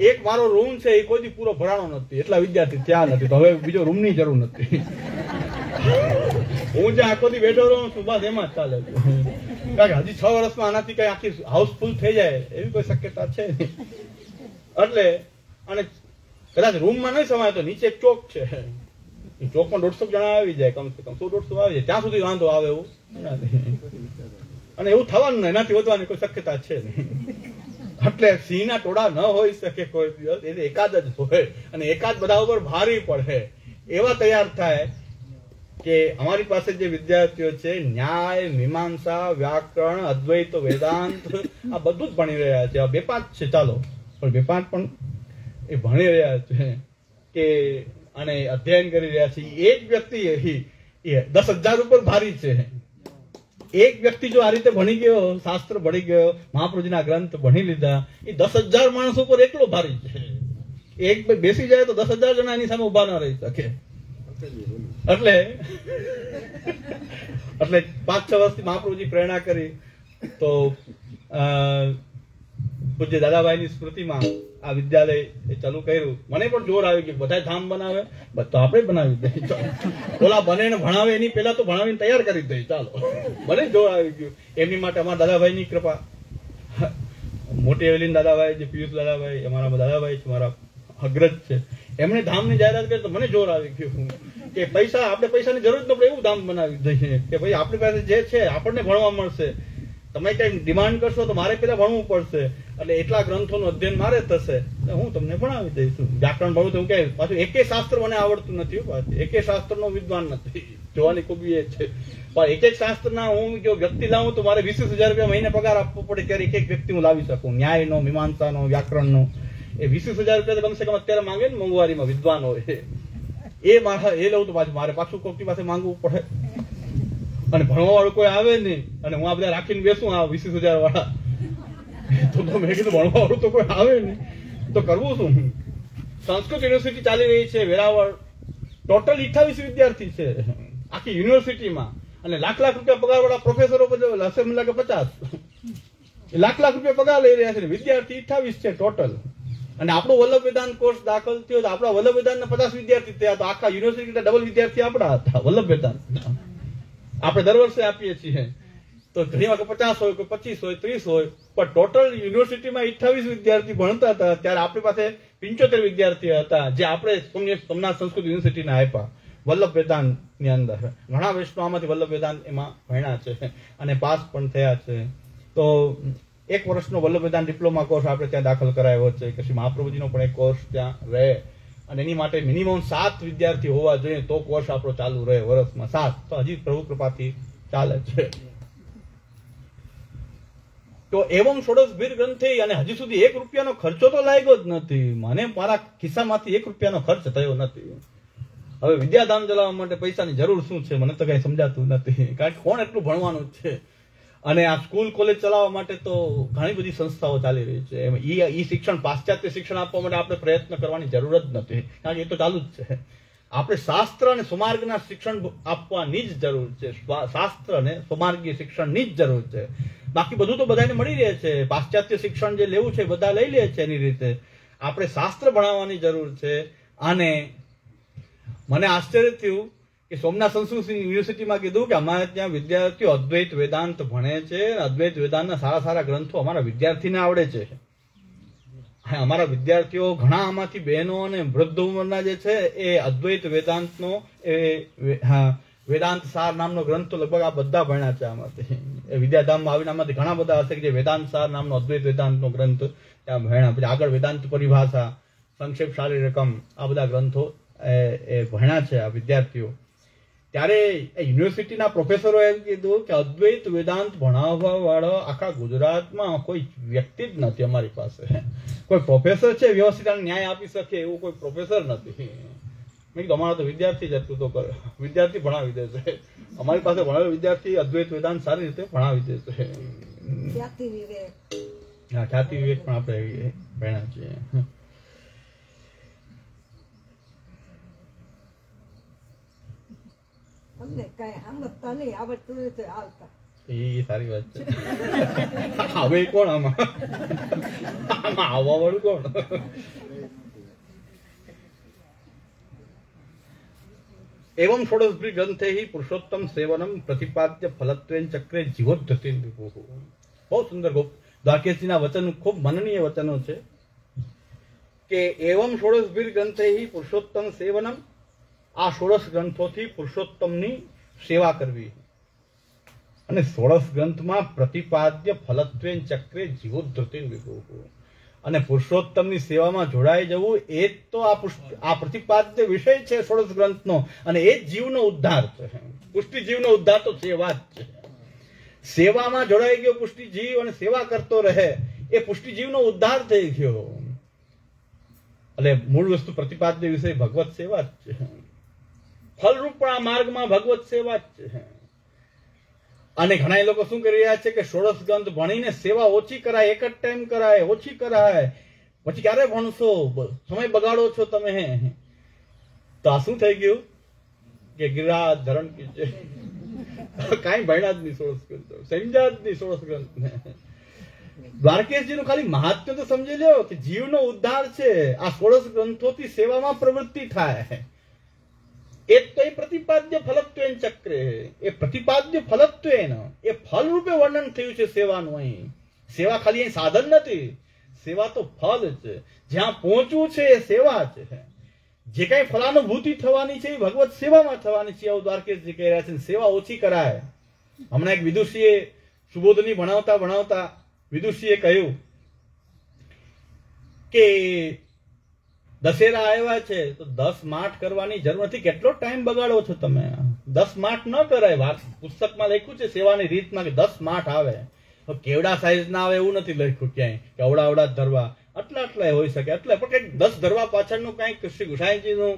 એક મારો રૂમ છે એ કોઈ પૂરો ભરાણો નથી. એટલા વિદ્યાર્થી ત્યાં નથી. તો હવે બીજો રૂમની જરૂર નથી. હું જ્યાં આખો દી બેઠો રહું છું બસ એમાં જ ચાલે છે. કારણ કે હજી 6 વર્ષમાં આનાથી કઈ આખી હાઉસફુલ થઈ જાય એવી કોઈ શક્યતા છે નહીં. એટલે અને કદાચ રૂમમાં નહીં સમાય તો નીચે એક ચોક છે. એ ચોકમાં 150 જણા આવી જાય, કમસે કમ 100-150 આવી જાય. ત્યાં સુધી વાંધો આવે એવું અને એવું થવાનું ને એનાથી વધવાની કોઈ શક્યતા છે નહીં. એટલે સિંહના ટોળા ન હોઈ શકે કોઈ દિવસ, એને એકાદ જ હોય અને એકાદ બધા ઉપર ભારી પડે એવા તૈયાર થાય કે અમારી પાસે જે વિદ્યાર્થીઓ છે ન્યાય, મીમાંસા, વ્યાકરણ, અદ્વૈત, વેદાંત આ બધું જ ભણી રહ્યા છે. 2-5 છે ચાલો, પણ 2-5 પણ એ ભણી રહ્યા છે કે અને અધ્યયન કરી રહ્યા છે. એક વ્યક્તિ એ 10,000 ઉપર ભારી છે. એક વ્યક્તિ જો આ રીતે ભણી ગયો, શાસ્ત્ર ભણી ગયો, મહાપ્રભુજીના ગ્રંથ ભણી લીધા, એ 10,000 માણસો ઉપર એકલો ભારી છે. એક બેસી જાય તો 10,000 જણા એની સામે ઉભા ના રહી શકે. એટલે 5-6 વર્ષથી મહાપ્રભુજી પ્રેરણા કરી તો પૂજ્ય દાદાભાઈની સ્મૃતિમાં આ વિદ્યાલય ચાલુ કર્યું. મને પણ જોર આવી ગયું, બધા ધામ બનાવે તો આપણે બનાવી દઈએ, ઓલા બને ને ભણાવે એની પહેલા તો ભણાવીને તૈયાર કરી દઈએ, ચાલો. મને જોર આવી ગયું. એમની માટે અમારા દાદાભાઈની કૃપા, મોટી એવલીન દાદાભાઈ, જે પિયુષ દાદાભાઈ, અમારા દાદાભાઈ છે, મારા અગ્રજ છે, એમણે ધામની જાહેરાત કરી તો મને જોર આવી ગયું કે આપણે પૈસાની જરૂર ન પડે એવું ધામ બનાવી દઈએ કે ભાઈ આપણી પાસે જે છે આપણને ભણવા મળશે. તમે કઈ ડિમાન્ડ કરશો તો મારે પેલા ભણવું પડશે, એટલે એટલા ગ્રંથોનું અધ્યયન મારે થશે, હું તમને ભણાવી દઈશું. વ્યાકરણ ભણવું તો હું કે પાછું એકે શાસ્ત્ર મને આવડતું નથી, પાછું એકે શાસ્ત્રનો વિદ્વાન નથી, જોવાની ખૂબી એ છે. પણ એક શાસ્ત્રના હું જો વ્યક્તિ લાવું તો મારે 20,000 રૂપિયા મહિને પગાર આપવો પડે ત્યારે એક વ્યક્તિ હું લાવી શકું. ન્યાયનો, મીમાંસાનો, વ્યાકરણનો એ 20,000 રૂપિયા કમસે કમ અત્યારે માંગે ને મોંઘવારીમાં વિદ્વાન હોય એ લઉં તો મારે પાછું કોઈની પાસે માંગવું પડે. અને ભણવા વાળું કોઈ આવે નહીં અને હું આ બધા રાખીને બેસું આ 20,000 વાળા, તો મેં કીધું ભણવા વાળું તો કોઈ આવે નહીં તો કરવું શું. સંસ્કૃત યુનિવર્સિટી ચાલી રહી છે વેરાવળ, ટોટલ 28 વિદ્યાર્થી છે આખી યુનિવર્સિટીમાં, અને લાખ રૂપિયા પગાર વાળા પ્રોફેસરો હશે મને લાગે 50 લાખ રૂપિયા પગાર લઈ રહ્યા છે. વિદ્યાર્થી 28 છે ટોટલ. અને આપણો વલ્લભ વેદાંત કોર્સ દાખલ થયો તો આપણા વલ્લભ વેદાંતના 50 વિદ્યાર્થી થયા, તો આખા યુનિવર્સિટીના ડબલ વિદ્યાર્થી આપણા હતા વલ્લભ વેદાંત. આપણે દર વર્ષે આપીએ છીએ, તો ઘણીવાર 50 હોય, કોઈ 25 હોય, 30 હોય, પણ ટોટલ યુનિવર્સિટીમાં 28 વિદ્યાર્થી ભણતા હતા. ત્યારે આપણી પાસે 75 વિદ્યાર્થી હતા જે આપણે સોમનાથ સંસ્કૃત યુનિવર્સિટીના આપ્યા વલ્લભ વેદાંતની અંદર. ઘણા વૈષ્ણવમાંથી વલ્લભ વેદાંત એમાં ભણ્યા છે અને પાસ પણ થયા છે. તો 1 વર્ષનો વલ્લભ વેદાંત ડિપ્લોમા કોર્સ આપણે ત્યાં દાખલ કરાયો છે કે શ્રી મહાપ્રભુજીનો પણ એક કોર્સ ત્યાં રહે, અને એની માટે મિનિમમ 7 વિદ્યાર્થી હોવા જોઈએ તો કોર્સ આપણો ચાલુ રહે વર્ષમાં. 7 તો હજી પ્રભુ કૃપાથી ચાલે છે. તો એવમ ષોડશભીર ગ્રંથે, અને હજી સુધી 1 રૂપિયાનો ખર્ચો તો લાગ્યો જ નથી મને. મારા ખિસ્સામાંથી 1 રૂપિયાનો ખર્ચ થયો નથી. હવે વિદ્યાધામ ચલાવવા માટે પૈસાની જરૂર શું છે મને તો કઈ સમજાતું નથી, કારણ કે કોણ એટલું ભણવાનું છે. અને આ સ્કૂલ કોલેજ ચલાવવા માટે તો ઘણી બધી સંસ્થાઓ ચાલી રહી છે. ઈ શિક્ષણ, પાશ્ચાત્ય શિક્ષણ આપવા માટે આપણે પ્રયત્ન કરવાની જરૂર જ નથી, કારણ કે એ તો ચાલુ જ છે. આપણે શાસ્ત્ર અને સુમાર્ગના શિક્ષણ આપવાની જ જરૂર છે. શાસ્ત્ર અને સુમાર્ગીય શિક્ષણની જ જરૂર છે. બાકી બધું તો બધાને મળી રહે છે. પાશ્ચાત્ય શિક્ષણ જે લેવું છે બધા લઈ લે છે એની રીતે. આપણે શાસ્ત્ર ભણાવવાની જરૂર છે. અને મને આશ્ચર્ય થયું કે સોમનાથ સંસ્કૃત યુનિવર્સિટીમાં કીધું કે અમારે ત્યાં વિદ્યાર્થીઓ અદ્વૈત વેદાંત ભણે છે. અદ્વૈત વેદાંતના સારા ગ્રંથો અમારા વિદ્યાર્થીને આવડે છે. અમારા વિદ્યાર્થીઓ ઘણા આમાંથી બહેનો અને વૃદ્ધ ઉંમરના જે છે એ અદ્વૈત વેદાંતનો વેદાંત સાર નામનો ગ્રંથ તો લગભગ આ બધા ભણ્યા છે આમાંથી. એ વિદ્યાધામમાં આવીને આમાંથી ઘણા બધા હશે કે જે વેદાંત સાર નામનો અદ્વૈત વેદાંતનો ગ્રંથ ત્યાં ભણ્યા. પછી આગળ વેદાંત પરિભાષા, સંક્ષેપ શારીરકમ, આ બધા ગ્રંથો એ ભણ્યા છે આ વિદ્યાર્થીઓ. ત્યારે યુનિવર્સિટીના પ્રોફેસરો એમ કીધું કે અદ્વૈત વેદાંત ભણાવવા વાળો આખા ગુજરાતમાં કોઈ વ્યક્તિ જ નથી અમારી પાસે. કોઈ પ્રોફેસર છે વ્યવસ્થિત ન્યાય આપી શકે એવું કોઈ પ્રોફેસર નથી. મેં કીધું અમારા તો વિદ્યાર્થી જ એટલું તો કરે, વિદ્યાર્થી ભણાવી દેશે. અમારી પાસે ભણેલો વિદ્યાર્થી અદ્વૈત વેદાંત સારી રીતે ભણાવી દેશે. હા, ખ્યાતિ વિવેક પણ આપણે ભણ્યા છીએ. અમને કઈ સમજતા નહીં આવડતું નથી આવતા. એ સારી વાત છે. હવે કોણ આમાં આવવા વાળું કોણ? એવમ ષોડશભીર ગ્રંથે હિ પુરુષોત્તમ સેવનમ પ્રતિપાદ્ય ફલત્વેન ચક્રે જીવોદ્ધતિ. બહુ સુંદર દ્વારકેશજીના વચન, ખૂબ મનનીય વચનો છે કે એવમ ષોડશભીર ગ્રંથે હિ પુરુષોત્તમ સેવનમ, આ 16 ગ્રંથોથી પુરુષોત્તમની સેવા કરવી. અને 16 ગ્રંથમાં પ્રતિપાદ્ય ફલત્વેન ચક્રે જીવોદ્ધૃતિન વિભુઃ, અને પુરુષોત્તમની સેવામાં જોડાઈ જવું એ જ તો આ પ્રતિપાદ્ય વિષય છે 16 ગ્રંથનો, અને એ જ જીવનો ઉદ્ધાર છે. પુષ્ટિ જીવનો ઉદ્ધાર તો સેવા જ છે. સેવામાં જોડાઈ ગયો પુષ્ટિ જીવ અને સેવા કરતો રહે એ પુષ્ટિ જીવનો ઉદ્ધાર થઈ ગયો. એટલે મૂળ વસ્તુ પ્રતિપાદ્ય વિષય ભગવત સેવા જ છે. ફલરૂપ આ માર્ગમાં ભગવત સેવા જ છે. અને ઘણા લોકો શું કરી રહ્યા છે કે 16 ગ્રંથ ભણીને સેવા ઓછી કરાય, એક જ ટાઈમ કરાય, ઓછી કરાય, પછી ક્યારે ભણશો, સમય બગાડો છો તમે. તો આ શું થઈ ગયું કે ગિરિરાજ ધરણ કીજે, કાંઈ ભણ્યા જ નહીં 16 ગ્રંથ, સમજ્યા જ નહીં 16 ગ્રંથ. દ્વારકેશજીનું ખાલી મહાત્મ્ય તો સમજી લો કે જીવનો ઉદ્ધાર છે. આ 16 ગ્રંથોથી સેવામાં પ્રવૃત્તિ થાય. એ તો એ પ્રતિપાદ્ય ફલત્વેન ચક્રે, એ પ્રતિપાદ્ય ફલત્વેન એ ફલ રૂપે વર્ણન થયું છે સેવાનું. અહીં સેવા ખાલી અહીં સાધન નથી, સેવા તો ફલ છે. જ્યાં પહોંચવું છે એ સેવા છે. જે કઈ ફલાનુભૂતિ થવાની છે એ ભગવત સેવામાં થવાની છે, એવું દ્વારકેશજી કહી રહ્યા છે. સેવા ઓછી કરાય. હમણાં એક વિદુષીએ સુબોધની ભણાવતા વિદુષીએ કહ્યું કે દશેરા આવ્યા છે તો 10 માઠ કરવાની જરૂર નથી, કેટલો ટાઈમ બગાડો છો તમે. 10 માઠ ન કરાય. પુસ્તકમાં લખ્યું છે સેવાની રીતમાં કે 10 માઠ આવે. કેવડા સાઈઝ ના આવે એવું નથી લખ્યું ક્યાંય કે અવડા ધરવા, આટલા હોઈ શકે. એટલે પણ કંઈક 10 ધરવા પાછળનું કંઈક શ્રી ગુસાઈજીનું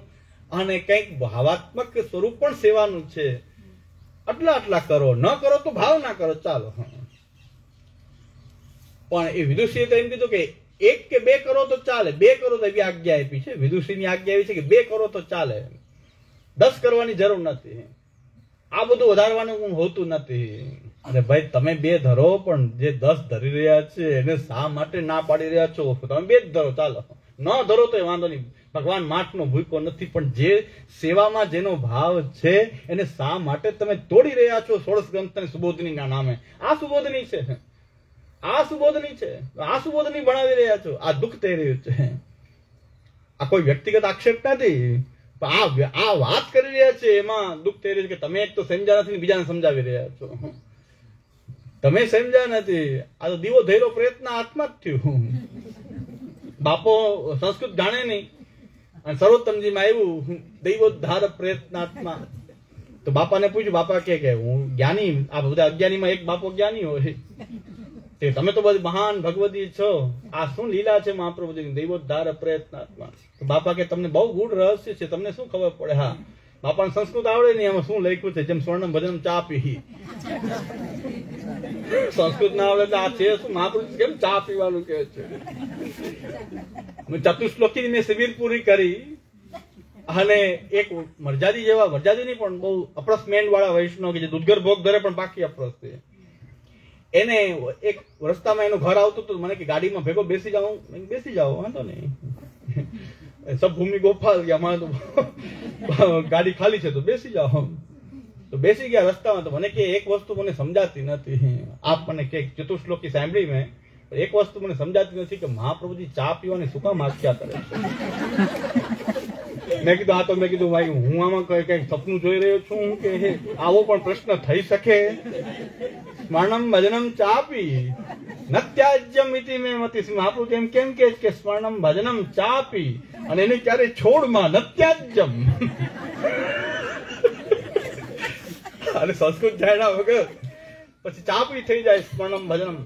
અને કંઈક ભાવાત્મક સ્વરૂપ પણ સેવાનું છે. આટલા કરો, ન કરો તો ભાવ ના કરો, ચાલો. પણ એ વિદુષીએ તો એમ કીધું કે 1 કે 2 કરો તો ચાલે, 2 કરો તો એવી આજ્ઞા આપી છે. વિદુષીની આજ્ઞા એવી છે કે 2 કરો તો ચાલે, 10 કરવાની જરૂર નથી. આ બધું વધારવાનું હોતું નથી. અરે ભાઈ, તમે 2 ધરો, પણ જે 10 ધરી રહ્યા છે એને શા માટે ના પાડી રહ્યા છો? તમે 2 જ ધરો, ચાલો. ન ધરો તો વાંધો નહીં, ભગવાન માઠનો ભૂકો નથી. પણ જે સેવામાં જેનો ભાવ છે એને શા માટે તમે તોડી રહ્યા છો 16 ગ્રંથ અને સુબોધનીના નામે? આ સુબોધની છે, આ સુબોધની ભણાવી રહ્યા છો. આ દુઃખ થઈ રહ્યું છે. આ કોઈ વ્યક્તિગત આક્ષેપ નથી, પણ આ વાત કરી રહ્યા છે એમાં દુઃખ થઈ રહ્યું છે કે તમે એક તો સમજ્યા નથી, બીજાને સમજાવી રહ્યા છો. તમે સમજ્યા નથી. આ તો દીવો ધૈર્યો પ્રયત્ન હાથમાં જ થયું. બાપો સંસ્કૃત જાણે નહીં અને સર્વોત્તમજીમાં આવ્યું દૈવોદ્ધાર પ્રયત્નાત્મા. તો બાપાને પૂછ્યું, બાપા કે હું જ્ઞાની, આ બધા અજ્ઞાનીમાં એક બાપો જ્ઞાની હોય, તમે તો બધી મહાન ભગવતી છો, આ શું લીલા છે મહાપ્રભુજીની દૈવોદ્ધાર પ્રયત્નાત્મા? તો બાપા કે તમને બહુ ગૂઢ રહસ્ય છે, તમને શું ખબર પડે? હા, બાપાને સંસ્કૃત આવડે નહીં, એમાં શું લખ્યું છે? જેમ સ્વર્ણમ ભજનમ ચા પી. સંસ્કૃત ના આવડે આ છે શું? મહાપ્રભુ કેમ ચા પીવાનું કહે છે? ચતુશ્લોકી મેં શિબિર પૂરી કરી, અને એક મરજાદી જેવા, મરજાદી નહીં પણ બહુ અપ્રસ મેંડ વાળા વૈષ્ણવ કે જે દૂધગર ભોગ ધરે પણ બાકી અપ્રસ છે, એને એક રસ્તામાં એનું ઘર આવતું હતું. મને કે ગાડીમાં ભેગો બેસી જાઉં? બેસી જાઓ, વાંધો નહીં. સબ ભૂમિ ગોપાલ કે અમારે તો ગાડી ખાલી છે તો બેસી જાઓ. તો બેસી ગયા રસ્તામાં. તો મને કે એક વસ્તુ મને સમજાતી નથી. આપ મને કે ચતુશ્લોકી સાંભળી મેં, એક વસ્તુ મને સમજાતી નથી કે મહાપ્રભુજી ચા પીવાની શું કામ આખ્યા કરે છે? મેં કીધું હા. તો મેં કીધું ભાઈ, હું આમાં કઈક સપનું જોઈ રહ્યો છું કે આવો પણ પ્રશ્ન થઈ શકે? સ્મરણમ ભજનમ ચાપી નત્યાજ્યમ ઇતિ મે મતિ. મહાપ્રભુ એમ કેમ કે સ્મરણમ ભજનમ ચાપી, અને એને ક્યારે છોડમાં નત્યાજ્યમ. અને સંસ્કૃત જાણ્યા વગર પછી ચાપી થઈ જાય સ્મરણમ ભજનમ.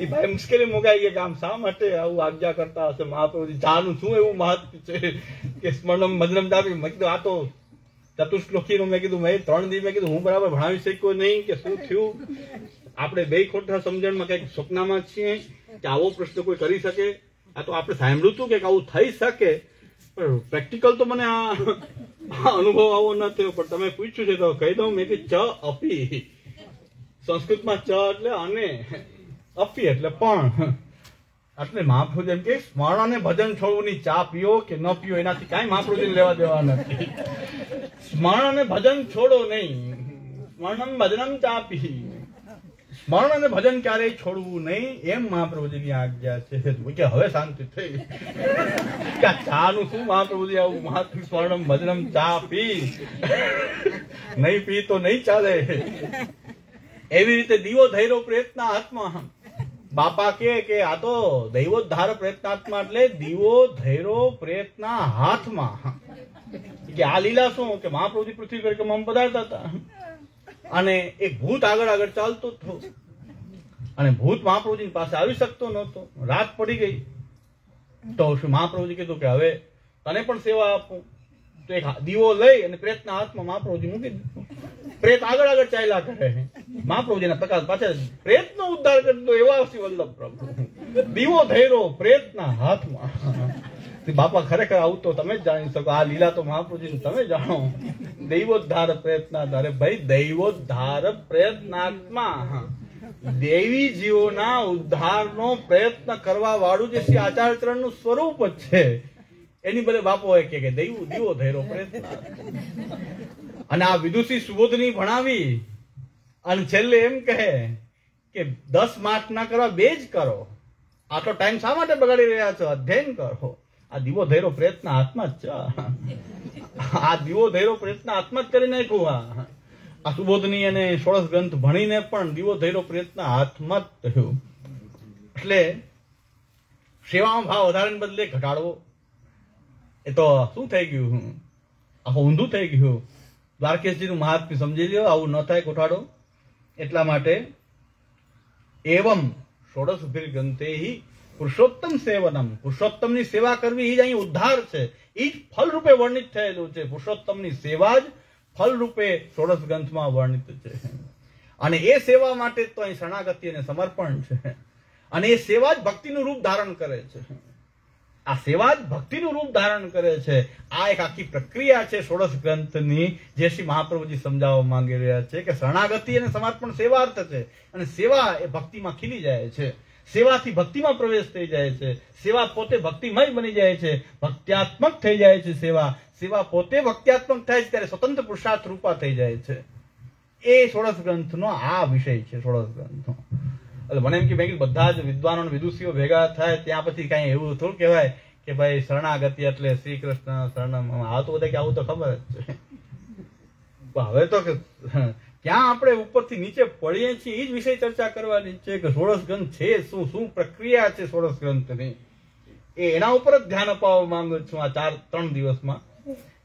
એ ભાઈ મુશ્કેલી મુકાઈ ગઈ કે આમ શા માટે આવું આજ્ઞા કરતા હશે મહાપ્રભુજી? ચાનું શું એવું મહત્વ છે કે સ્મરણમ ભજનમ ચાપી? મેં કીધું આ તો ચતુશ્લોકીનું મેં કીધું મેં 3 દી મેં કીધું હું બરાબર ભણાવી શક્યો નહીં કે શું થયું? આપણે 2 ખોટા સમજણમાં કઈક સ્વપ્નમાં છીએ કે આવો પ્રશ્ન કોઈ કરી શકે? આ તો આપણે સાંભળ્યું હતું કે આવું થઈ શકે, પણ પ્રેક્ટિકલ તો મને આ અનુભવ આવો ન થયો. પણ તમે પૂછ્યું છે તો કહી દઉં. મેં કે ચ અપી, સંસ્કૃતમાં ચ એટલે અને, અપી એટલે પણ. એટલે મહાપ્રભુ એમ કે સ્મરણ અને ભજન છોડવું નહીં. ચા પીઓ કે ન પીઓ એનાથી કાંઈ મહાપ્રભુજીને લેવા દેવા નથી. સ્મરણ અને ભજન છોડો નહીં. સ્મરણમ ભજનમ ચા પી. સ્મરણ અને ભજન ક્યારેય છોડવું નહીં, એમ મહાપ્રભુજીની આજ્ઞા છે. કે હવે શાંતિ થઈ. ચા નું શું મહાપ્રભુજી આવું મહાત્મ સ્મરણમ ભજનમ ચા પી. નહીં પી તો નહીં ચાલે. એવી રીતે દીવો ધૈર્ય પ્રયત્ન આત્મા. બાપા કે આ તો દૈવોદ્ધાર પ્રયત્નાત્મા એટલે દીવો ધૈર્ય પ્રયત્ન હાથમાં. કે આ લીલા શું કે મહાપ્રભુજી પૃથ્વી પર મમ પધારતા હતા અને એક ભૂત આગળ આગળ ચાલતો હતો અને ભૂત મહાપ્રભુજી પાસે આવી શકતો નહોતો. રાત પડી ગઈ તો મહાપ્રભુજી કીધું કે હવે તને પણ સેવા આપું. તો એક દીવો લઈ અને પ્રેતના હાથમાં મહાપ્રભુજી મૂકી દીધું. પ્રેત આગળ આગળ ચાલ્યા કરે. મહાપ્રભુજીના પ્રકાશ પાછળ પ્રેતનો ઉદ્ધાર કરતો એવા શ્રી વલ્લભ પ્રભુ. દીવો ધૈર્ય પ્રેતના હાથમાં. બાપા ખરેખર આવું તો તમે જ જાણી શકો. આ લીલા તો મહાપ્રભુજી તમે જાણો. દૈવોદ્ધાર પ્રયત્ન. અરે ભાઈ દૈવોદ્ધાર પ્રયત્નાત્મા. દેવી જીવોના ઉદ્ધારનો પ્રયત્ન કરવા વાળું જે શ્રી આચાર્ય ચરણનું સ્વરૂપ જ છે એની બદલે બાપો કે દીવો ધૈર્ય પ્રયત્ન. અને આ વિદુષી સુબોધની ભણાવી અને છેલ્લે એમ કહે કે 10 માર્ક ના કરવા 2 જ કરો. આટલો ટાઈમ શા માટે બગાડી રહ્યા છો? અધ્યયન કરો. આ દીવો ધૈર્ય પ્રયત્ન આત્મા જ છે. આ દીવો ધૈર્ય પ્રયત્ન આત્મા જ કરી નાખ્યું. આ સુબોધની અને 16 ગ્રંથ ભણીને પણ દીવો ધૈર્ય પ્રયત્ન હાથમાં જ થયું. એટલે સેવામાં ભાવ વધારે બદલે ઘટાડવો એ તો શું થઈ ગયું? આખું ઊંધું થઈ ગયું. દ્વારકેશજીનું મહાત્મ્ય સમજી લ્યો. આવું ન થાય ઘટાડો. એટલા માટે એવમ 16 ગ્રંથે પુરુષોત્તમ સેવનમ. પુરુષોત્તમની સેવા કરવી એ જ અહીં ઉદ્ધાર છે. એ જ ફલ રૂપે વર્ણિત થયેલું છે. પુરુષોત્તમની સેવા જ ફલ રૂપે 16 ગ્રંથમાં વર્ણિત છે. અને એ સેવા માટે તો અહીં શરણાગતિ અને સમર્પણ છે. અને એ સેવા જ ભક્તિનું રૂપ ધારણ કરે છે. આ સેવા જ ભક્તિનું રૂપ ધારણ કરે છે. આ એક આખી પ્રક્રિયા છે 16 ગ્રંથની જે શ્રી મહાપ્રભુજી સમજાવવા માંગી રહ્યા છે કે શરણાગતિ અને સમર્પણ સેવાર્થ છે. અને સેવા એ ભક્તિમાં ખીલી જાય છે. સેવાથી ભક્તિમાં પ્રવેશ થઈ જાય છે. સેવા પોતે ભક્તિમય બની જાય છે. ભક્ત્યાત્મક થઈ જાય છે. સેવા પોતે ભક્ત્યાત્મક થાય છે ત્યારે સ્વતંત્ર પુરુષાર્થ રૂપા થઈ જાય છે. એ 16 ગ્રંથનો આ વિષય છે. 16 ગ્રંથનો એટલે મને એમ કે ભાઈ બધા જ વિદ્વાનો વિદુષીઓ ભેગા થાય ત્યાં પછી કઈ એવું થોડું કહેવાય કે ભાઈ શરણાગતિ એટલે શ્રી કૃષ્ણ શરણમ. આ તો બધા કે આવું તો ખબર જ છે. હવે તો ક્યાં આપણે ઉપરથી નીચે પડીએ છીએ એ જ વિષય ચર્ચા કરવાની છે કે 16 ગ્રંથ છે શું, શું પ્રક્રિયા છે 16 ગ્રંથની. એના ઉપર જ ધ્યાન અપાવવા માંગુ છું આ 3 દિવસમાં.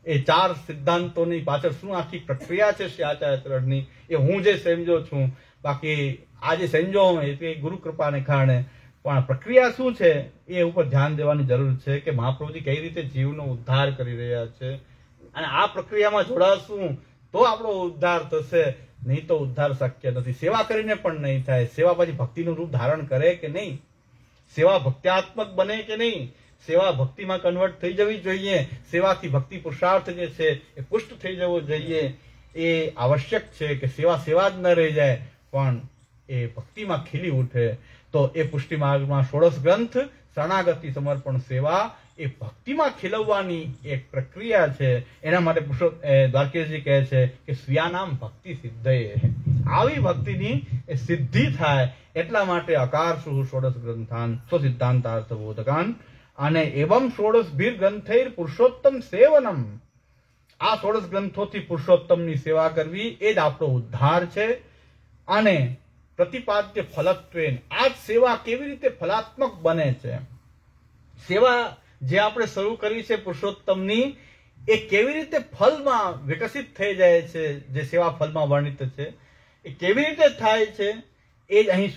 એ 4 સિદ્ધાંતોની પાછળ શું આખી પ્રક્રિયા છે શ્રી આચાર્ય ચરણની એ હું જે સમજો છું. બાકી આ જે સમજો એ ગુરુ કૃપાને કારણે પણ પ્રક્રિયા શું છે એ ઉપર ધ્યાન દેવાની જરૂર છે કે મહાપ્રભુજી કઈ રીતે જીવનો ઉદ્ધાર કરી રહ્યા છે. અને આ પ્રક્રિયામાં જોડાશું તો આપણો ઉદ્ધાર થશે. નહીં તો ઉદ્ધાર શક્ય નથી. સેવા કરીને પણ નહીં થાય. સેવા પછી ભક્તિનું રૂપ ધારણ કરે કે નહીં? સેવા ભક્ત્યાત્મક બને કે નહીં? સેવા ભક્તિમાં કન્વર્ટ થઈ જવી જોઈએ. સેવાથી ભક્તિ પુરુષાર્થ જે છે એ પુષ્ટ થઈ જવો જોઈએ. એ આવશ્યક છે કે સેવા જ ન રહી જાય પણ એ ભક્તિમાં ખીલી ઉઠે. તો એ પુષ્ટિ માર્ગમાં 16 ગ્રંથ શરણાગતિ સમર્પણ સેવા એ ભક્તિમાં ખીલવવાની એક પ્રક્રિયા છે. એના માટે દ્વારકેશજી કહે છે કે સ્વીયાનામ ભક્તિ સિદ્ધયે. આવી ભક્તિની એ સિદ્ધિ થાય એટલા માટે અકારશુ 16 ગ્રંથાન સ્વસિદ્ધાંતાર્થ બોધકાન. અને એવમ 16 ગ્રંથૈર પુરુષોત્તમ સેવનમ. આ 16 ગ્રંથોથી પુરુષોત્તમની સેવા કરવી એ જ આપણો ઉદ્ધાર છે. અને પ્રતિપાદ્ય ફલત્વેન. આ સેવા કેવી રીતે ફલાત્મક બને છે? સેવા જે આપણે શરૂ કરી છે પુરુષોત્તમની એ કેવી રીતે ફલમાં વિકસિત થઈ જાય છે? જે સેવા ફલમાં વર્ણિત છે એ કેવી રીતે થાય છે એ જ અહીં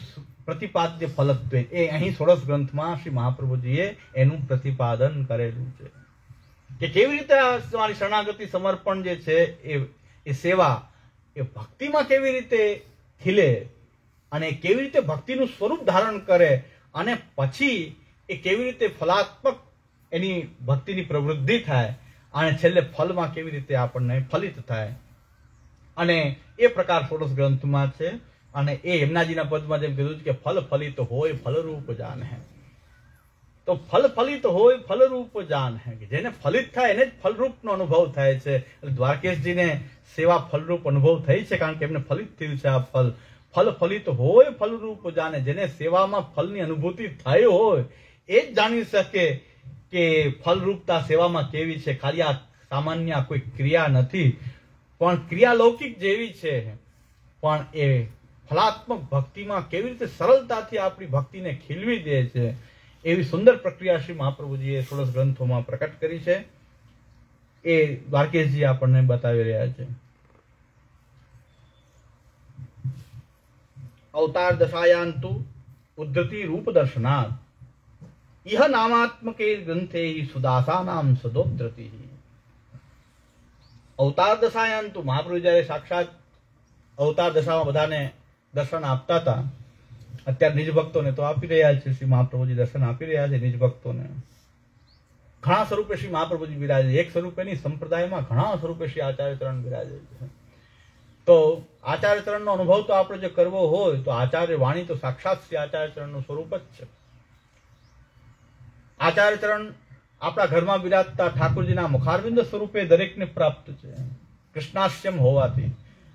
પ્રતિપાદ્ય ફલત્વેન એ અહીં 16 ગ્રંથમાં શ્રી મહાપ્રભુજીએ એનું પ્રતિપાદન કરેલું છે કે કેવી રીતે તમારી શરણાગતિ સમર્પણ જે છે એ સેવા એ ભક્તિમાં કેવી રીતે ખીલે અને કેવી રીતે ભક્તિનું સ્વરૂપ ધારણ કરે અને પછી એ કેવી રીતે ફલાત્મક એની ભક્તિની પ્રવૃત્તિ થાય અને છેલ્લે ફલમાં કેવી રીતે આપણને ફલિત થાય. અને એ પ્રકાર 16 ગ્રંથમાં છે. અને એ યમુનાજીના પદમાં જેમ કીધું કે ફલ ફલિત હોય ફલરૂપ જાન હે. તો ફલ ફલિત હોય ફલરૂપ જાન હે. જેને ફલિત થાય એને જ ફલરૂપનો અનુભવ થાય છે. એટલે દ્વારકેશજીને સેવા ફલરૂપ અનુભવ થઈ છે કારણ કે એમને ફલિત થયું છે આ ફલ. ફલ ફલિત હોય ફલરૂપ જાને. જેને સેવામાં ફલની અનુભૂતિ થઈ હોય એ જ જાણી શકે કે ફલરૂપતા સેવામાં કેવી છે. ખાલી આ સામાન્ય કોઈ ક્રિયા નથી પણ ક્રિયા લૌકિક જેવી છે, પણ એ ફલાત્મક ભક્તિમાં કેવી રીતે સરળતાથી આપણી ભક્તિને ખીલવી દે છે, એવી સુંદર પ્રક્રિયા શ્રી મહાપ્રભુજીએ ષોડશ ગ્રંથોમાં પ્રકટ કરી છે. એ દ્વારકેશજી આપણને બતાવી રહ્યા છે. અવતાર દશાયાંતુ ઉદ્ધતિ રૂપ દર્શનાથ ઇહ નામાત્મકે ગ્રંથે સુદાસા નામ સદોદ્રતિ. અવતાર દશાયાંતુ મહાપ્રભુ જયારે સાક્ષાત અવતાર દશામાં બધાને દર્શન આપતા હતા, અત્યારે નિજ ભક્તોને તો આપી રહ્યા છે. શ્રી મહાપ્રભુજી દર્શન આપી રહ્યા છે નિજ ભક્તોને. ઘણા સ્વરૂપે શ્રી મહાપ્રભુજી બિરાજે, એક સ્વરૂપે નહીં, સંપ્રદાયમાં ઘણા સ્વરૂપે શ્રી આચાર્ય ચરણ બિરાજે છે. તો આચાર્ય ચરણનો અનુભવ તો આપણે જો કરવો હોય તો આચાર્ય વાણી તો સાક્ષાત શ્રી આચાર્ય ચરણનું સ્વરૂપ જ છે. આચાર્ય ચરણ આપણા ઘરમાં બિરાજતા ઠાકોરજીના મુખારવિંદ સ્વરૂપે દરેકને પ્રાપ્ત છે, કૃષ્ણાશ્યમ હોવાથી.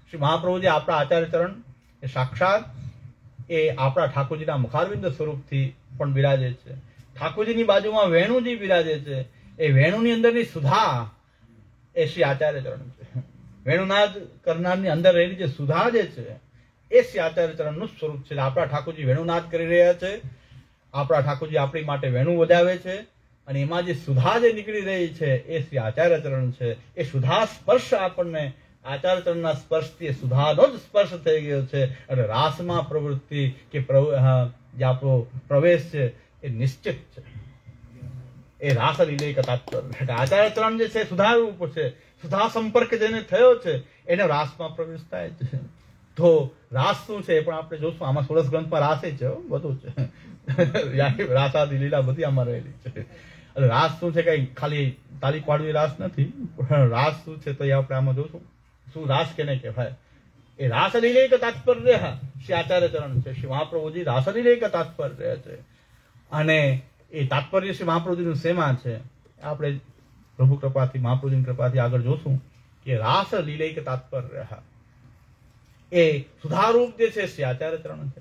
શ્રી મહાપ્રભુજી આપણા આચાર્ય ચરણ એ સાક્ષાત એ આપણા ઠાકોરજીના મુખારવિંદ સ્વરૂપથી પણ બિરાજે છે. ઠાકોરજીની બાજુમાં વેણુજી બિરાજે છે. એ વેણુની અંદરની સુધા એ શ્રી આચાર્ય ચરણ છે. વેણુનાદ કરનારની અંદર રહેલી જે સુધા જે છે એ શ્રી આચાર્ય ચરણનું સ્વરૂપ છે. આપણા ઠાકોરજી વેણુનાદ કરી રહ્યા છે, આપણા ઠાકોરજી આપણી માટે વેણુ વજાવે છે, અને એમાં જે સુધા જે નીકળી રહી છે એ શ્રી આચાર્ય ચરણ છે. એ સુધા સ્પર્શ આપણને આચાર્ય ચરણના સ્પર્શથી સુધાનો જ સ્પર્શ થઈ ગયો છે, અને રાસમાં પ્રવૃત્તિ કે જે આપણો પ્રવેશ છે એ નિશ્ચિત છે. એ રાસ લીલે તાત્પર્ય. આચાર્ય ચરણ જે છે સુધા રૂપ છે, સુધા સંપર્ક જેને થયો છે એને રાસમાં પ્રવેશ થાય છે. તો રાસ શું છે એ પણ આપણે જોશું. આમાં ષોડશ ગ્રંથમાં રાસે છે, બધું છે, રાસાદી લીલા બધી આમાં રહેલી છે. એટલે રાસ શું છે, કઈ ખાલી તાલી પાડવી રાસ નથી, પણ રાસ શું છે તો એ આપણે આમાં જોશું. શું રાસ કેને કહેવાય? એ રાસ લીલે તાત્પર્ય શ્રી આચાર્ય ચરણ છે. શ્રી મહાપ્રભુજી રાસ લીલે તાત્પર્ય છે, અને એ તાત્પર્ય શ્રી મહાપ્રભુજીનું શેમાં છે આપણે પ્રભુ કૃપાથી મહાપ્રભુજીની કૃપાથી આગળ જોશું કે રાસ લીલૈક તાત્પર્ય એ સુધારૂપ જે છે શ્રી આચાર્ય ચરણ છે.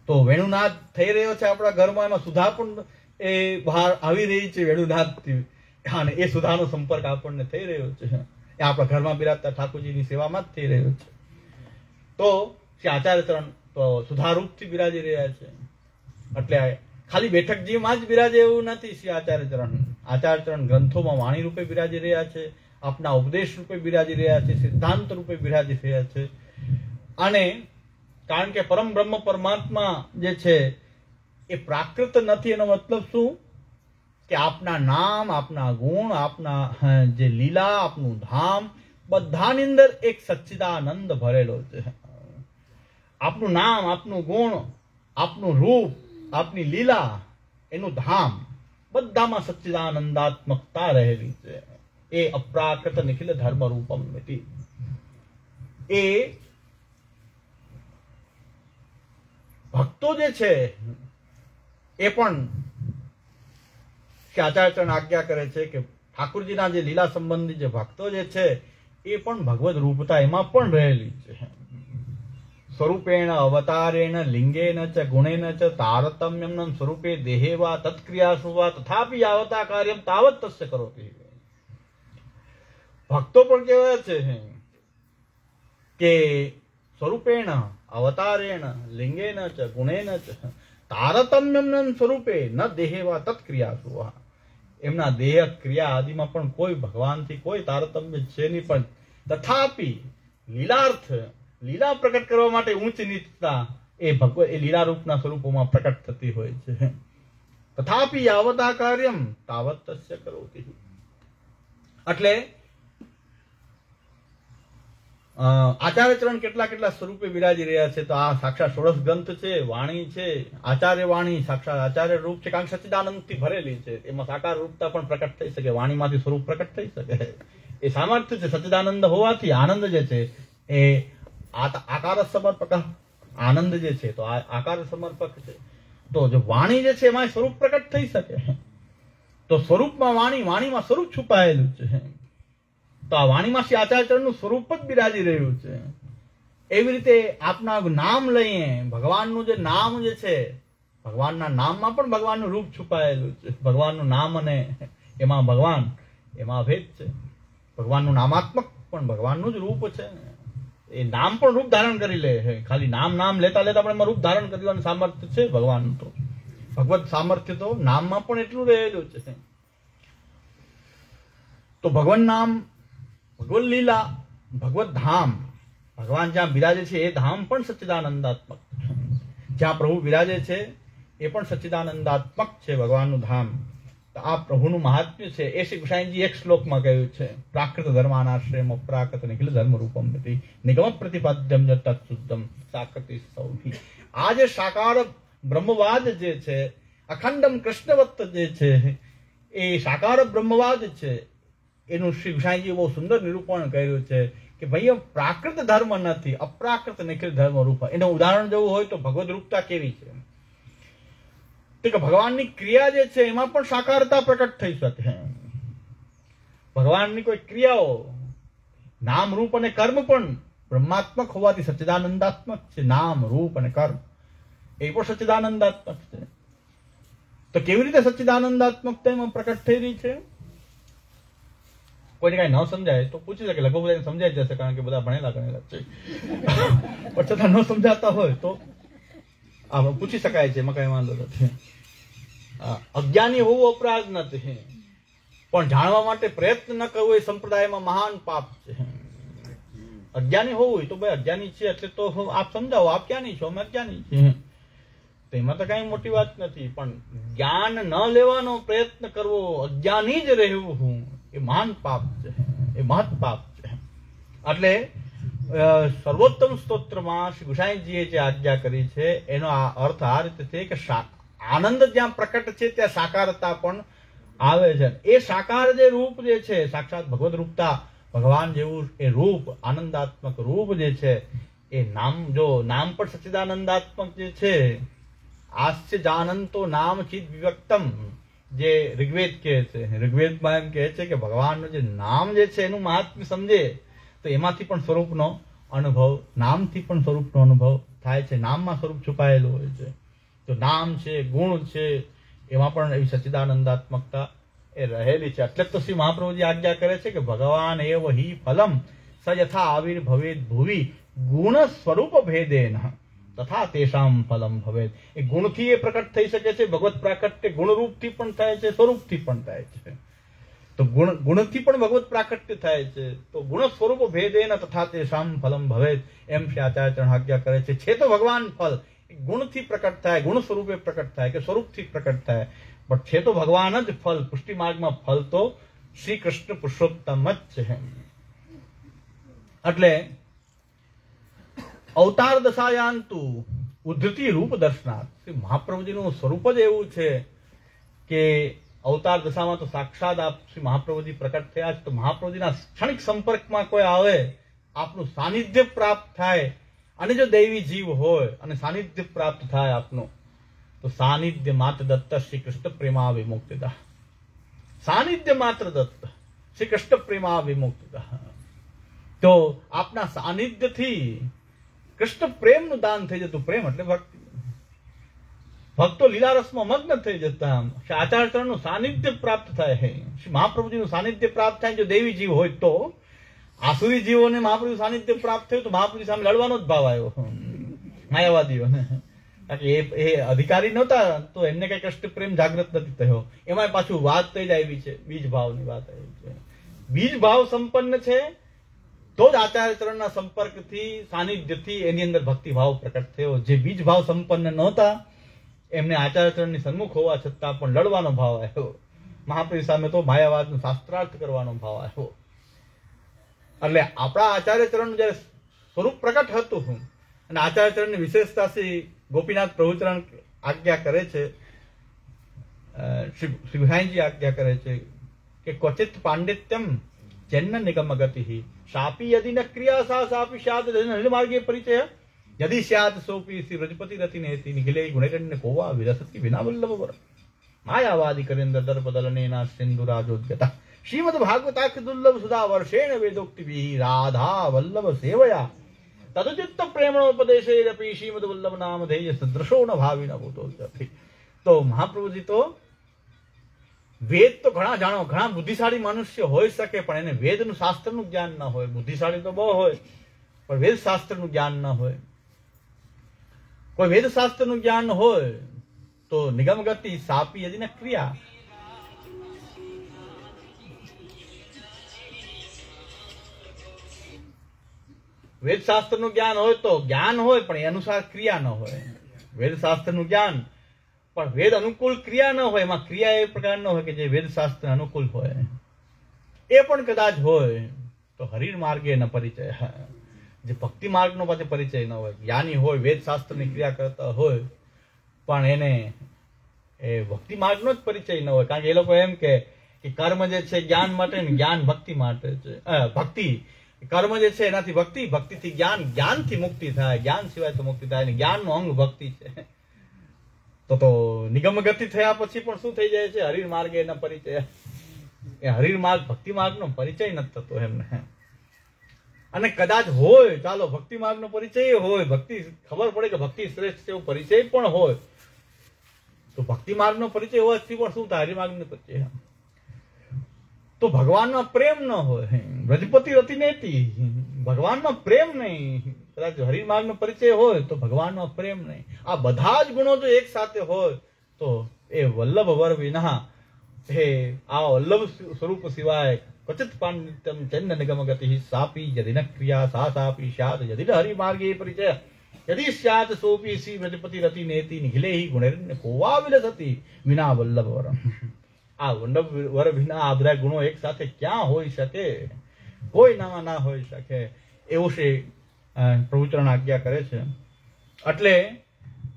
તો વેણુનાદ થઈ રહ્યો છે આપણા ઘરમાં, એમાં સુધા પણ એ બહાર આવી રહી છે વેણુનાદથી, અને એ સુધાનો સંપર્ક આપણને થઈ રહ્યો છે. એ આપણા ઘરમાં બિરાજતા ઠાકોરજીની સેવામાં જ થઈ રહ્યો છે. તો શ્રી આચાર્ય ચરણ તો સુધારૂપથી બિરાજી રહ્યા છે. એટલે ખાલી બેઠકજીમાં જ બિરાજે એવું નથી શ્રી આચાર્ય ચરણ. આચાર્ય ચરણ ગ્રંથોમાં વાણી રૂપે બિરાજી રહ્યા છે, આપના ઉપદેશ રૂપે બિરાજી રહ્યા છે, સિદ્ધાંત રૂપે બિરાજી રહ્યા છે. અને કારણ કે પરમ બ્રહ્મ પરમાત્મા જે છે એ પ્રાકૃત નથી. એનો મતલબ શું કે આપના નામ, આપના ગુણ, આપના જે લીલા, આપનું ધામ, બધાની અંદર એક સચ્ચિદાનંદ ભરેલો છે. આપનું નામ, આપનું ગુણ, આપનું રૂપ, આપની લીલા, એનું ધામ, બધામાં સચ્ચિદાનંદાત્મકતા રહેલી છે. એ અપ્રાકૃત નિખિલ ધર્મ રૂપમ નથી. એ ભક્તો જે છે એ પણ આચાર્ય ચરણ આજ્ઞા કરે છે કે ઠાકોરજીના જે લીલા સંબંધી જે ભક્તો જે છે એ પણ ભગવદ રૂપતા એમાં પણ રહેલી છે. સ્વરૂપેણ અવતારેણ લિંગેન ચ ગુણેન ચ તારતમ્યમ સ્વરૂપે દેહે વા તત્ક્રિયાસુ વા તથાપિ યાવતા કાર્યમ તાવત તસ્ય કરોતિ. ભક્તો પણ કહેવાય છે કે સ્વરૂપેણ અવતારેણ લિંગેન ચ ગુણેન ચ તારતમ્યમ સ્વરૂપે ન દેહે વા તત્ક્રિયાસુ વા. એમના દેહ ક્રિયા આદિમાં પણ કોઈ ભગવાનથી કોઈ તારતમ્ય છે નહીં, પણ તથાપિ લીલાર્થ, લીલા પ્રકટ કરવા માટે ઊંચ નીચતા એ ભગવત એ લીલા રૂપના સ્વરૂપોમાં પ્રકટ થતી હોય છે. તથાપિ યાવતા કાર્યમ તાવત તસ્ય કરોતિ. એટલે આચાર્ય ચરણ કેટલા કેટલા સ્વરૂપે બિરાજી રહ્યા છે. તો આ સાક્ષાત ષોડશ ગ્રંથ છે, વાણી છે, આચાર્ય વાણી સાક્ષાત આચાર્ય રૂપ છે, કારણ કે સચ્ચિદાનંદથી ભરેલી છે. એમાં સાકાર રૂપતા પણ પ્રકટ થઈ શકે, વાણીમાંથી સ્વરૂપ પ્રકટ થઈ શકે. એ સામર્થ્ય છે સચ્ચિદાનંદ હોવાથી. આનંદ જે છે એ આકાર સમર્પક આનંદ જે છે તો આકાર સમર્પક છે. તો જો વાણી જે છે એમાં સ્વરૂપ પ્રકટ થઈ શકે. તો સ્વરૂપમાં વાણી, વાણીમાં સ્વરૂપ છુપાયેલું છે. તો આ વાણીમાં શ્રી આચાર્ય ચરણનું સ્વરૂપ જ બિરાજી રહ્યું છે. એવી રીતે આપના નામ લઈએ, ભગવાનનું જે નામ જે છે, ભગવાનના નામમાં પણ ભગવાનનું રૂપ છુપાયેલું છે. ભગવાનનું નામ અને એમાં ભગવાન, એમાં ભેદ છે. ભગવાનનું નામાત્મક પણ ભગવાનનું જ રૂપ છે. એ નામ પણ રૂપ ધારણ કરી લે છે. ખાલી નામ લેતા લેતા પણ એમાં રૂપ ધારણ કરવાનું સામર્થ્ય છે ભગવાનનું. તો ભગવત સામર્થ્ય તો નામમાં પણ એટલું રહેલું છે. તો ભગવાન નામ, ભગવત લીલા, ભગવત ધામ, ભગવાન જ્યાં બિરાજે છે એ ધામ પણ સચ્ચિદાનંદાત્મક. જ્યાં પ્રભુ બિરાજે છે એ પણ સચ્ચિદાનંદાત્મક છે ભગવાનનું ધામ. તો આ પ્રભુનું મહાત્મ્ય છે એ શ્રી ગુસાઈજી એક શ્લોકમાં કહ્યું છે, પ્રાકૃત ધર્માનાશ્રયમ અપ્રાકૃત નિખિલ ધર્મ રૂપમ નિગમ પ્રતિપાદ્યમ તત્શુદ્ધમ સાકૃતિ સૌભી. આ જે સાકાર બ્રહ્મવાદ જે છે, અખંડમ કૃષ્ણવત્ત જે છે, એ સાકાર બ્રહ્મવાદ છે, એનું શ્રી ગુસાઈજીએ બહુ સુંદર નિરૂપણ કર્યું છે કે ભાઈ પ્રાકૃત ધર્મ નથી, અપ્રાકૃત નિખિલ ધર્મ રૂપ. એનું ઉદાહરણ જોવું હોય તો ભગવદ રૂપતા કેવી છે કે ભગવાનની ક્રિયા જે છે એમાં પણ સાકારતા પ્રકટ થઈ શકે. ભગવાનની કોઈ ક્રિયાઓ, નામ રૂપ અને કર્મ પણ બ્રહ્માત્મક હોવાથી સચ્ચિદાનંદાત્મક છે. નામ રૂપ અને કર્મ એ પણ સચ્ચિદાનંદાત્મક છે. તો કેવી રીતે સચ્ચિદાનંદાત્મકતા એમાં પ્રકટ થઈ રહી છે? કોઈને કઈ ન સમજાય તો પૂછી શકે, લગભગ બધાને સમજાઈ જશે, કારણ કે બધા ભણેલા ગણેલા છે. પણ છતાં ન સમજાતા હોય તો પૂછી શકાય છે, એમાં કઈ વાંધો નથી. અજ્ઞાની હોવું અપરાધ નથી, પણ જાણવા માટે પ્રયત્ન ન કરવો એ સંપ્રદાયમાં મહાન પાપ છે. અજ્ઞાની હોવું તો ભાઈ અજ્ઞાની છે એટલે તો આપ સમજાવો, આપ જ્ઞાની છો, અમે અજ્ઞાની છીએ, તો એમાં તો કઈ મોટી વાત નથી. પણ જ્ઞાન ન લેવાનો પ્રયત્ન કરવો, અજ્ઞાની જ રહેવું, એ મહાન પાપ છે, એ મહત પાપ છે. એટલે સર્વોત્તમ સ્તોત્રમાં શ્રી ગુસાઈજીએ જે આજ્ઞા કરી છે એનો અર્થ આ રીતે છે કે આનંદ જ્યાં પ્રકટ છે ત્યાં સાકારતા પણ આવે છે. એ સાકાર જે રૂપ જે છે, સાક્ષાત ભગવદ રૂપતા, ભગવાન જેવું એ રૂપ, આનંદાત્મક રૂપ જે છે, એ નામ પણ સચ્ચિદાનંદાત્મક જે છે, આસ્ય જાનંતો નામ ચિદ વિવ્યક્તમ, જે ઋગ્વેદ કહે છે. ઋગ્વેદમાં એમ કહે છે કે ભગવાનનું જે નામ જે છે એનું મહાત્મ્ય સમજે તો એમાંથી પણ સ્વરૂપનો અનુભવ, નામથી પણ સ્વરૂપનો અનુભવ થાય છે. નામમાં સ્વરૂપ છુપાયેલું હોય છે. તો નામ છે, ગુણ છે, એમાં પણ એવી સચ્ચિદાનંદાત્મકતા એ રહેલી છે. એટલે તો શ્રી મહાપ્રભુજી આજ્ઞા કરે છે કે ભગવાન એવ હિ ફલમ સ યથા આવિર્ભવેદ ભુવિ ગુણ સ્વરૂપ ભેદેન તથા તેષામ ફલમ ભવેદ. એ ગુણથી એ પ્રકટ થઈ શકે છે. ભગવત પ્રાકટ્ય ગુણરૂપથી પણ થાય છે, સ્વરૂપથી પણ થાય છે. તો ગુણથી પણ ભગવત પ્રાકટ્ય થાય છે. તો ગુણ સ્વરૂપ ભેદેન તથા તેષામ ફલમ ભવેદ, એમ શ્રી આચાર્ય આજ્ઞા કરે છે. તો ભગવાન ફલ ગુણથી પ્રકટ થાય, ગુણ સ્વરૂપે પ્રકટ થાય કે સ્વરૂપથી પ્રકટ થાય, પણ છે તો ભગવાન જ ફલ. પુષ્ટિ માર્ગમાં ફલ તો શ્રી કૃષ્ણ પુરુષોત્તમ જ છે. એટલે અવતાર દશાયાંતુ ઉદ્ધતિ રૂપ દર્શનાર્થ, શ્રી મહાપ્રભુજીનું સ્વરૂપ જ એવું છે કે અવતાર દશામાં તો સાક્ષાત આપ શ્રી મહાપ્રભુજી પ્રકટ થયા છે. તો મહાપ્રભુજીના ક્ષણિક સંપર્કમાં કોઈ આવે, આપનું સાનિધ્ય પ્રાપ્ત થાય, અને જો દૈવી જીવ હોય અને સાનિધ્ય પ્રાપ્ત થાય આપનું, તો સાનિધ્ય માત્ર દત્ત શ્રી કૃષ્ણ પ્રેમા વિમુક્તિદા. સાનિધ્ય માત્ર દત્ત શ્રી કૃષ્ણ પ્રેમા વિમુક્તિદા. તો આપના સાનિધ્યથી કૃષ્ણ પ્રેમનું દાન થઈ જતું. પ્રેમ એટલે ભક્તિ. ભક્તો લીલારસમાં મગ્ન થઈ જતા. શ્રી આચાર્યચરણનું સાનિધ્ય પ્રાપ્ત થાય. શ્રી મહાપ્રભુજીનું સાનિધ્ય પ્રાપ્ત થાય જો દૈવી જીવ હોય તો. આસુરી જીવોને મહાપ્રભુ સાનિધ્ય પ્રાપ્ત થયું તો મહાપ્રભુ સામે લડવાનો જ ભાવ આવ્યો માયાવાદીઓને. એ અધિકારી નહોતા તો એમને કઈ કૃષ્ણ પ્રેમ જાગૃત નથી થયો. એમાં પાછું વાત થઈ જ આવી છે, બીજ ભાવની વાત આવી છે. બીજ ભાવ સંપન્ન છે તો જ આચાર્યચરણના સંપર્કથી, સાનિધ્યથી એની અંદર ભક્તિભાવ પ્રકટ થયો. જે બીજ ભાવ સંપન્ન નહોતા એમને આચાર્યચરણની સન્મુખ હોવા છતાં પણ લડવાનો ભાવ આવ્યો. મહાપ્રભુ સામે તો માયાવાદનો શાસ્ત્રાર્થ કરવાનો ભાવ આવ્યો. એટલે આપણા આચાર્યચરણનું જયારે સ્વરૂપ પ્રકટ હતું, અને આચાર્યચરણની વિશેષતા શ્રી ગોપીનાથ પ્રભુચરણ આજ્ઞા કરે છે, શ્રી ગુસાઈજી આજ્ઞા કરે છે કે ક્વચિત પાંડિત્યમ જન્મ નિગમ ગતિ શાપી યદિ ન ક્રિયા સા શાપી સ્યાદ માર્ગે પરિચય યદિ સ્યાદ સોપી શ્રી વ્રજપતિ રતિ નેતિ નિખિલે ગુણેરण्य કોવા વિરસતિ વિના વલ્લભ વર માયાવાદી કરેન્દ્ર દર્પદલનેના સિંધુરાજોદ્યતા શ્રીમદ ભાગવતાખ દુર્લભ સુધા વર્ષેણ વેદોક્તિભિ રાધા વલ્લભ સેવયા તદુચિત્ત પ્રેમણોપદેશેરપી શ્રીમદ વલ્લભ નામધેય સદૃશો ન ભાવિન ભૂતો. તો મહાપ્રભુજી તો વેદ તો ઘણા જાણો, ઘણા બુદ્ધિશાળી મનુષ્ય હોઈ શકે, પણ એને વેદનું શાસ્ત્રનું જ્ઞાન ન હોય. બુદ્ધિશાળી તો બહુ હોય, પણ વેદ શાસ્ત્રનું જ્ઞાન ન હોય. કોઈ વેદ શાસ્ત્રનું જ્ઞાન હોય તો નિગમ ગતિ સાપી યદિ ન ક્રિયા. વેદ શાસ્ત્રનું જ્ઞાન હોય તો જ્ઞાન હોય, પણ એ અનુસાર ક્રિયા ન હોય. વેદ શાસ્ત્રનું જ્ઞાન પણ વેદ અનુકૂળ ક્રિયા ન હોય, એમાં ક્રિયા એ પ્રકાર ન હોય કે જે વેદ શાસ્ત્ર અનુકૂળ હોય. એ પણ કદાચ હોય તો હરિ માર્ગે ન પરિચય, જે ભક્તિ માર્ગનો પાછો પરિચય ન હોય. જ્ઞાની હોય, વેદ શાસ્ત્રની ક્રિયા કરતા હોય, પણ એને એ ભક્તિ માર્ગનો જ પરિચય ન હોય. કારણ કે એ લોકો એમ કે કર્મ જે છે જ્ઞાન માટે ને જ્ઞાન ભક્તિ માટે છે. ભક્તિ કર્મ જે છે એનાથી ભક્તિ, ભક્તિથી જ્ઞાન, જ્ઞાનથી મુક્તિ થાય, જ્ઞાન સિવાય તો મુક્તિ થાય. જ્ઞાનનો અંગ ભક્તિ છે. તો નિગમ ગતિ થયા પછી પણ શું થઈ જાય છે? હરિ માર્ગે એના પરિચય. એ હરિ માર્ગ ભક્તિ માર્ગનો પરિચય નથી થતો એમને. અને કદાચ હોય, ચાલો ભક્તિ માર્ગનો પરિચય હોય, ભક્તિ ખબર પડે કે ભક્તિ શ્રેષ્ઠ છે એવો પરિચય પણ હોય, તો ભક્તિ માર્ગનો પરિચય હોવાથી પણ શું થાય? હરિમાર્ગનો પરિચય. તો ભગવાનમાં પ્રેમ ન હોય, વ્રજપતિ રતિ નેતી, ભગવાનમાં પ્રેમ નહીં. કદાચ હરિમાર્ગનો પરિચય હોય તો ભગવાનમાં પ્રેમ નહીં. આ બધા જ ગુણો જો એક સાથે હોય તો એ વલ્લભ વર વિના, હે આ વલ્લભ સ્વરૂપ સિવાય ક્વચિત પાંડિત્યમ ચંદ નિગમ ગતિ સાપી યદિ ન ક્રિયા સા સાપી સ્યાત યદિ ન હરિમાર્ગે પરિચય યદિ સ્યાત સોપી સી વ્રજપતિ રતિ નેતિ નિખિલે ગુણેર્ન કોવા વિલસતી વિના વલ્લભ વરમ. આ વલ્લભ વર વિના આ બધા ગુણો એક સાથે ક્યાં હોઈ શકે? કોઈ નામાં ના હોઈ શકે. એવું શ્રી પ્રભુચરણ આજ્ઞા કરે છે. એટલે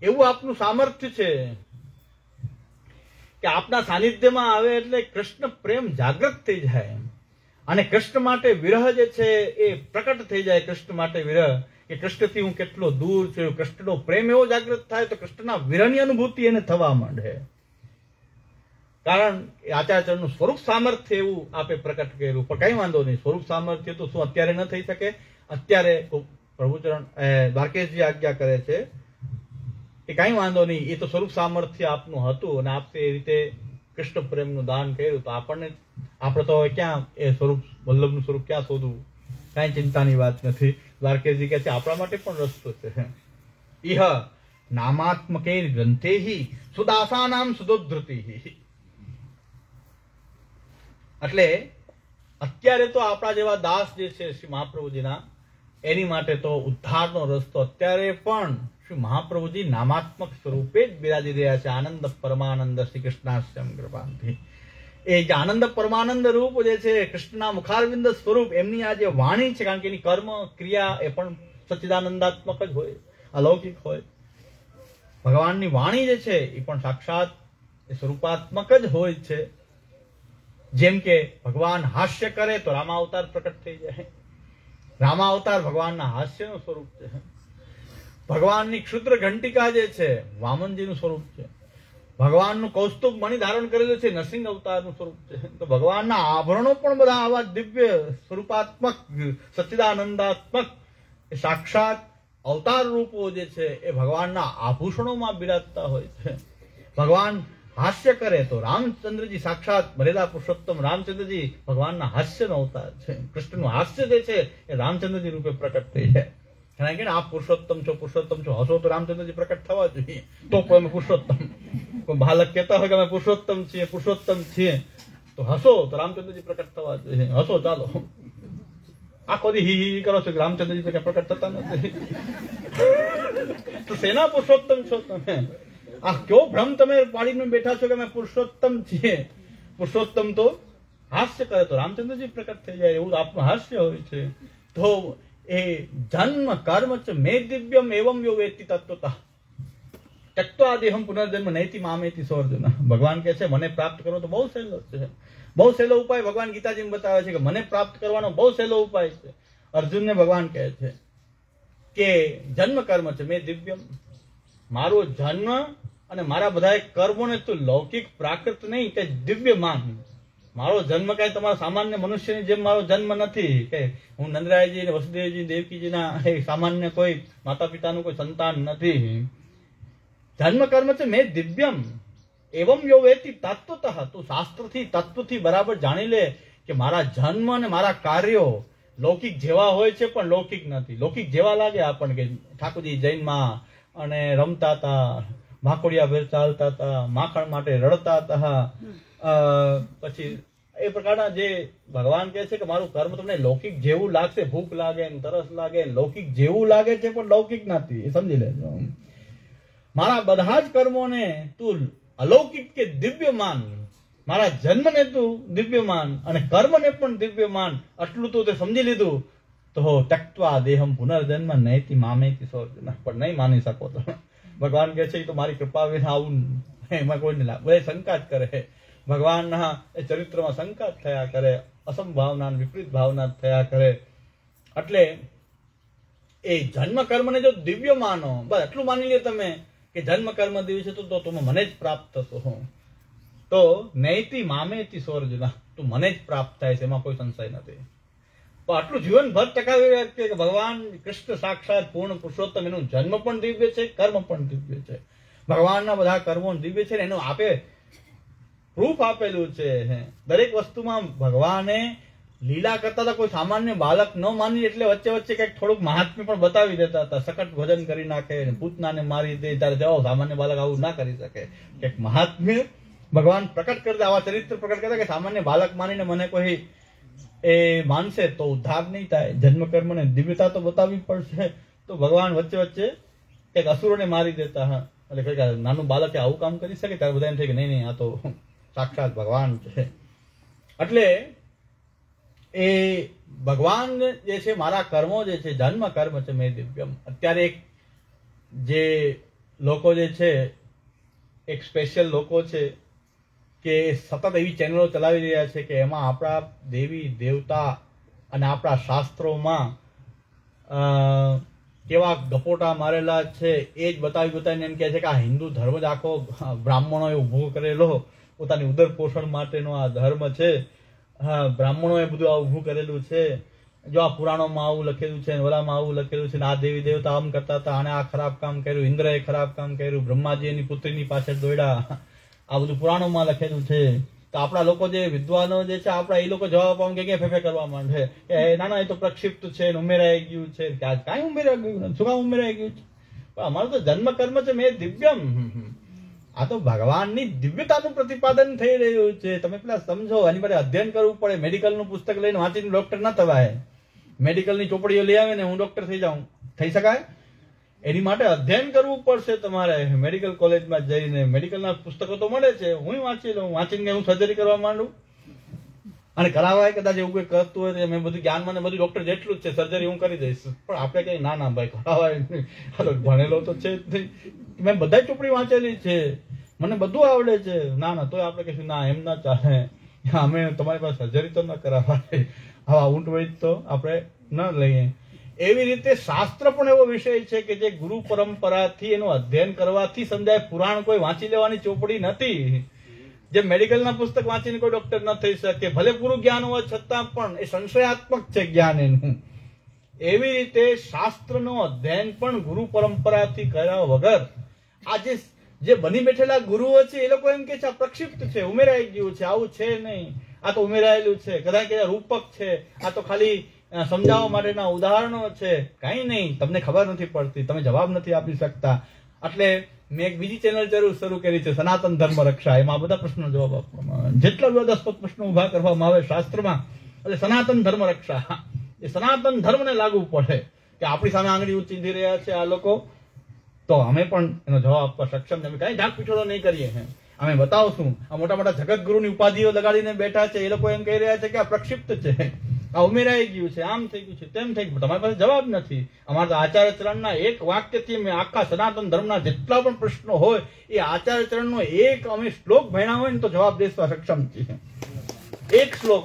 એવું આપનું સામર્થ્ય છે કે આપના સાનિધ્યમાં આવે એટલે કૃષ્ણ પ્રેમ જાગૃત થઈ જાય, અને કૃષ્ણ માટે વિરહ જે છે એ પ્રકટ થઈ જાય. કૃષ્ણ માટે વિરહ, કે કૃષ્ણથી હું કેટલો દૂર છું, કૃષ્ણનો પ્રેમ એવો જાગૃત થાય તો કૃષ્ણના વિરહની અનુભૂતિ એને થવા માંડે. કારણ આચાર્યનું સ્વરૂપ સામર્થ્ય એવું આપે પ્રકટ કર્યું. પણ કઈ વાંધો નહીં, સ્વરૂપ સામર્થ્ય તો શું અત્યારે ન થઈ શકે? અત્યારે પ્રભુચરણ દ્વારકેશજી આજ્ઞા કરે છે કે કઈ વાંધો નહીં, એ તો સ્વરૂપ સામર્થ્ય આપનું હતું અને આપે એ રીતે કૃષ્ણ પ્રેમનું દાન કર્યું. તો આપણે તો હવે ક્યાં એ સ્વરૂપ, વલ્લભનું સ્વરૂપ ક્યાં શોધવું? કઈ ચિંતાની વાત નથી. દ્વારકેશજી કહે છે આપણા માટે પણ રસ્તો છે. ઇહ નામાત્મકે ગ્રંથેહિ સુદાસાનામ સુદોધૃતિ. એટલે અત્યારે તો આપણા જેવા દાસ જે છે શ્રી મહાપ્રભુજીના, એની માટે તો ઉદ્ધારનો રસ્તો અત્યારે પણ શ્રી મહાપ્રભુજી નામાત્મક સ્વરૂપે જ બિરાજી રહ્યા છે. આનંદ પરમાનંદ શ્રી કૃષ્ણાસ્યમ કૃપાથી. એ જે આનંદ પરમાનંદ રૂપ જે છે કૃષ્ણના મુખારવિંદ સ્વરૂપ, એમની આ જે વાણી છે, કારણ કે એની કર્મ ક્રિયા એ પણ સચ્ચિદાનંદાત્મક જ હોય, અલૌકિક હોય. ભગવાનની વાણી જે છે એ પણ સાક્ષાત સ્વરૂપાત્મક જ હોય છે. જેમ કે ભગવાન હાસ્ય કરે તો રામાવતાર પ્રકટ થઈ જાય. રામાવતાર ભગવાનના હાસ્યનું સ્વરૂપ છે. ભગવાનની ક્ષુદ્ર ઘંટિકા જે છે વામનજીનું સ્વરૂપ છે. ભગવાનનું કૌસ્તુભ મણિ ધારણ કરેલું છે નરસિંહ અવતારનું સ્વરૂપ છે. તો ભગવાનના આભરણો પણ બધા આવા દિવ્ય સ્વરૂપાત્મક સચ્ચિદાનંદાત્મક સાક્ષાત અવતાર રૂપો જે છે એ ભગવાનના આભૂષણોમાં બિરાજતા હોય છે. ભગવાન હાસ્ય કરે તો રામચંદ્રજી સાક્ષાત મરેલા પુરુષોત્તમ રામચંદ્રજી ભગવાનના હાસ્યનો અવતાર છે. કૃષ્ણનું હાસ્ય જે છે એ રામચંદ્રજી રૂપે પ્રકટ થઈ છે. કારણ કે આપ પુરુષોત્તમ છો, પુરુષોત્તમ છો, હસો તો રામચંદ્રજી પ્રકટ થવા જોઈએ. તો કોઈ અમે પુરુષોત્તમ, કોઈ બાલક કહેતા હોય કે અમે પુરુષોત્તમ છીએ, પુરુષોત્તમ છીએ, તો હસો તો રામચંદ્રજી પ્રકટ થવા જોઈએ. હસો ચાલો. આખો દી હી હી કરો છો કે રામચંદ્રજી પ્રકટ થતા નથી, તો સેના પુરુષોત્તમ છો તમે? આ કયો ભ્રમ તમે પાડીને બેઠા છો કે અમે પુરુષોત્તમ છીએ? પુરુષોત્તમ તો હાસ્ય કરે તો રામચંદ્રજી પ્રકટ થઈ જાય, એવું આપનું હાસ્ય હોય છે. તો એ જન્મ કર્મ ચ મે દિવ્યમ એવમ યો વેત્તિ તત્વતઃ ત્યક્ત્વા દેહમ પુનર્જન્મ નૈતિ મામેતિ સોર્જુન. ભગવાન કહે છે મને પ્રાપ્ત કરવો તો બહુ સહેલો છે, બહુ સહેલો ઉપાય. ભગવાન ગીતાજીમાં બતાવે છે કે મને પ્રાપ્ત કરવાનો બહુ સહેલો ઉપાય છે. અર્જુનને ભગવાન કહે છે કે જન્મ કર્મ છે મે દિવ્યમ, મારો જન્મ અને મારા બધા કર્મોને તું લૌકિક પ્રાકૃત નહીં કે દિવ્ય માન. મારો જન્મ કઈ તમારા સામાન્ય મનુષ્યની જેમ મારો જન્મ નથી કે હું નંદરાયજી, વસુદેવજી, દેવકીજીના સામાન્ય કોઈ માતા પિતાનું કોઈ સંતાન નથી. જન્મ કર્મ છે મેં દિવ્યમ, એવમ યો વેતિ તત્વતઃ, તું શાસ્ત્રથી તત્વથી બરાબર જાણી લે કે મારા જન્મ અને મારા કાર્યો લૌકિક જેવા હોય છે પણ લૌકિક નથી. લૌકિક જેવા લાગે આપણને કે ઠાકોરજી જૈનમાં અને રમતા હતા, માકોડિયા ભેર ચાલતા હતા, માખણ માટે રડતા હતા, પછી એ પ્રકારના જે ભગવાન કહે છે કે મારું કર્મ તમને લૌકિક જેવું લાગશે, ભૂખ લાગે ને તરસ લાગે, લૌકિક જેવું લાગે છે પણ લૌકિક નથી, એ સમજી લેજો. મારા બધા જ કર્મોને તું અલૌકિક કે દિવ્ય માન, મારા જન્મને તું દિવ્ય માન અને કર્મને પણ દિવ્ય માન, આટલું તો તે સમજી લીધું તો ત્યક્ત્વા દેહમ પુનર્જન્મ નૈતિ મામેતિ સોર્જુન. પણ નહીં માની શકો તો ભગવાન કહે છે તો મારી કૃપા વિના આવું એમાં કોઈ નહીં લાગે. બધા શંકા જ કરે, ભગવાનના એ ચરિત્રમાં શંકા જ થયા કરે, અસંભાવના વિપરીત ભાવના થયા કરે. એટલે એ જન્મ કર્મને જો દિવ્ય માનો, બસ એટલું માની લે તમે કે જન્મ કર્મ દિવ્ય છે તો તમે મને જ પ્રાપ્ત થશો, તો નૈતિ મામેતિ સોર્જુન, તું મને જ પ્રાપ્ત થાય છે, એમાં કોઈ સંશય નથી. પણ આટલું જીવનભર ટકાવી રાખે કે ભગવાન કૃષ્ણ સાક્ષાત પૂર્ણ પુરુષોત્તમ, એનું જન્મ પણ દિવ્ય છે, કર્મ પણ દિવ્ય છે, ભગવાનના બધા કર્મો દિવ્ય છે, એનું આપે પ્રૂફ આપેલું છે. દરેક વસ્તુમાં ભગવાને લીલા કરતા હતા. કોઈ સામાન્ય બાલક ન માની એટલે વચ્ચે વચ્ચે કંઈક થોડુંક મહાત્મ્ય પણ બતાવી દેતા હતા. સખત ભજન કરી નાખે, પૂતનાને મારી દે, ત્યારે જાઓ સામાન્ય બાલક આવું ના કરી શકે. કંઈક મહાત્મ્ય ભગવાન પ્રકટ કરતા, આવા ચરિત્ર પ્રકટ કરતા કે સામાન્ય બાલક માનીને મને કોઈ એ માનશે તો ઉદ્ધાર નહીં થાય. જન્મ કર્મને દિવ્યતા તો બતાવવી પડશે. તો ભગવાન વચ્ચે વચ્ચે કંઈક અસુરોને મારી દેતા. હા, એટલે કંઈક નાનું બાલકે આવું કામ કરી શકે, ત્યારે બધા એમ થાય કે નહીં નહીં, આ તો સાક્ષાત ભગવાન છે. એટલે એ ભગવાન જે છે, મારા કર્મો જે છે, જન્મ કર્મ છે મેં દિવ્યમ. અત્યારે એક જે લોકો જે છે, એક સ્પેશિયલ લોકો છે કે સતત એવી ચેનલો ચલાવી રહ્યા છે કે એમાં આપણા દેવી દેવતા અને આપણા શાસ્ત્રોમાં કેવા ગપોટા મારેલા છે એ જ બતાવીને એમ કહે છે કે આ હિન્દુ ધર્મ જ આખો બ્રાહ્મણોએ ઊભો કરેલો, પોતાની ઉદર પોષણ માટેનો આ ધર્મ છે. હા, બ્રાહ્મણોએ બધું આ ઊભું કરેલું છે. જો આ પુરાણોમાં આવું લખેલું છે, ઓલામાં આવું લખેલું છે, આ દેવી દેવતા આમ કરતા હતા, આને આ ખરાબ કામ કર્યું, ઇન્દ્રએ ખરાબ કામ કર્યું, બ્રહ્માજી એની પુત્રીની પાછળ દોડ્યા, આ બધું પુરાણોમાં લખેલું છે. તો આપણા લોકો જે વિદ્વાનો જે છે, આપણા એ લોકો જવાબ આપવા કે ફેફે કરવા માંડે કે ના ના એ તો પ્રક્ષિપ્ત છે, ઉમેરાઈ ગયું છે. કાંઈ ઉમેરાઈ ગયું? શું કામ ઉમેરાઈ ગયું છે? પણ અમારું તો જન્મ કર્મ છે મેં દિવ્યમ. આ તો ભગવાનની દિવ્યતાનું પ્રતિપાદન થઈ રહ્યું છે. તમે પેલા સમજો, એની માટે અધ્યયન કરવું પડે. મેડિકલનું પુસ્તક લઈને વાંચીને ડોક્ટર ના થવાય. મેડિકલની ચોપડીઓ લઈ આવે ને હું ડોક્ટર થઈ જાઉં, થઈ શકાય? એની માટે અધ્યયન કરવું પડશે તમારે. મેડિકલ કોલેજમાં જઈને મેડિકલના પુસ્તકો તો મળે છે, હું વાંચી લઉં. વાંચીને હું સર્જરી કરવા માંડું અને કરાવાય કદાચ એવું કોઈ કરતું હોય તો મેં બધું જ્ઞાનમાં બધું ડોક્ટર જેટલું જ છે, સર્જરી હું કરી દઈશ. પણ આપણે કઈ ના ના ભાઈ કરાવાય નહીં, ભણેલો તો છે જ નહીં. મેં બધા ચોપડી વાંચેલી છે, મને બધું આવડે છે. ના ના તોય આપણે કહીશું ના એમ ના ચાલે, અમે તમારી પાસે સર્જરી તો ન કરાવાય, આવા ઊંટ વૈદ તો આપણે ન લઈએ. એવી રીતે શાસ્ત્ર પણ એવો વિષય છે કે જે ગુરુ પરંપરાથી એનું અધ્યયન કરવાથી સમજાય. પુરાણ કોઈ વાંચી લેવાની ચોપડી નથી. જે મેડિકલના પુસ્તક વાંચીને કોઈ ડોક્ટર ન થઈ શકે, ભલે પૂરું જ્ઞાન હોવા છતાં પણ એ સંશયાત્મક છે જ્ઞાન એનું. એવી રીતે શાસ્ત્રનો અધ્યયન પણ ગુરુ પરંપરાથી કર્યા વગર આજે જે બની બેઠેલા ગુરુઓ છે એ લોકો એમ કે છે આ પ્રક્ષિપ્ત છે, ઉમેરાઈ ગયું છે, આવું છે નહીં, આ તો ઉમેરાયેલું છે, કદાચ રૂપક છે, આ તો ખાલી સમજાવવા માટેના ઉદાહરણો છે. કઈ નહીં, તમને ખબર નથી પડતી, તમે જવાબ નથી આપી શકતા. એટલે મેં એક બીજી ચેનલ શરૂ કરી છે, સનાતન ધર્મ રક્ષા. એમાં બધા પ્રશ્નો જવાબ આપવામાં આવે, જેટલા વિવાદાસ્પદ પ્રશ્નો ઉભા કરવામાં આવે શાસ્ત્રમાં, એટલે સનાતન ધર્મ રક્ષા. એ સનાતન ધર્મને લાગુ પડે કે આપણી સામે આંગળી ઊંચી રહ્યા છે આ લોકો, તો અમે પણ એનો જવાબ આપવા સક્ષમ છે. અમે કઈ ઢાક પીછોડો નહીં કરીએ. અમે બતાવશું. આ મોટા મોટા જગતગુરુની ઉપાધિઓ લગાડીને બેઠા છે, એ લોકો એમ કહી રહ્યા છે કે આ પ્રક્ષિપ્ત છે, આ ઉમેરાઈ ગયું છે, આમ થઈ ગયું છે, તેમ થઈ ગયું. તમારી પાસે જવાબ નથી. અમારા તો આચાર્ય ચરણના એક વાક્યથી અમે આખા સનાતન ધર્મના જેટલા પણ પ્રશ્નો હોય એ આચાર્ય ચરણનો એક અમે શ્લોક ભણ્યા હોય ને તો જવાબ દેવા સક્ષમ છીએ. એક શ્લોક,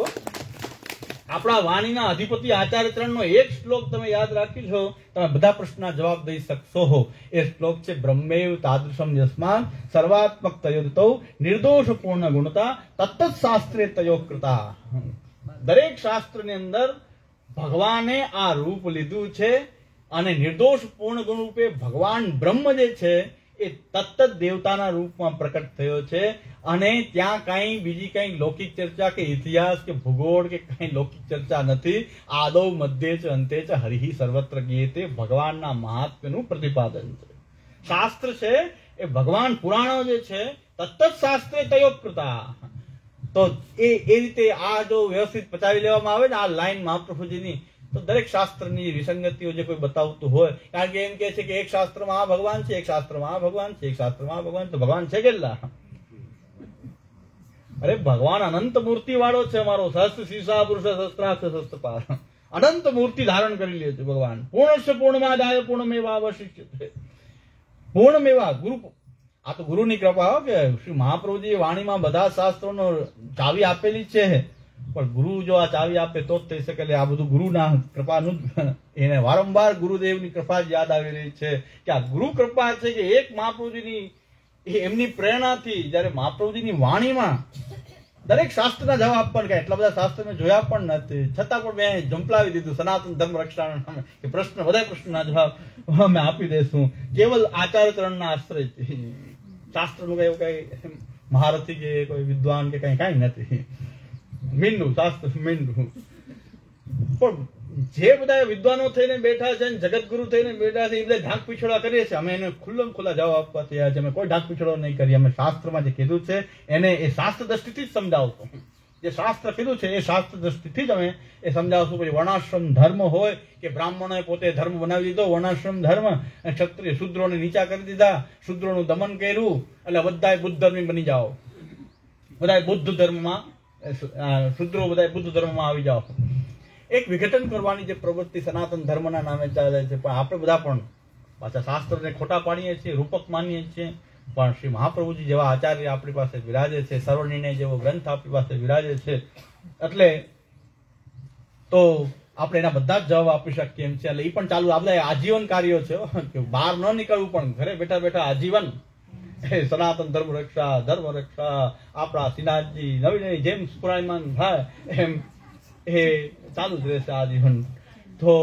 આપણા વાણીના અધિપતિ આચાર્ય ચરણનો એક શ્લોક તમે યાદ રાખી છો, તમે બધા પ્રશ્નના જવાબ દઈ શકશો. એ શ્લોક છે બ્રહ્મેવ તાદૃશમ યસ્માન સર્વાત્મક તયોદતો નિર્દોષ પૂર્ણ ગુણતા તત્ત શાસ્ત્રે તયો કૃતા. દરેક શાસ્ત્રની અંદર ભગવાને આ રૂપ લીધું છે અને નિર્દોષ પૂર્ણ ગુણ રૂપે ભગવાન બ્રહ્મ જે છે એ તત્ત દેવતાના રૂપમાં પ્રકટ થયો છે અને ત્યાં કઈ બીજી કઈ લૌકિક ચર્ચા કે ઇતિહાસ કે ભૂગોળ કે કઈ લૌકિક ચર્ચા નથી. આદૌ મધ્ય ચ અંતે ચ હરિ સર્વત્ર ગીયતે ભગવાનના મહાત્મ્યનું પ્રતિપાદન છે. શાસ્ત્ર છે એ ભગવાન પુરાણો જે છે તત્ત શાસ્ત્રે તયોકૃતા. તો એ રીતે આ જો વ્યવસ્થિત પચાવી લેવામાં આવે ને આ લાઈન મહાપ્રભુજીની, તો દરેક શાસ્ત્રની વિસંગતિઓ જે કોઈ બતાવતું હોય, કારણ કે એમ કે છે કે એક શાસ્ત્રમાં આ ભગવાન છે, એક શાસ્ત્રમાં આ ભગવાન છે, એક શાસ્ત્રમાં આ ભગવાન, તો ભગવાન છે કેટલા? અરે ભગવાન અનંત મૂર્તિ વાળો છે અમારો. સહસ્ત્ર શીર્ષા પુરુષ સહસ્ત્રાક્ષ સહસ્ત્રપાદ, અનંત મૂર્તિ ધારણ કરી લે છે ભગવાન. પૂર્ણસ્ય પૂર્ણમાદાય પૂર્ણમેવાવશિષ્યતે. પૂર્ણમેવા ગુરુ, આ તો ગુરુની કૃપા હો કે શ્રી મહાપ્રભુજી વાણીમાં બધા શાસ્ત્રોનો ચાવી આપેલી છે, પણ ગુરુ જો આ ચાવી આપે તો જ થઈ શકે. એટલે આ બધું ગુરુના કૃપાનું એને વારંવાર ગુરુદેવની કૃપા જ યાદ આવી રહી છે કે આ ગુરુ કૃપા છે કે એક મહાપ્રભુજીની એમની પ્રેરણાથી જયારે મહાપ્રભુજીની વાણીમાં દરેક શાસ્ત્રના જવાબ પણ કે એટલા બધા શાસ્ત્ર મેં જોયા પણ નથી, છતાં પણ મેં ઝંપલાવી દીધું સનાતન ધર્મ રક્ષાના નામે કે પ્રશ્ન બધા પ્રશ્નના જવાબ અમે આપી દઈશું કેવલ આચાર્યચરણના આશ્રયથી. શાસ્ત્રનું કઈ એવું કઈ મહારથી કે કોઈ વિદ્વાન કે કઈ નથી. મીંડું શાસ્ત્ર મીંડું. પણ જે બધા વિદ્વાનો થઈને બેઠા છે, જગતગુરુ થઈને બેઠા છે, એ બધા ઢાંક પીછોડા કરીએ છીએ. અમે એને ખુલ્લમ ખુલ્લા જવાબ આપવા તૈયાર છે. અમે કોઈ ઢાંક પીછોડો નહીં કરીએ. અમે શાસ્ત્રમાં જે કીધું છે એને એ શાસ્ત્ર દ્રષ્ટિથી જ સમજાવશું. જે શાસ્ત્ર કીધું છે એ શાસ્ત્ર દ્રષ્ટિથી જ અમે એ સમજાવશું. પછી વર્ણાશ્રમ ધર્મ હોય કે બ્રાહ્મણોએ પોતે ધર્મ બનાવી દીધો વર્ણાશ્રમ ધર્મ, અને ક્ષત્રિય શૂદ્રોને નીચા કરી દીધા, શૂદ્રોનું દમન કર્યું, એટલે બધાય બુદ્ધ ધર્મી બની જાઓ, બધાય બુદ્ધ ધર્મમાં, શૂદ્રો બધાય બુદ્ધ ધર્મમાં આવી જાઓ. એક વિઘટન કરવાની જે પ્રવૃત્તિ સનાતન ધર્મના નામે ચાલે છે, પણ આપણે બધા પણ પાછા શાસ્ત્રને ખોટા પાડીએ છીએ, રૂપક માનીએ છીએ. પણ શ્રી મહાપ્રભુજી જેવા આચાર્ય આપણી પાસે વિરાજે છે, સર્વનિર્ણય જેવો ગ્રંથ આપણી પાસે વિરાજે છે, એટલે તો આપણે એના બધા જ જવાબ આપી શકીએ એમ છે. એટલે એ પણ ચાલુ આ બધા આજીવન કાર્યો છે, બહાર ન નીકળવું પણ ઘરે બેઠા બેઠા આજીવન એ સનાતન ધર્મ રક્ષા આપણા શ્રીનાથજી નવી નવી જેમ પુરાણમાન થાય એમ એ ચાલુ જ રહેશે આજીવન. તો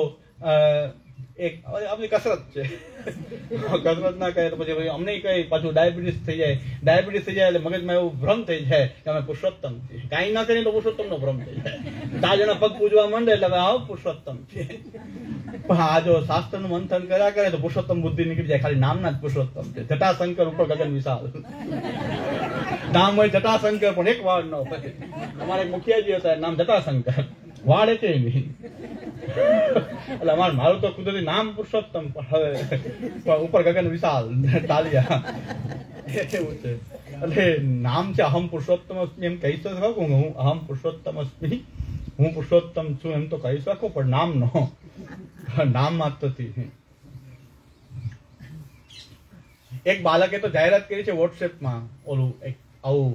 એક આપણી કસરત છે. કસરત ના કહે તો પછી અમને કઈ પાછું ડાયાબિટીસ થઈ જાય એટલે મગજમાં એવું ભ્રમ થઈ જાય કે અમે પુરુષોત્તમ છીએ. કાંઈ ના કરીએ તો પુરુષોત્તમ નો ભ્રમ થઈ જાય. 4 જણા પગ પૂજવા માંડે એટલે હવે આવો પુરુષોત્તમ છે. પણ આ જો શાસ્ત્ર નું મંથન કર્યા કરે તો પુરુષોત્તમ બુદ્ધિ નીકળી જાય. ખાલી નામના જ પુરુષોત્તમ છે. જટાશંકર ઉપર ગગન વિશાલ નામ હોય જટાશંકર, પણ એક વાળ ન હોય. અમારે એક મુખિયાજી હતા, નામ જટાશંકર, વાળ એક નહીં. એટલે મારું તો કુદરતી નામ પુરુષોત્તમ, પણ હવે ઉપર ગગન વિશાલ તાલિયા એવું છે. એટલે નામ છે અહમ પુરુષોત્તમ અસ્મિ, એમ કહી શકું હું અહમ પુરુષોત્તમ અસ્મિ, હું પુરુષોત્તમ છું એમ તો કહી શકું, પણ નામ માત્રથી. એક બાળકે તો જાહેરાત કરી છે વોટ્સએપમાં, ઓલું એક આવું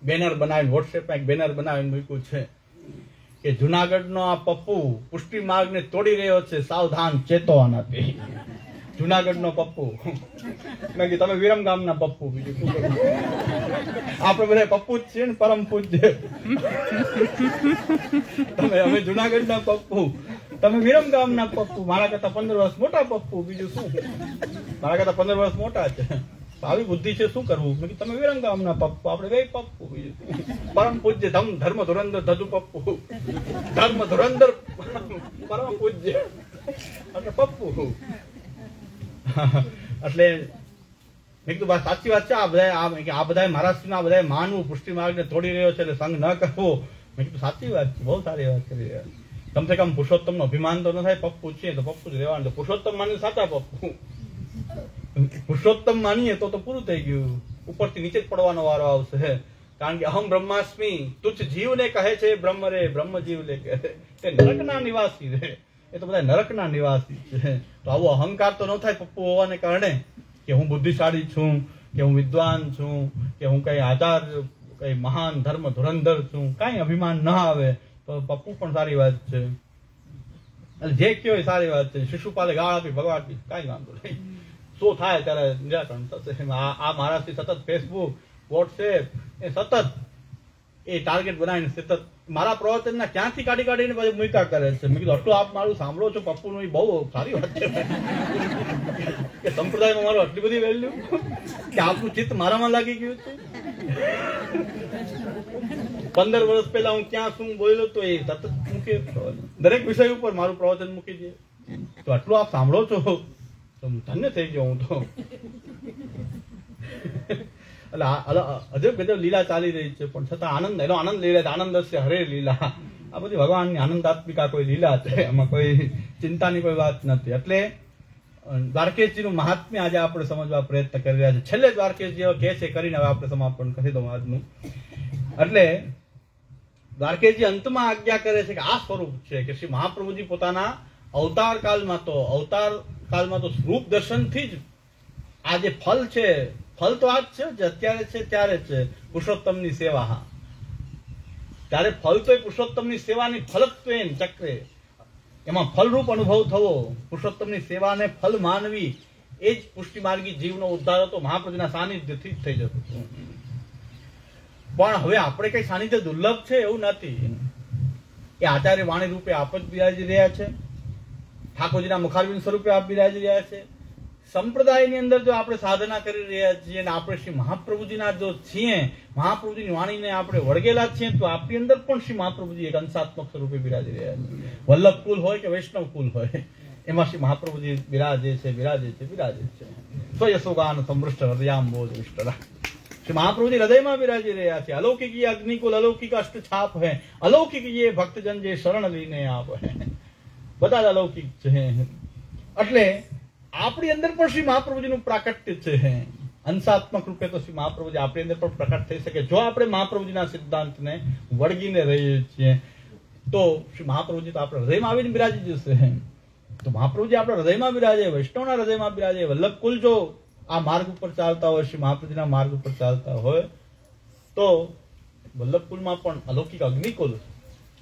બેનર બનાવીને, વોટ્સએપમાં એક બેનર બનાવીને મૂક્યું છે કે જુનાગઢનો આ પપ્પુ પુષ્ટિ માર્ગને તોડી રહ્યો છે, સાવધાન ચેતો આનાથી. જુનાગઢનો પપ્પુ, તમે વિરમ ગામના પપ્પુ, બીજું શું કરું? આપણે બધા પપ્પુ જ છીએ ને, પરમ પૂજ્ય. અમે જુનાગઢના પપ્પુ, તમે વિરમ ગામના પપ્પુ, મારા કરતા 15 વર્ષ મોટા પપ્પુ, બીજું શું? મારા કરતા 15 વર્ષ મોટા છે, આવી બુદ્ધિ છે, શું કરવું? મેં કીધું તમે વિરમ ગામના પપ્પુ, આપણે બે પપ્પુ, પરમ પૂજ્ય ધર્મ ધુરંધર ધધુ પપ્પુ, ધર્મ ધુરંધર પરમ પૂજ્ય એટલે પપ્પુ. એટલે મેં કીધું બસ સાચી વાત છે. આ બધા મહારાષ્ટ્રના બધા માનવું પુષ્ટિ માર્ગને તોડી રહ્યો છે એટલે સંગ ન કરવો. મેં કીધું સાચી વાત છે, બહુ સારી વાત કરી રહ્યા. કમસે કમ પુરુષોત્તમ નો અભિમાન તો ન થાય. પપ્પુ છીએ તો પપ્પુ જ રહેવાનું. તો પુરુષોત્તમ માની સાચા પપ્પુ, પુરુષોત્તમ માનીએ તો પૂરું થઈ ગયું. ઉપરથી નીચે જ પડવાનો વારો આવશે. કારણ કે અહમ બ્રહ્માસ્મિ તુચ્છ જીવને કહે છે બ્રહ્મ રે, બ્રહ્મ જીવ લે કહે. એ નરકના નિવાસી રે, એ તો બધા નરકના નિવાસી છે. તો આવો અહંકાર તો ન થાય પપ્પુ હોવાને કારણે કે હું બુદ્ધિશાળી છું, કે હું વિદ્વાન છું, કે હું કઈ આચાર્ય, કઈ મહાન ધર્મ ધુરંધર છું. કઈ અભિમાન ન આવે તો પપ્પુ પણ સારી વાત છે. જે કયો એ સારી વાત છે. શિશુપાલે ગાળ આપી ભગવાન, કઈ વાંધો નહીં. શું થાય ત્યારે નિરાકરણ થશે. આ મહારાષ્ટ્રથી સતત ફેસબુક વોટ્સએપ એ સતત એ ટાર્ગેટ બનાવીને સતત મારા પ્રવચનના ક્યાંથી કાઢી કાઢીને પછી મૂકા કરે છે. મેં કીધું આટલું આપ મારું સાંભળો છો પપ્પુનું, એ બહુ સારી વાત છે કે સંપ્રદાયમાં મારું આટલી બધી વેલ્યુ કે આપનું ચિત્ત મારામાં લાગી ગયું છે. 15 વર્ષ પહેલા હું ક્યાં શું બોલ્યો તો એ સતત મૂકે, દરેક વિષય ઉપર મારું પ્રવચન મૂકી દે. તો આટલું આપ સાંભળો છો તો હું ધન્ય થઈ ગયો. હું તો એટલે અજબ ગજબ લીલા ચાલી રહી છે, પણ છતાં આનંદ, એનો આનંદ લઈ રહ્યા. આનંદ છે હરે લીલા. આ બધી ભગવાનની આનંદાત્મિકા કોઈ લીલા છે, એમાં કોઈ ચિંતાની કોઈ વાત નથી. એટલે દ્વારકેશજીનું મહાત્મ્ય આજે આપણે સમજવા પ્રયત્ન કરી રહ્યા છે. છેલ્લે દ્વારકેશજી કહે છે કરીને હવે આપણે સમાપન કરી દઉં આજનું. એટલે દ્વારકેશજી અંતમાં આજ્ઞા કરે છે કે આ સ્વરૂપ છે કે શ્રી મહાપ્રભુજી પોતાના અવતાર કાળમાં તો રૂપ દર્શનથી જ આ જે ફલ છે, ફલ તો આ જ છે જે અત્યારે છે ત્યારે છે, પુરુષોત્તમની સેવા. ત્યારે ફલ તો એ પુરુષોત્તમની સેવાની ફલક તો એમ ચક્રે, એમાં ફલરૂપ અનુભવ થવો, પુરુષોત્તમની સેવાને ફલ માનવી, એ જ પુષ્ટિ માર્ગી જીવનો ઉદ્ધાર હતો. મહાપ્રભુના સાનિધ્યથી જ થઈ જતો. પણ હવે આપણે કઈ સાનિધ્ય દુર્લભ છે એવું નથી. એ આચાર્ય વાણી રૂપે આપ જ બિરાજી રહ્યા છે, ઠાકોરજીના મુખારવિંદ સ્વરૂપે આપ બિરાજી રહ્યા છે. સંપ્રદાયની અંદર જો આપણે સાધના કરી રહ્યા છીએ અને આપણે શ્રી મહાપ્રભુજીના જો છીએ, મહાપ્રભુજીની વાણીને આપણે વળગેલા છીએ, તો આપણી અંદર પણ શ્રી મહાપ્રભુજી એક અંશાત્મક સ્વરૂપે બિરાજી રહ્યા છે. વલ્લભ કુલ હોય કે વૈષ્ણવ કુલ હોય, એમાં શ્રી મહાપ્રભુજી બિરાજે છે. સ્વયસોગાન સમૃષ્ટ હૃદયાંબોજ વિષ્ટરા. શ્રી મહાપ્રભુજી હૃદયમાં બિરાજી રહ્યા છે. અલૌકિક ये અગ્નિકુલ અલૌકિક અષ્ટ છાપ है, અલૌકિક ये ભક્તજન જે શરણ લઈને આપ है. બધા જ અલૌકિક છે. એટલે આપણી અંદર પણ શ્રી મહાપ્રભુજીનું પ્રાકટ્ય છે. અંશાત્મક રૂપે તો શ્રી મહાપ્રભુજી આપણી અંદર પણ પ્રકટ થઈ શકે જો આપણે મહાપ્રભુજીના સિદ્ધાંતને વળગીને રહીએ છીએ. તો શ્રી મહાપ્રભુજી તો આપણા હૃદયમાં આવીને બિરાજી જશે. તો મહાપ્રભુજી આપણા હૃદયમાં બિરાજે, વૈષ્ણવના હૃદયમાં બિરાજે. વલ્લભ કુલ જો આ માર્ગ ઉપર ચાલતા હોય, શ્રી મહાપ્રભુજીના માર્ગ ઉપર ચાલતા હોય, તો વલ્લભ કુલમાં પણ અલૌકિક અગ્નિકુલ,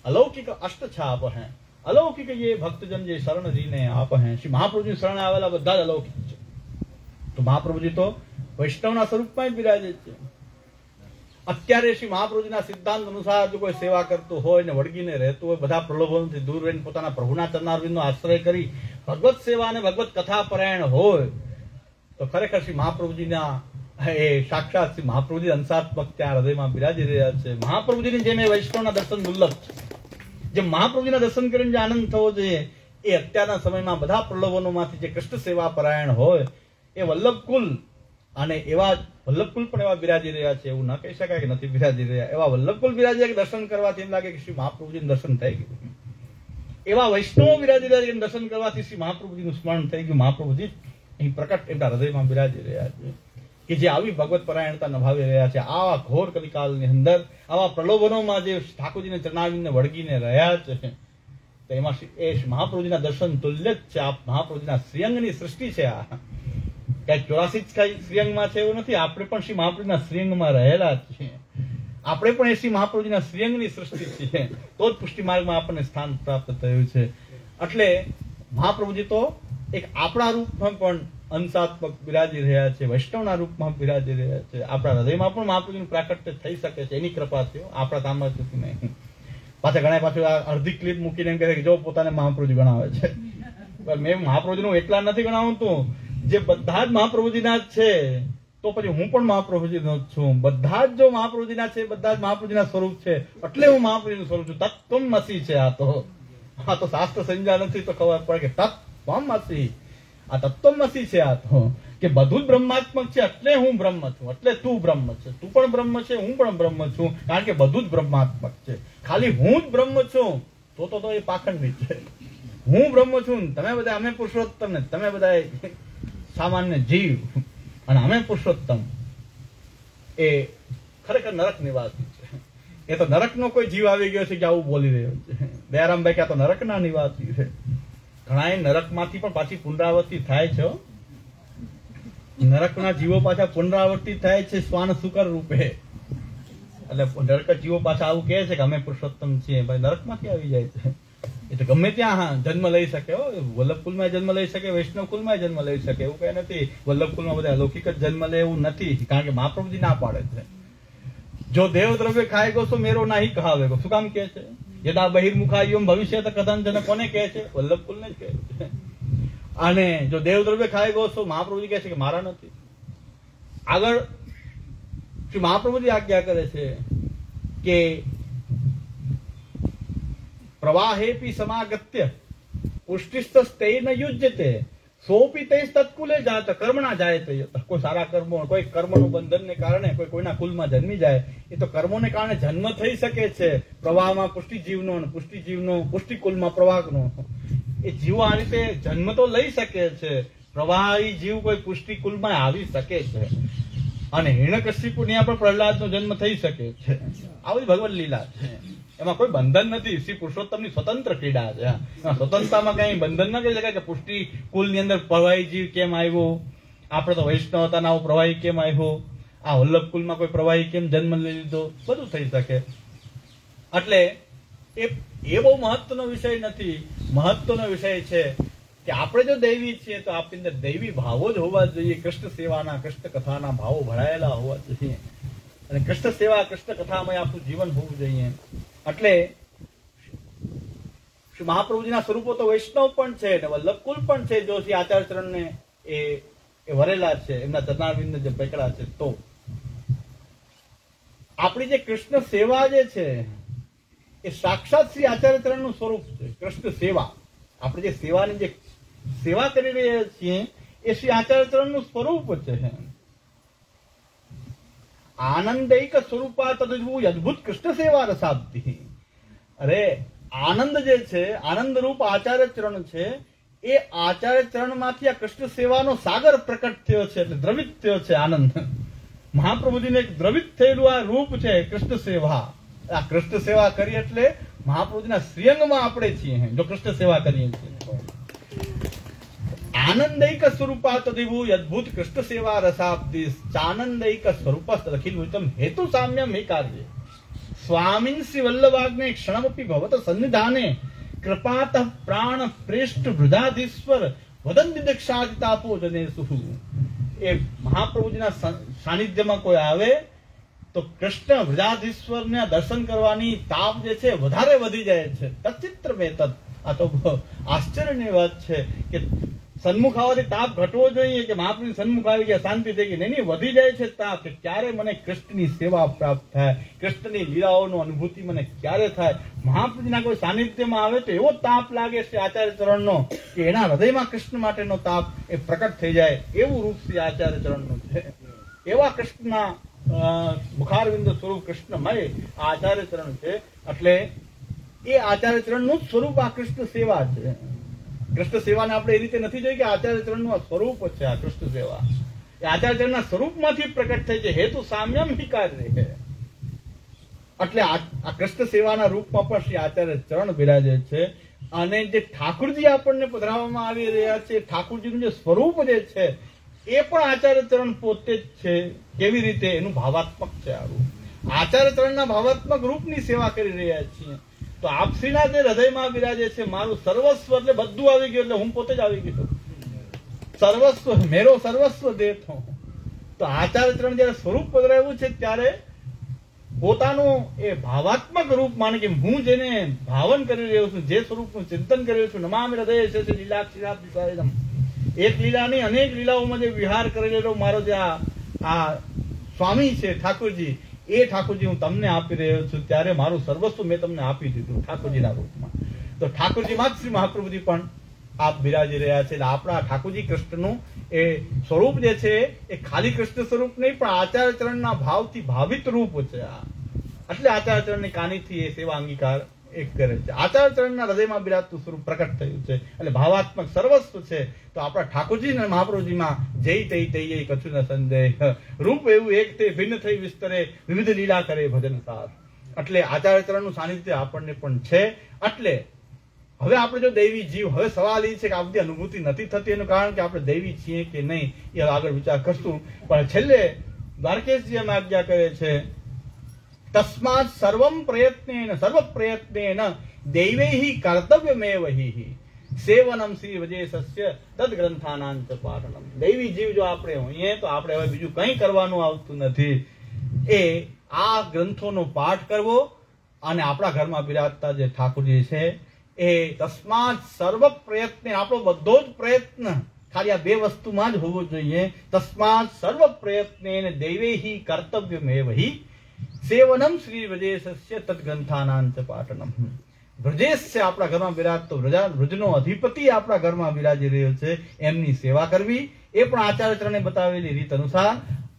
અલૌકિક અષ્ટછાપ હે, અલૌકિક ये ભક્તજન જે શરણ જીને આપ હે. શ્રી મહાપ્રભુજી શરણે આવેલા બધા જ અલૌકિક છે. તો મહાપ્રભુજી તો વૈષ્ણવના સ્વરૂપમાં જ બિરાજે છે. અત્યારે શ્રી મહાપ્રભુજીના સિદ્ધાંત અનુસાર જો કોઈ સેવા કરતું હોય ને વળગીને રહેતું હોય, બધા પ્રલોભનથી દૂર રહીને પોતાના પ્રભુના ચરણારવિંદનો આશ્રય કરી ભગવત સેવા અને ભગવત કથા પરાયણ હોય, તો ખરેખર શ્રી મહાપ્રભુજીના એ સાક્ષાત શ્રી મહાપ્રભુજી અંશાત્મક ત્યાં હૃદયમાં બિરાજી રહ્યા છે. મહાપ્રભુજીની જેમ એ વૈષ્ણવના દર્શન દુર્લભ છે. જે મહાપ્રભુજીના દર્શન કરીને જે આનંદ થવો જોઈએ, એ અત્યારના સમયમાં બધા પ્રલોભનોમાંથી જે કૃષ્ણ સેવા પરાયણ હોય એ વલ્લભ કુલ, અને એવા વલ્લભ કુલ પણ એવા બિરાજી રહ્યા છે. એવું ના કહી શકાય કે નથી બિરાજી રહ્યા. એવા વલ્લભ કુલ બિરાજી રહ્યા કે દર્શન કરવાથી એમ લાગે કે શ્રી મહાપ્રભુજીનું દર્શન થઈ ગયું. એવા વૈષ્ણવો બિરાજી રહ્યા છે દર્શન કરવાથી શ્રી મહાપ્રભુજીનું સ્મરણ થઈ ગયું. મહાપ્રભુજી અહીં પ્રકટ એમના હૃદયમાં બિરાજી રહ્યા છે કે જે આવી ભગવત પરાયણતા નિભાવી રહ્યા છે. આવા ઘોર કલિકાલની અંદર આવા પ્રલોભનોમાં જે ઠાકોરજીને ચરણાવીને વળગીને રહ્યા છે, તો એમાં એ મહાપ્રભુજીના દર્શન તુલ્ય જ છે. આ મહાપ્રભુજીના શ્રીઅંગની સૃષ્ટિ છે. આ કઈ 84 કઈ શ્રીઅંગમાં છે એવું નથી. આપણે પણ શ્રી મહાપ્રભુજીના શ્રીઅંગમાં રહેલા છીએ. આપણે પણ એ શ્રી મહાપ્રભુજીના શ્રીઅંગની સૃષ્ટિ છીએ. તો જ પુષ્ટિ માર્ગમાં આપણને સ્થાન પ્રાપ્ત થયું છે. એટલે મહાપ્રભુજી તો એક આપણા રૂપમાં પણ અંશાત્મક બિરાજી રહ્યા છે, વૈષ્ણવના રૂપમાં બિરાજી રહ્યા છે. આપણા હૃદયમાં પણ મહાપ્રભુજીનું પ્રાકટ્ય થઈ શકે છે એની કૃપાથી, આપણા સામર્થ્યથી નહીં. પાછા ઘણા પાછું અડધી ક્લિપ મૂકીને એમ કહે કે જો પોતાને મહાપ્રભુજી ગણાવે છે. મેં મહાપ્રભુજીનું એટલા નથી ગણાવતું, જે બધા જ મહાપ્રભુજીના જ છે, તો પછી હું પણ મહાપ્રભુજીનો જ છું. બધા જ જો મહાપ્રભુજીના છે, બધા જ મહાપ્રભુજીના સ્વરૂપ છે, એટલે હું મહાપ્રભુજીનું સ્વરૂપ છું. તત્વમસી છે. આ તો શાસ્ત્ર સંજ્ઞા નથી તો ખબર પડે કે તત્વમસી, આ તત્વમસી છે. આ તો કે બધું જ બ્રહ્માત્મક છે, એટલે હું બ્રહ્મ છું, એટલે તું બ્રહ્મ છે. તું પણ બ્રહ્મ છે, હું પણ બ્રહ્મ છું, કારણ કે બધું જ બ્રહ્માત્મક છે. ખાલી હું જ બ્રહ્મ છું તો એ પાખંડી છે. હું બ્રહ્મ છું, તમે બધા અમે પુરુષોત્તમ ને તમે બધા સામાન્ય જીવ અને અમે પુરુષોત્તમ, એ ખરેખર નરક નિવાસી છે. એ તો નરકનો કોઈ જીવ આવી ગયો છે કે આવું બોલી રહ્યો છે. દયારામભાઈ કે આ તો નરકના નિવાસી છે. ઘણા નરકમાંથી પણ પાછી પુનરાવૃત્તિ થાય છે. નરકના જીવો પાછા પુનરાવર્તિત થાય છે શ્વાન શુકર રૂપે. એટલે નરક જીવો પાછા આવું કહે છે કે અમે પુરુષોત્તમ છીએ. ભાઈ નરકમાંથી આવી જાય છે. એટલે ગમે ત્યાં જન્મ લઈ શકે. વલ્લભ કુલમાં જન્મ લઈ શકે, વૈષ્ણવ કુલમાં જન્મ લઈ શકે, એવું કઈ નથી. વલ્લભ કુલમાં બધા અલૌકિક જ જન્મ લે એવું નથી, કારણ કે મહાપ્રભુજી ના પાડે છે. જો દેવ દ્રવ્ય ખાય ગો મેરો નાહી કહાવે ગો. શું કામ કે છે? યદા બહિર્મુખાયુમ ભવિષ્ય કથન કોને કહે છે? વલ્લભકુલ ને જ કહે છે. અને જો દેવ દ્રવ્ય ખાય ગો તો મહાપ્રભુજી કહે છે કે મારા નથી. આગળ શ્રી મહાપ્રભુજી આજ્ઞા કરે છે કે પ્રવાહેપી સમાગત્ય પુષ્ટિસ્તૈન યુજ્યતે સોપી તૈસ તત્કુલે જાત કર્મણા જાય તો કોઈ સારા કર્મો, કોઈ કર્મનું બંધનને કારણે કોઈ કોઈના કુલમાં જન્મી જાય, એ તો કર્મોને કારણે જન્મ થઈ શકે છે. પ્રવાહમાં પુષ્ટિજીવનો પુષ્ટિકુલમાં પ્રવાહનો એ જીવો આ રીતે જન્મ તો લઈ શકે છે. પ્રવાહી જીવ કોઈ પુષ્ટિકુલમાં આવી શકે છે. અને હિરણ્યકશિપુ ત્યાં પણ પ્રહલાદનો જન્મ થઈ શકે છે. આવી ભગવદ લીલા છે. એમાં કોઈ બંધન નથી. શ્રી પુરુષોત્તમની સ્વતંત્ર ક્રીડા છે. સ્વતંત્રતામાં કઈ બંધન ન કહી શકાય કે પુષ્ટિ કુલની અંદર પ્રવાહી જીવ કેમ આવ્યો, આપણે તો વૈષ્ણવ હતા આવો પ્રવાહી કેમ આવ્યો, આ વલ્લભ કુલમાં કોઈ પ્રવાહી કેમ જન્મ લઈ લીધો, બધું થઈ શકે. એટલે એ બહુ મહત્વનો વિષય નથી. મહત્વનો વિષય છે કે આપણે જો દૈવી છીએ તો આપણી અંદર દૈવી ભાવો જ હોવા જોઈએ. કૃષ્ણ સેવાના, કૃષ્ણ કથાના ભાવો ભરાયેલા હોવા જોઈએ. અને કૃષ્ણ સેવા, કૃષ્ણ કથામય આપણું જીવન હોવું જોઈએ. એટલે શ્રી મહાપ્રભુજીના સ્વરૂપો તો વૈષ્ણવ પણ છે અને વલ્લભકુલ પણ છે. જો શ્રી આચાર્ય ચરણને એ વરેલા છે, એમના ચરણારવિંદ જે પકડા છે, તો આપણી જે કૃષ્ણ સેવા જે છે એ સાક્ષાત શ્રી આચાર્ય ચરણનું સ્વરૂપ છે. કૃષ્ણ સેવા, આપણે જે સેવાની જે સેવા કરી રહ્યા છીએ એ શ્રી આચાર્ય ચરણનું સ્વરૂપ છે. આનંદૈક સ્વરૂપા તદભૂ અદભુત કૃષ્ણ સેવા રસાબ્ધિ. અરે આનંદ જે છે, આનંદ રૂપ આચાર્ય ચરણ છે, એ આચાર્ય ચરણ માંથી આ કૃષ્ણ સેવાનો સાગર પ્રકટ થયો છે, એટલે દ્રવિત થયો છે આનંદ. મહાપ્રભુજીને એક દ્રવિત થયેલું આ રૂપ છે કૃષ્ણ સેવા. આ કૃષ્ણ સેવા કરી એટલે મહાપ્રભુજીના શ્રીઅંગમાં આપણે છીએ જો કૃષ્ણ સેવા કરીએ છીએ. આનંદૈક સ્વરૂપા તદિભૂ અદભુત કૃષ્ણ સેવા રસાબ્ધિ ચાનંદૈક સ્વરૂપસ્ત અખિલભૂતમ હેતુ સામ્યમ હે કાર્ય સ્વામિન શ્રી વલ્લભાગ્ને ક્ષણમપી ભવત સન્નિધાને કૃપાત પ્રાણ પ્રેષ્ઠ વૃદ્ધાધીશ્વર વદંતિ દક્ષાદિતાપો જનેસુ. એ મહાપ્રભુજીના સાનિધ્યમાં કોઈ આવે તો કૃષ્ણ વૃદ્ધાધીશ્વરને દર્શન કરવાની તાપ જે છે વધારે વધી જાય છે. તચિત્ર મેતદ. આ તો આશ્ચર્યની વાત છે કે સન્મુખ આવવાથી તાપ ઘટવો જોઈએ કે મહાપ્રભુ સન્મુખ આવી ગયા શાંતિ થઈ ગઈ. નહીં, વધી જાય છે તાપ કે ક્યારે મને કૃષ્ણની સેવા પ્રાપ્ત થાય, કૃષ્ણની લીલાઓનો અનુભૂતિ મને ક્યારે થાય. મહાપ્રભુના કોઈ સાનિધ્યમાં આવે તો એવો તાપ લાગે શ્રી આચાર્ય ચરણનો કે એના હૃદયમાં કૃષ્ણ માટેનો તાપ એ પ્રકટ થઈ જાય. એવું રૂપ શ્રી આચાર્ય ચરણનું છે. એવા કૃષ્ણના મુખારવિંદ સ્વરૂપ કૃષ્ણમય આચાર્ય ચરણ છે. એટલે એ આચાર્ય ચરણનું સ્વરૂપ આ કૃષ્ણ સેવા છે. કૃષ્ણ સેવાને આપણે એ રીતે નથી જોઈ કે આચાર્ય ચરણનું આ સ્વરૂપ છે. આ કૃષ્ણ સેવા એ આચાર્ય ચરણના સ્વરૂપમાંથી પ્રકટ થઈ છે. હેતુ સામ્યમ હિ કાર્ય છે. એટલે આ કૃષ્ણ સેવાના રૂપમાં પણ શ્રી આચાર્ય ચરણ બિરાજે છે. અને જે ઠાકુરજી આપણને પધરાવવામાં આવી રહ્યા છે, ઠાકુરજીનું જે સ્વરૂપ જે છે એ પણ આચાર્ય ચરણ પોતે જ છે. કેવી રીતે? એનું ભાવાત્મક છે આ રૂપ. આચાર્ય ચરણના ભાવાત્મક રૂપની સેવા કરી રહ્યા છીએ. તો આપશ્રીના જે હૃદયમાં બિરાજે છે મારું સર્વસ્વ, એટલે બધું આવી ગયું, એટલે હું પોતે જ આવી ગયો. સર્વસ્વ મેરો સર્વસ્વ દેતો. તો આચાર્ય ચરણ જયારે સ્વરૂપ પધરાવ્યું છે ત્યારે પોતાનું એ ભાવાત્મક રૂપ માને કે હું જેને ભાવન કરી રહ્યો છું, જે સ્વરૂપનું ચિંતન કરી રહ્યો છું, નમામિ હૃદય છે લીલાક્ષિરાબ્દિ. એક લીલા નહીં અનેક લીલાઓમાં જે વિહાર કરેલો મારો જે આ સ્વામી છે ઠાકોરજી, એ ઠાકોરજી હું તમને આપી રહ્યો છું. ત્યારે મારું સર્વસ્વ મેં તમને આપી દીધું ઠાકોરજીના રૂપમાં. તો ઠાકોરજીમાં જ શ્રી મહાપ્રભુજી પણ આપ બિરાજી રહ્યા છે. આપણા ઠાકોરજી કૃષ્ણનું એ સ્વરૂપ જે છે એ ખાલી કૃષ્ણ સ્વરૂપ નહીં પણ આચાર્ય ચરણના ભાવથી ભાવિત રૂપ છે. એટલે આચાર્ય ચરણની કાનીથી એ સેવા અંગીકાર એક કરે છે. આચાર્ય ચરણના હૃદયમાં બિરાજતું સ્વરૂપ પ્રકટ થયું છે એટલે ભાવાત્મક સર્વસ્વ છે. તો આપણા ઠાકોરજી અને મહાપ્રભુજીમાં જય તૈ તૈ કછું ન સંદેહ. રૂપ એવું એક તે ભિન્ન થઈ વિસ્તરે વિવિધ લીલા કરે ભજન સાર. એટલે આચાર્ય ચરણનું સાનિધ્ય આપણને પણ છે. એટલે હવે આપણે જો દૈવી જીવ, હવે સવાલ એ છે કે આ બધી અનુભૂતિ નથી થતી એનું કારણ કે આપણે દૈવી છીએ કે નહીં એ આગળ વિચાર કરશું. પણ છેલ્લે દ્વારકેશજી એમ આજ્ઞા કરે છે તસ્માત સર્વ પ્રયત્નેન દૈવૈ કર્તવ્યમેવ સેવનમ શ્રી વજેસસ્ય તદ ગ્રંથાનાં ચ પાઠનમ. દૈવી જીવ જો આપણે હોઈએ તો આપણે હવે બીજું કંઈ કરવાનું આવતું નથી. એ આ ગ્રંથોનો પાઠ કરવો અને આપણા ઘરમાં બિરાજતા જે ઠાકોરજી છે એ તસ્માત સર્વ પ્રયત્ન, આપણો બધો જ પ્રયત્ન ખાલી આ બે વસ્તુમાં જ હોવો જોઈએ. તસ્માત સર્વ પ્રયત્ન દૈવેહી કર્તવ્યમેવહી સેવનમ શ્રી વ્રજેશસ્ય તદ્ગ્રંથાનાં ચ પાઠનમ. વ્રજેશ છે આપણા ઘરમાં બિરાજતો વ્રજનો અધિપતિ આપણા ઘરમાં બિરાજી રહ્યો છે, એમની સેવા કરવી, એ પણ આચાર્ય ચરણે બતાવેલી રીત અનુસાર,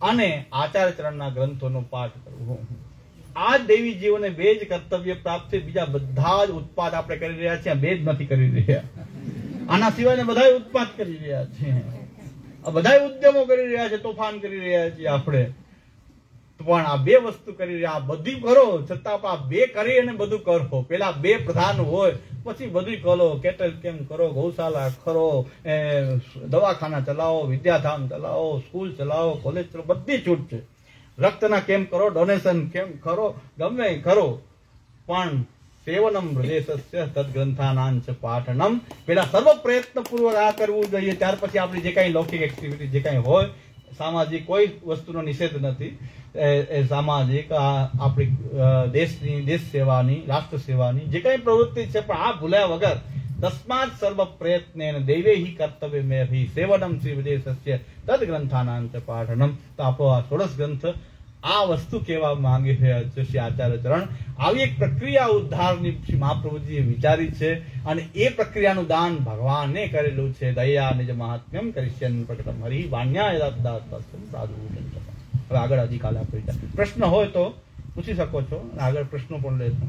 અને આચાર્ય ચરણના ગ્રંથોનો પાઠ કરવો. આ જ દૈવી જીવોને બે જ કર્તવ્ય પ્રાપ્ત છે. બીજા બધા જ ઉત્પાદ આપણે કરી રહ્યા છીએ, બે જ નથી કરી રહ્યા. આના સિવાય બધા ઉત્પાદ કરી રહ્યા છે, બધા ઉદ્યમો કરી રહ્યા છે, તોફાન કરી રહ્યા છીએ આપણે, પણ આ બે વસ્તુ કરી રહ્યા. આ બધી કરો છતાં આ બે કરી અને બધું કરો. પેલા બે પ્રધાન હોય પછી બધું કરો. કેટલ કેમ કરો, ગૌશાળા કરો, દવાખાના ચલાવો, વિદ્યાધામ ચલાવો, સ્કૂલ ચલાવો, કોલેજ ચલાવો, બધી છૂટ છે. રક્તના કેમ કરો, ડોનેશન કેમ કરો, ગમે કરો, પણ સેવનમ વ્રજેશસ્ય તદ્ગ્રંથાનાં ચ પાઠનમ. પેલા સર્વ પ્રયત્ન પૂર્વક આ કરવું જોઈએ. ત્યાર પછી આપણી જે કઈ લૌકિક એક્ટિવિટી જે કઈ હોય, સામાજિક કોઈ વસ્તુનો નિષેધ નથી, સામાજિક આપણી દેશની, દેશ સેવાની, રાષ્ટ્ર સેવાની જે કઈ પ્રવૃત્તિ છે, પણ આ ભૂલ્યા વગર તસ્માત સર્વ પ્રયત્ન દૈવેહી કર્તવ્યમેવહી સેવનમ શ્રી વ્રજેશસ્ય તદ્ગ્રંથાનાં ચ પાઠનમ. તો આપણો આ ષોડશ ગ્રંથ આ વસ્તુ કહેવા માંગી રહ્યા છે શ્રી આચાર્ય ચરણ. આવી એક પ્રક્રિયા ઉદ્ધારની શ્રી મહાપ્રભુજીએ વિચારી છે, અને એ પ્રક્રિયાનું દાન ભગવાને કરેલું છે. દયા નિજ મહાત્મ્યમ કરિષ્યન પ્રકટમ હરિ વાણ્યા સાધુ. હવે આગળ હજી કાલે આપણે પ્રશ્ન હોય તો પૂછી શકો છો, આગળ પ્રશ્નો પણ લેશો.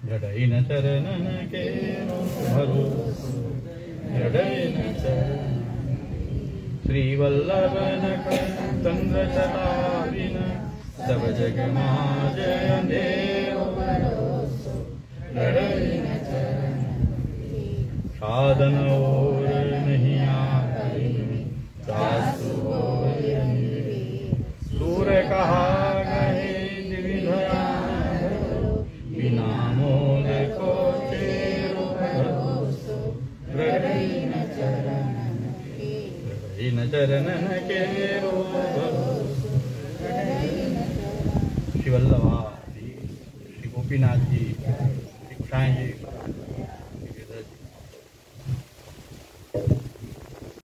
જડૈન ચરણન કેરો ભરોસો, જડૈન ચરણ શ્રી વલ્લભન ચંદ્ર ચલાવીન સબ જગમાં જય દેવ ભરોસો. જડૈન ચરણ સાધન ઓર નહીં આઈ, સાસુ सूर कहा गए दिविधया बिना मोह को चेरो भरोसो. हृदय चरणन केरो भरोसो. श्री वल्लभा, श्री गोपीनाथ जी, श्री गोसाई जी